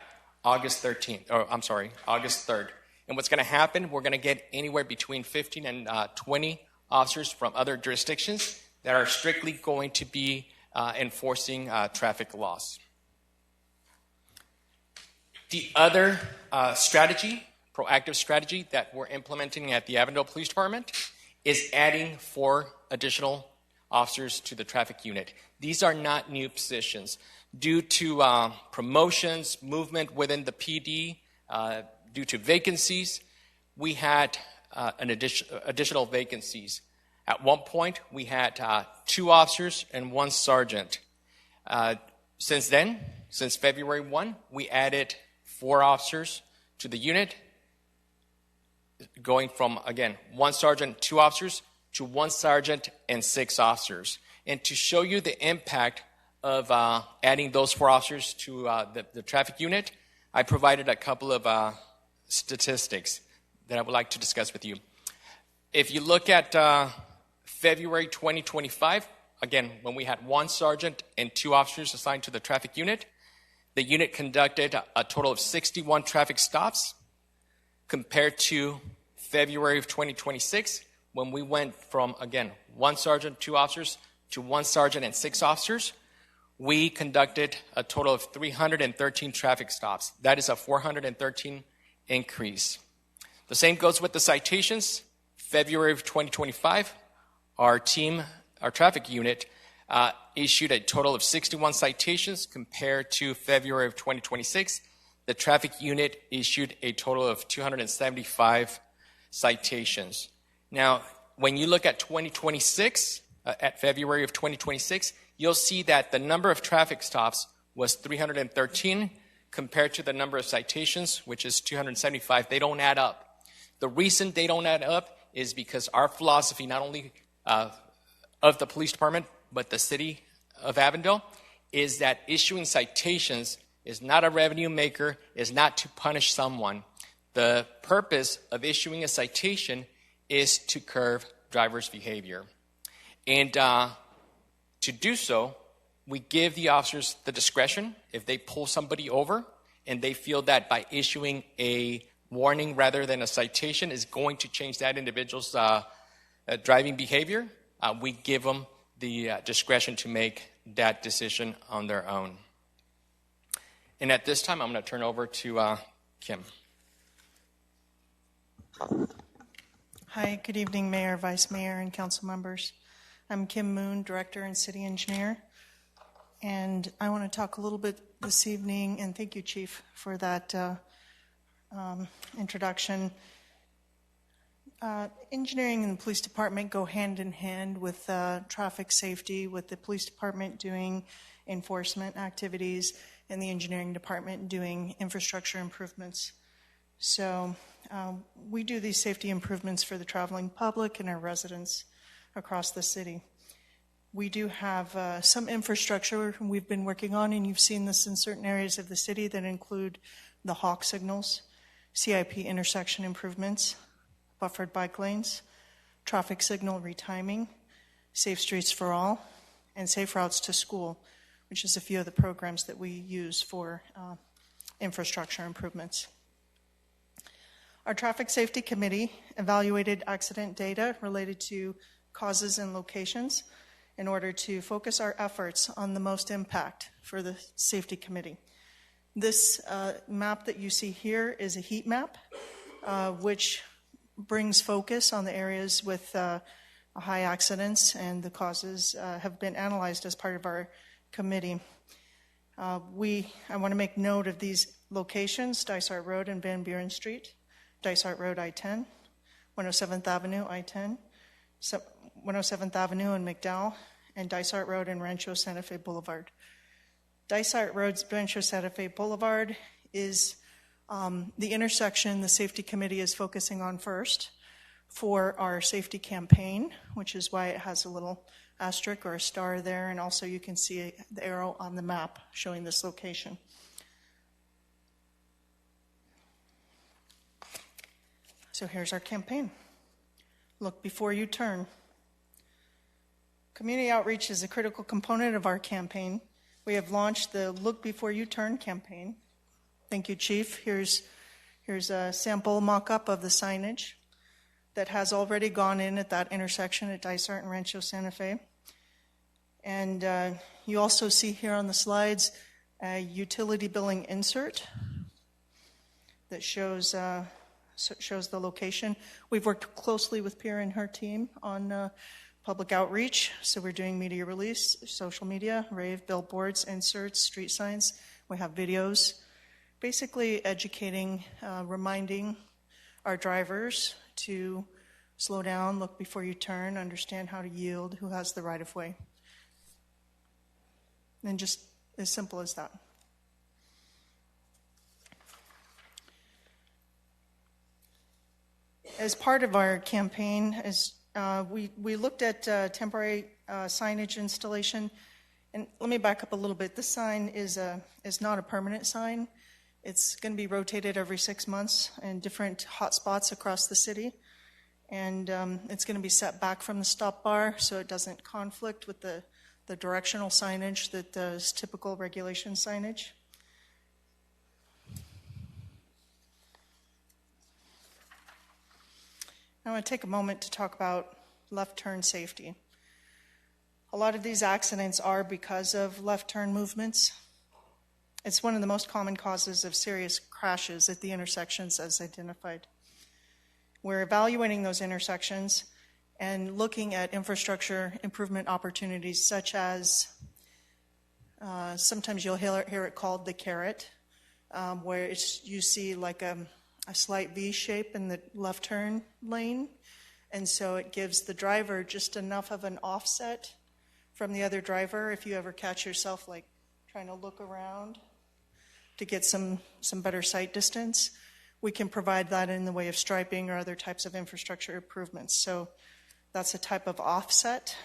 Speaker 6: August 3rd. And what's going to happen, we're going to get anywhere between 15 and 20 officers from other jurisdictions that are strictly going to be enforcing traffic laws. The other proactive strategy that we're implementing at the Avondale Police Department is adding 4 additional officers to the traffic unit. These are not new positions. Due to promotions, movement within the PD, due to vacancies, we had additional vacancies. At one point, we had 2 officers and 1 sergeant. Since then, since February 1, we added 4 officers to the unit, going from, again, 1 sergeant, 2 officers, to 1 sergeant and 6 officers. And to show you the impact of adding those 4 officers to the traffic unit, I provided a couple of statistics that I would like to discuss with you. If you look at February 2025, again, when we had 1 sergeant and 2 officers assigned to the traffic unit, the unit conducted a total of 61 traffic stops, compared to February of 2026, when we went from, again, 1 sergeant, 2 officers, to 1 sergeant and 6 officers. We conducted a total of 313 traffic stops. That is a 413 increase. The same goes with the citations. February of 2025, our traffic unit, issued a total of 61 citations compared to February of 2026. The traffic unit issued a total of 275 citations. Now, when you look at 2026, at February of 2026, you'll see that the number of traffic stops was 313 compared to the number of citations, which is 275. They don't add up. The reason they don't add up is because our philosophy, not only of the police department, but the city of Avondale, is that issuing citations is not a revenue maker, is not to punish someone. The purpose of issuing a citation is to curb driver's behavior. And to do so, we give the officers the discretion. If they pull somebody over and they feel that by issuing a warning rather than a citation is going to change that individual's driving behavior, we give them the discretion to make that decision on their own. And at this time, I'm going to turn over to Kim.
Speaker 9: Hi, good evening, Mayor, Vice Mayor, and council members. I'm Kim Moon, Director and City Engineer. And I want to talk a little bit this evening, and thank you, Chief, for that introduction. Engineering and the police department go hand in hand with traffic safety, with the police department doing enforcement activities and the engineering department doing infrastructure improvements. So we do these safety improvements for the traveling public and our residents across the city. We do have some infrastructure we've been working on, and you've seen this in certain areas of the city that include the hawk signals, CIP intersection improvements, buffered bike lanes, traffic signal retiming, safe streets for all, and safe routes to school, which is a few of the programs that we use for infrastructure improvements. Our Traffic Safety Committee evaluated accident data related to causes and locations in order to focus our efforts on the most impact for the Safety Committee. This map that you see here is a heat map, which brings focus on the areas with high accidents, and the causes have been analyzed as part of our committee. I want to make note of these Locations, Dysart Road and Van Buren Street, Dysart Road I-10, 107th Avenue I-10, 107th Avenue and McDowell, and Dysart Road and Rancho Santa Fe Boulevard. Dysart Road, Rancho Santa Fe Boulevard is the intersection the Safety Committee is focusing on first for our safety campaign, which is why it has a little asterisk or a star there, and also you can see the arrow on the map showing this location. So here's our campaign. Look before you turn. Community outreach is a critical component of our campaign. We have launched the Look Before You Turn campaign. Thank you, Chief. Here's a sample mock-up of the signage that has already gone in at that intersection at Dysart and Rancho Santa Fe. And you also see here on the slides a utility billing insert that shows the location. We've worked closely with Pierre and her team on public outreach. So we're doing media release, social media, rave, billboards, inserts, street signs. We have videos, basically educating, reminding our drivers to slow down, look before you turn, understand how to yield, who has the right of way. And just as simple as that. As part of our campaign, we looked at temporary signage installation. And let me back up a little bit. This sign is not a permanent sign. It's going to be rotated every 6 months in different hot spots across the city. And it's going to be set back from the stop bar so it doesn't conflict with the directional signage that is typical regulation signage. I want to take a moment to talk about left turn safety. A lot of these accidents are because of left turn movements. It's one of the most common causes of serious crashes at the intersections as identified. We're evaluating those intersections and looking at infrastructure improvement opportunities such as, sometimes you'll hear it called the carrot, where you see like a slight V shape in the left turn lane. And so it gives the driver just enough of an offset from the other driver if you ever catch yourself like trying to look around to get some better sight distance. We can provide that in the way of striping or other types of infrastructure improvements. So that's a type of offset.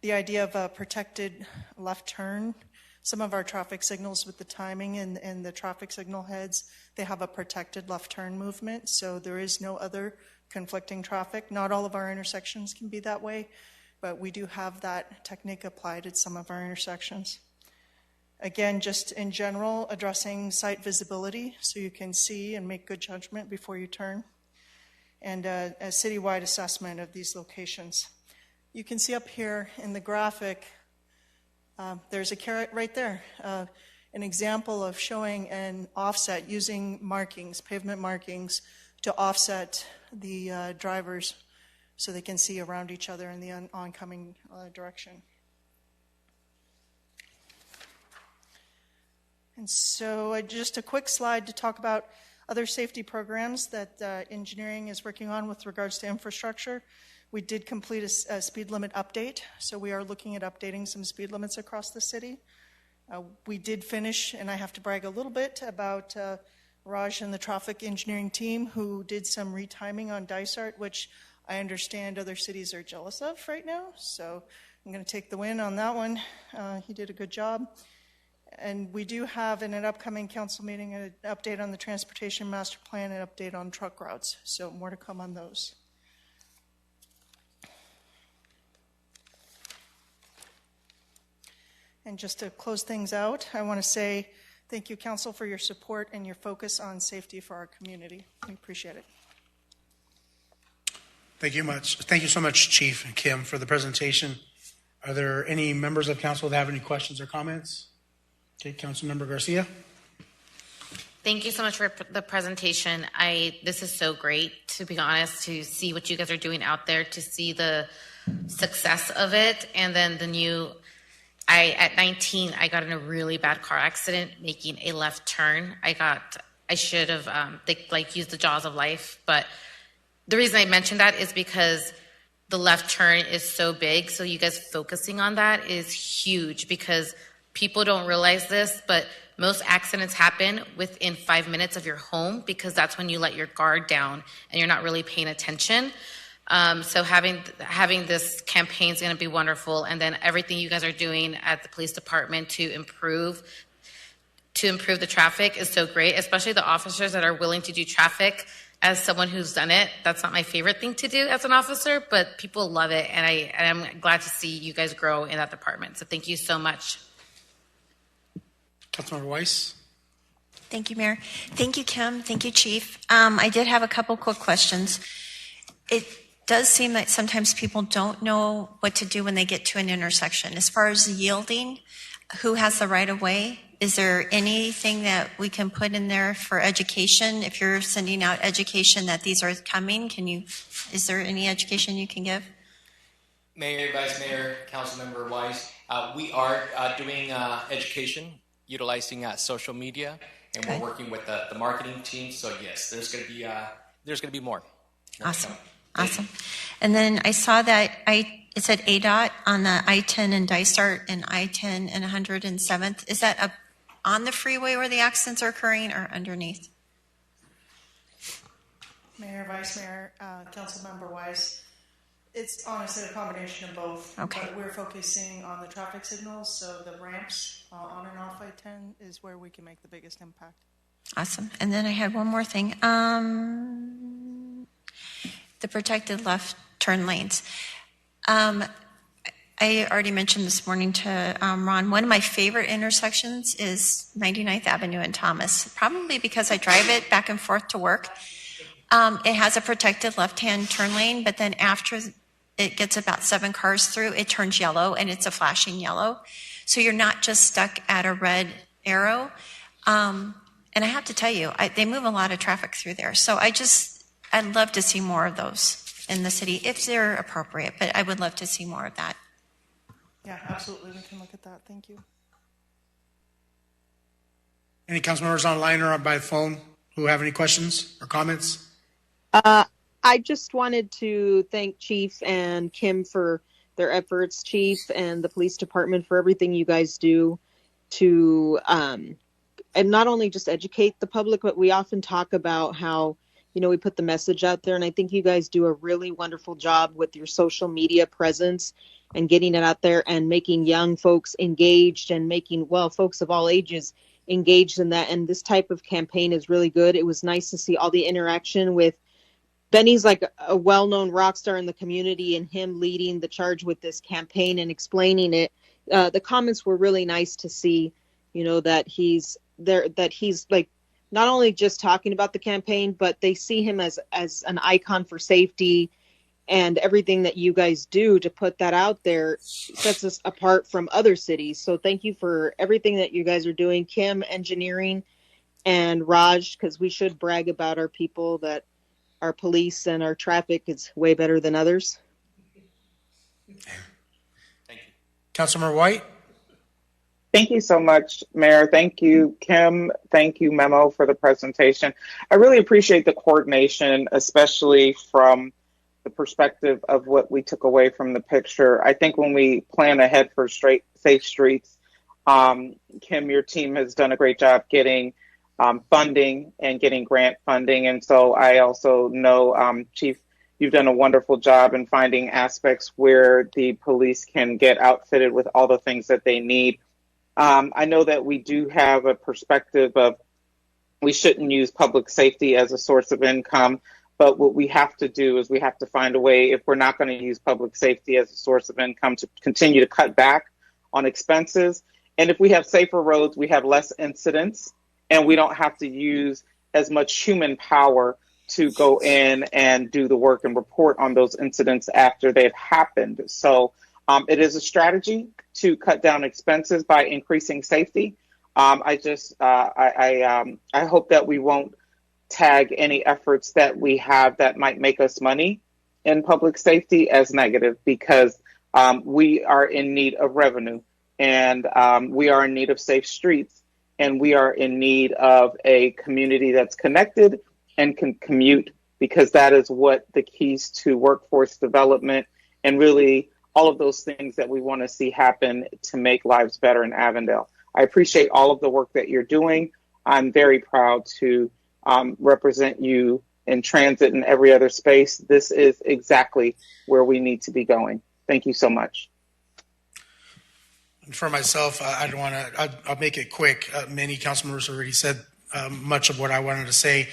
Speaker 9: The idea of a protected left turn, some of our traffic signals with the timing and the traffic signal heads, they have a protected left turn movement, so there is no other conflicting traffic. Not all of our intersections can be that way, but we do have that technique applied at some of our intersections. Again, just in general, addressing sight visibility so you can see and make good judgment before you turn, and a citywide assessment of these locations. You can see up here in the graphic, there's a carrot right there, an example of showing an offset using markings, pavement markings, to offset the drivers so they can see around each other in the oncoming direction. And so just a quick slide to talk about other safety programs that engineering is working on with regards to infrastructure. We did complete a speed limit update, so we are looking at updating some speed limits across the city. We did finish, and I have to brag a little bit about Raj and the traffic engineering team who did some retiming on Dysart, which I understand other cities are jealous of right now. So I'm going to take the win on that one. He did a good job. And we do have in an upcoming council meeting an update on the transportation master plan and update on truck routes. So more to come on those. And just to close things out, I want to say thank you, Council, for your support and your focus on safety for our community. We appreciate it.
Speaker 1: Thank you much. Thank you so much, Chief and Kim, for the presentation. Are there any members of council that have any questions or comments? Okay, Councilmember Garcia.
Speaker 12: Thank you so much for the presentation. This is so great, to be honest, to see what you guys are doing out there, to see the success of it, and then the new At 19, I got in a really bad car accident making a left turn. I should have used the jaws of life, but the reason I mentioned that is because the left turn is so big. So you guys focusing on that is huge, because people don't realize this, but most accidents happen within 5 minutes of your home, because that's when you let your guard down and you're not really paying attention. So having this campaign is going to be wonderful, and then everything you guys are doing at the police department to improve the traffic is so great, especially the officers that are willing to do traffic. As someone who's done it, that's not my favorite thing to do as an officer, but people love it, and I'm glad to see you guys grow in that department. So thank you so much.
Speaker 1: Councilmember Weiss.
Speaker 2: Thank you, Mayor. Thank you, Kim. Thank you, Chief. I did have a couple quick questions. It does seem that sometimes people don't know what to do when they get to an intersection. As far as yielding, who has the right of way? Is there anything that we can put in there for education? If you're sending out education that these are coming, is there any education you can give?
Speaker 6: Mayor, Vice Mayor, Councilmember Weiss, we are doing education utilizing social media, and we're working with the marketing team. So yes, there's going to be more.
Speaker 2: Awesome. Awesome. And then I saw that it said ADOT on the I-10 and Dysart and I-10 and 107th. Is that up on the freeway where the accidents are occurring, or underneath?
Speaker 9: Mayor, Vice Mayor, Councilmember Weiss, it's honestly a combination of both.
Speaker 2: Okay.
Speaker 9: But we're focusing on the traffic signals, so the ramps on and off I-10 is where we can make the biggest impact.
Speaker 2: Awesome. And then I had one more thing. The protected left turn lanes. I already mentioned this morning to Ron, one of my favorite intersections is 99th Avenue and Thomas, probably because I drive it back and forth to work. It has a protected left-hand turn lane, but then after it gets about 7 cars through, it turns yellow, and it's a flashing yellow. So you're not just stuck at a red arrow. And I have to tell you, they move a lot of traffic through there. So I'd love to see more of those in the city if they're appropriate, but I would love to see more of that.
Speaker 9: Yeah, absolutely. We can look at that. Thank you.
Speaker 1: Any council members online or by phone who have any questions or comments?
Speaker 3: I just wanted to thank Chief and Kim for their efforts, Chief, and the police department for everything you guys do to, and not only just educate the public, but we often talk about how, we put the message out there, and I think you guys do a really wonderful job with your social media presence and getting it out there and making young folks engaged and making, folks of all ages engaged in that. And this type of campaign is really good. It was nice to see all the interaction with Benny's, like a well-known rock star in the community, and him leading the charge with this campaign and explaining it. The comments were really nice to see, that he's there, that he's like not only just talking about the campaign, but they see him as an icon for safety, and everything that you guys do to put that out there sets us apart from other cities. So thank you for everything that you guys are doing, Kim, engineering, and Raj, because we should brag about our people, that our police and our traffic is way better than others.
Speaker 6: Thank you.
Speaker 1: Councilmember White.
Speaker 4: Thank you so much, Mayor. Thank you, Kim. Thank you, Memo, for the presentation. I really appreciate the coordination, especially from the perspective of what we took away from the picture. I think when we plan ahead for safe streets, Kim, your team has done a great job getting funding and getting grant funding. And so I also know, Chief, you've done a wonderful job in finding aspects where the police can get outfitted with all the things that they need. I know that we do have a perspective of we shouldn't use public safety as a source of income, but what we have to do is we have to find a way, if we're not going to use public safety as a source of income, to continue to cut back on expenses. And if we have safer roads, we have less incidents, and we don't have to use as much human power to go in and do the work and report on those incidents after they've happened. So it is a strategy to cut down expenses by increasing safety. I hope that we won't tag any efforts that we have that might make us money in public safety as negative, because we are in need of revenue. and we are in need of safe streets, and we are in need of a community that's connected and can commute, because that is what the keys to workforce development and really all of those things that we want to see happen to make lives better in Avondale. I appreciate all of the work that you're doing. I'm very proud to represent you in transit and every other space. This is exactly where we need to be going. Thank you so much.
Speaker 1: For myself, I'll make it quick. Many council members already said much of what I wanted to say,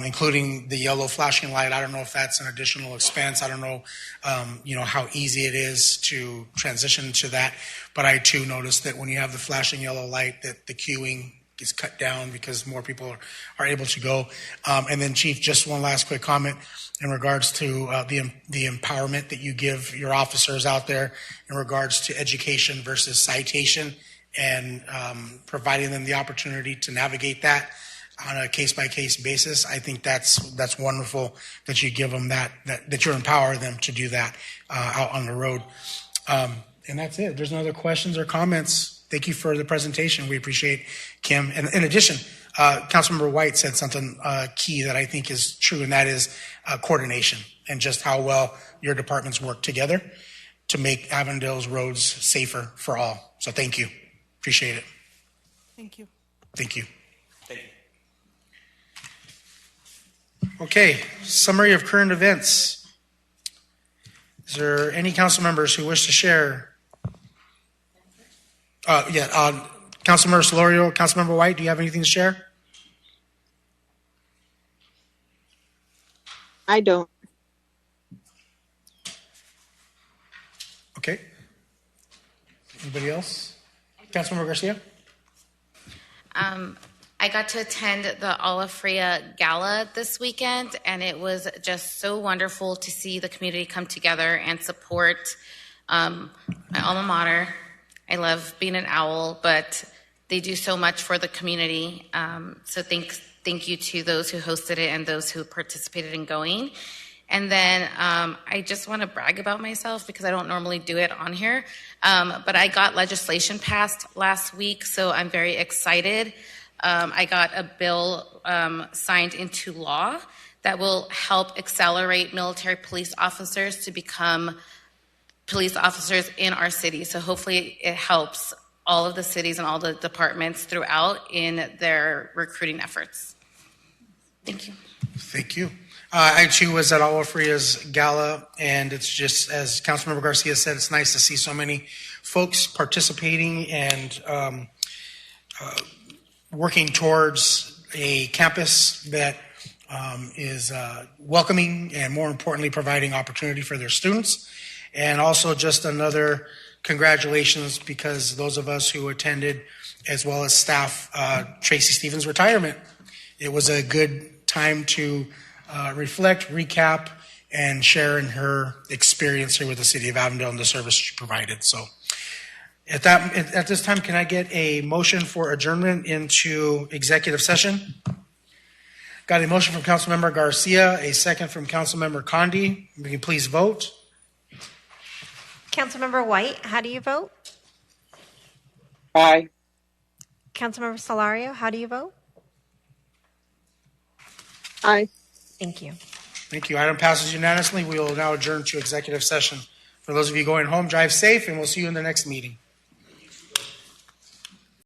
Speaker 1: including the yellow flashing light. I don't know if that's an additional expense. I don't know, how easy it is to transition to that. But I too noticed that when you have the flashing yellow light, that the queuing is cut down because more people are able to go. And then, Chief, just one last quick comment in regards to the empowerment that you give your officers out there in regards to education versus citation, and providing them the opportunity to navigate that on a case-by-case basis. I think that's wonderful that you give them that you empower them to do that out on the road. And that's it. There's no other questions or comments. Thank you for the presentation. We appreciate Kim. And in addition, Councilmember White said something key that I think is true, and that is coordination, and just how well your departments work together to make Avondale's roads safer for all. So thank you. Appreciate it.
Speaker 9: Thank you.
Speaker 1: Thank you.
Speaker 6: Thank you.
Speaker 1: Okay, summary of current events. Is there any council members who wish to share? Councilmember Solorio, Councilmember White, do you have anything to share?
Speaker 3: I don't.
Speaker 1: Okay. Anybody else? Councilmember Garcia?
Speaker 12: I got to attend the Olafria Gala this weekend, and it was just so wonderful to see the community come together and support my alma mater. I love being an owl, but they do so much for the community. So thank you to those who hosted it and those who participated in going. And then I just want to brag about myself because I don't normally do it on here. But I got legislation passed last week, so I'm very excited. I got a bill signed into law that will help accelerate military police officers to become police officers in our city. So hopefully it helps all of the cities and all the departments throughout in their recruiting efforts. Thank you.
Speaker 1: Thank you. I too was at Olafria's gala, and it's just, as Councilmember Garcia said, it's nice to see so many folks participating and working towards a campus that is welcoming and, more importantly, providing opportunity for their students. And also just another congratulations, because those of us who attended, as well as staff, Tracy Stevens' retirement. It was a good time to reflect, recap, and share in her experience here with the City of Avondale and the service she provided. So at this time, can I get a motion for adjournment into executive session? Got a motion from Councilmember Garcia, a second from Councilmember Condi. Will you please vote?
Speaker 17: Councilmember White, how do you vote?
Speaker 4: Aye.
Speaker 17: Councilmember Solorio, how do you vote?
Speaker 3: Aye.
Speaker 17: Thank you.
Speaker 1: Thank you. Item passes unanimously. We will now adjourn to executive session. For those of you going home, drive safe, and we'll see you in the next meeting.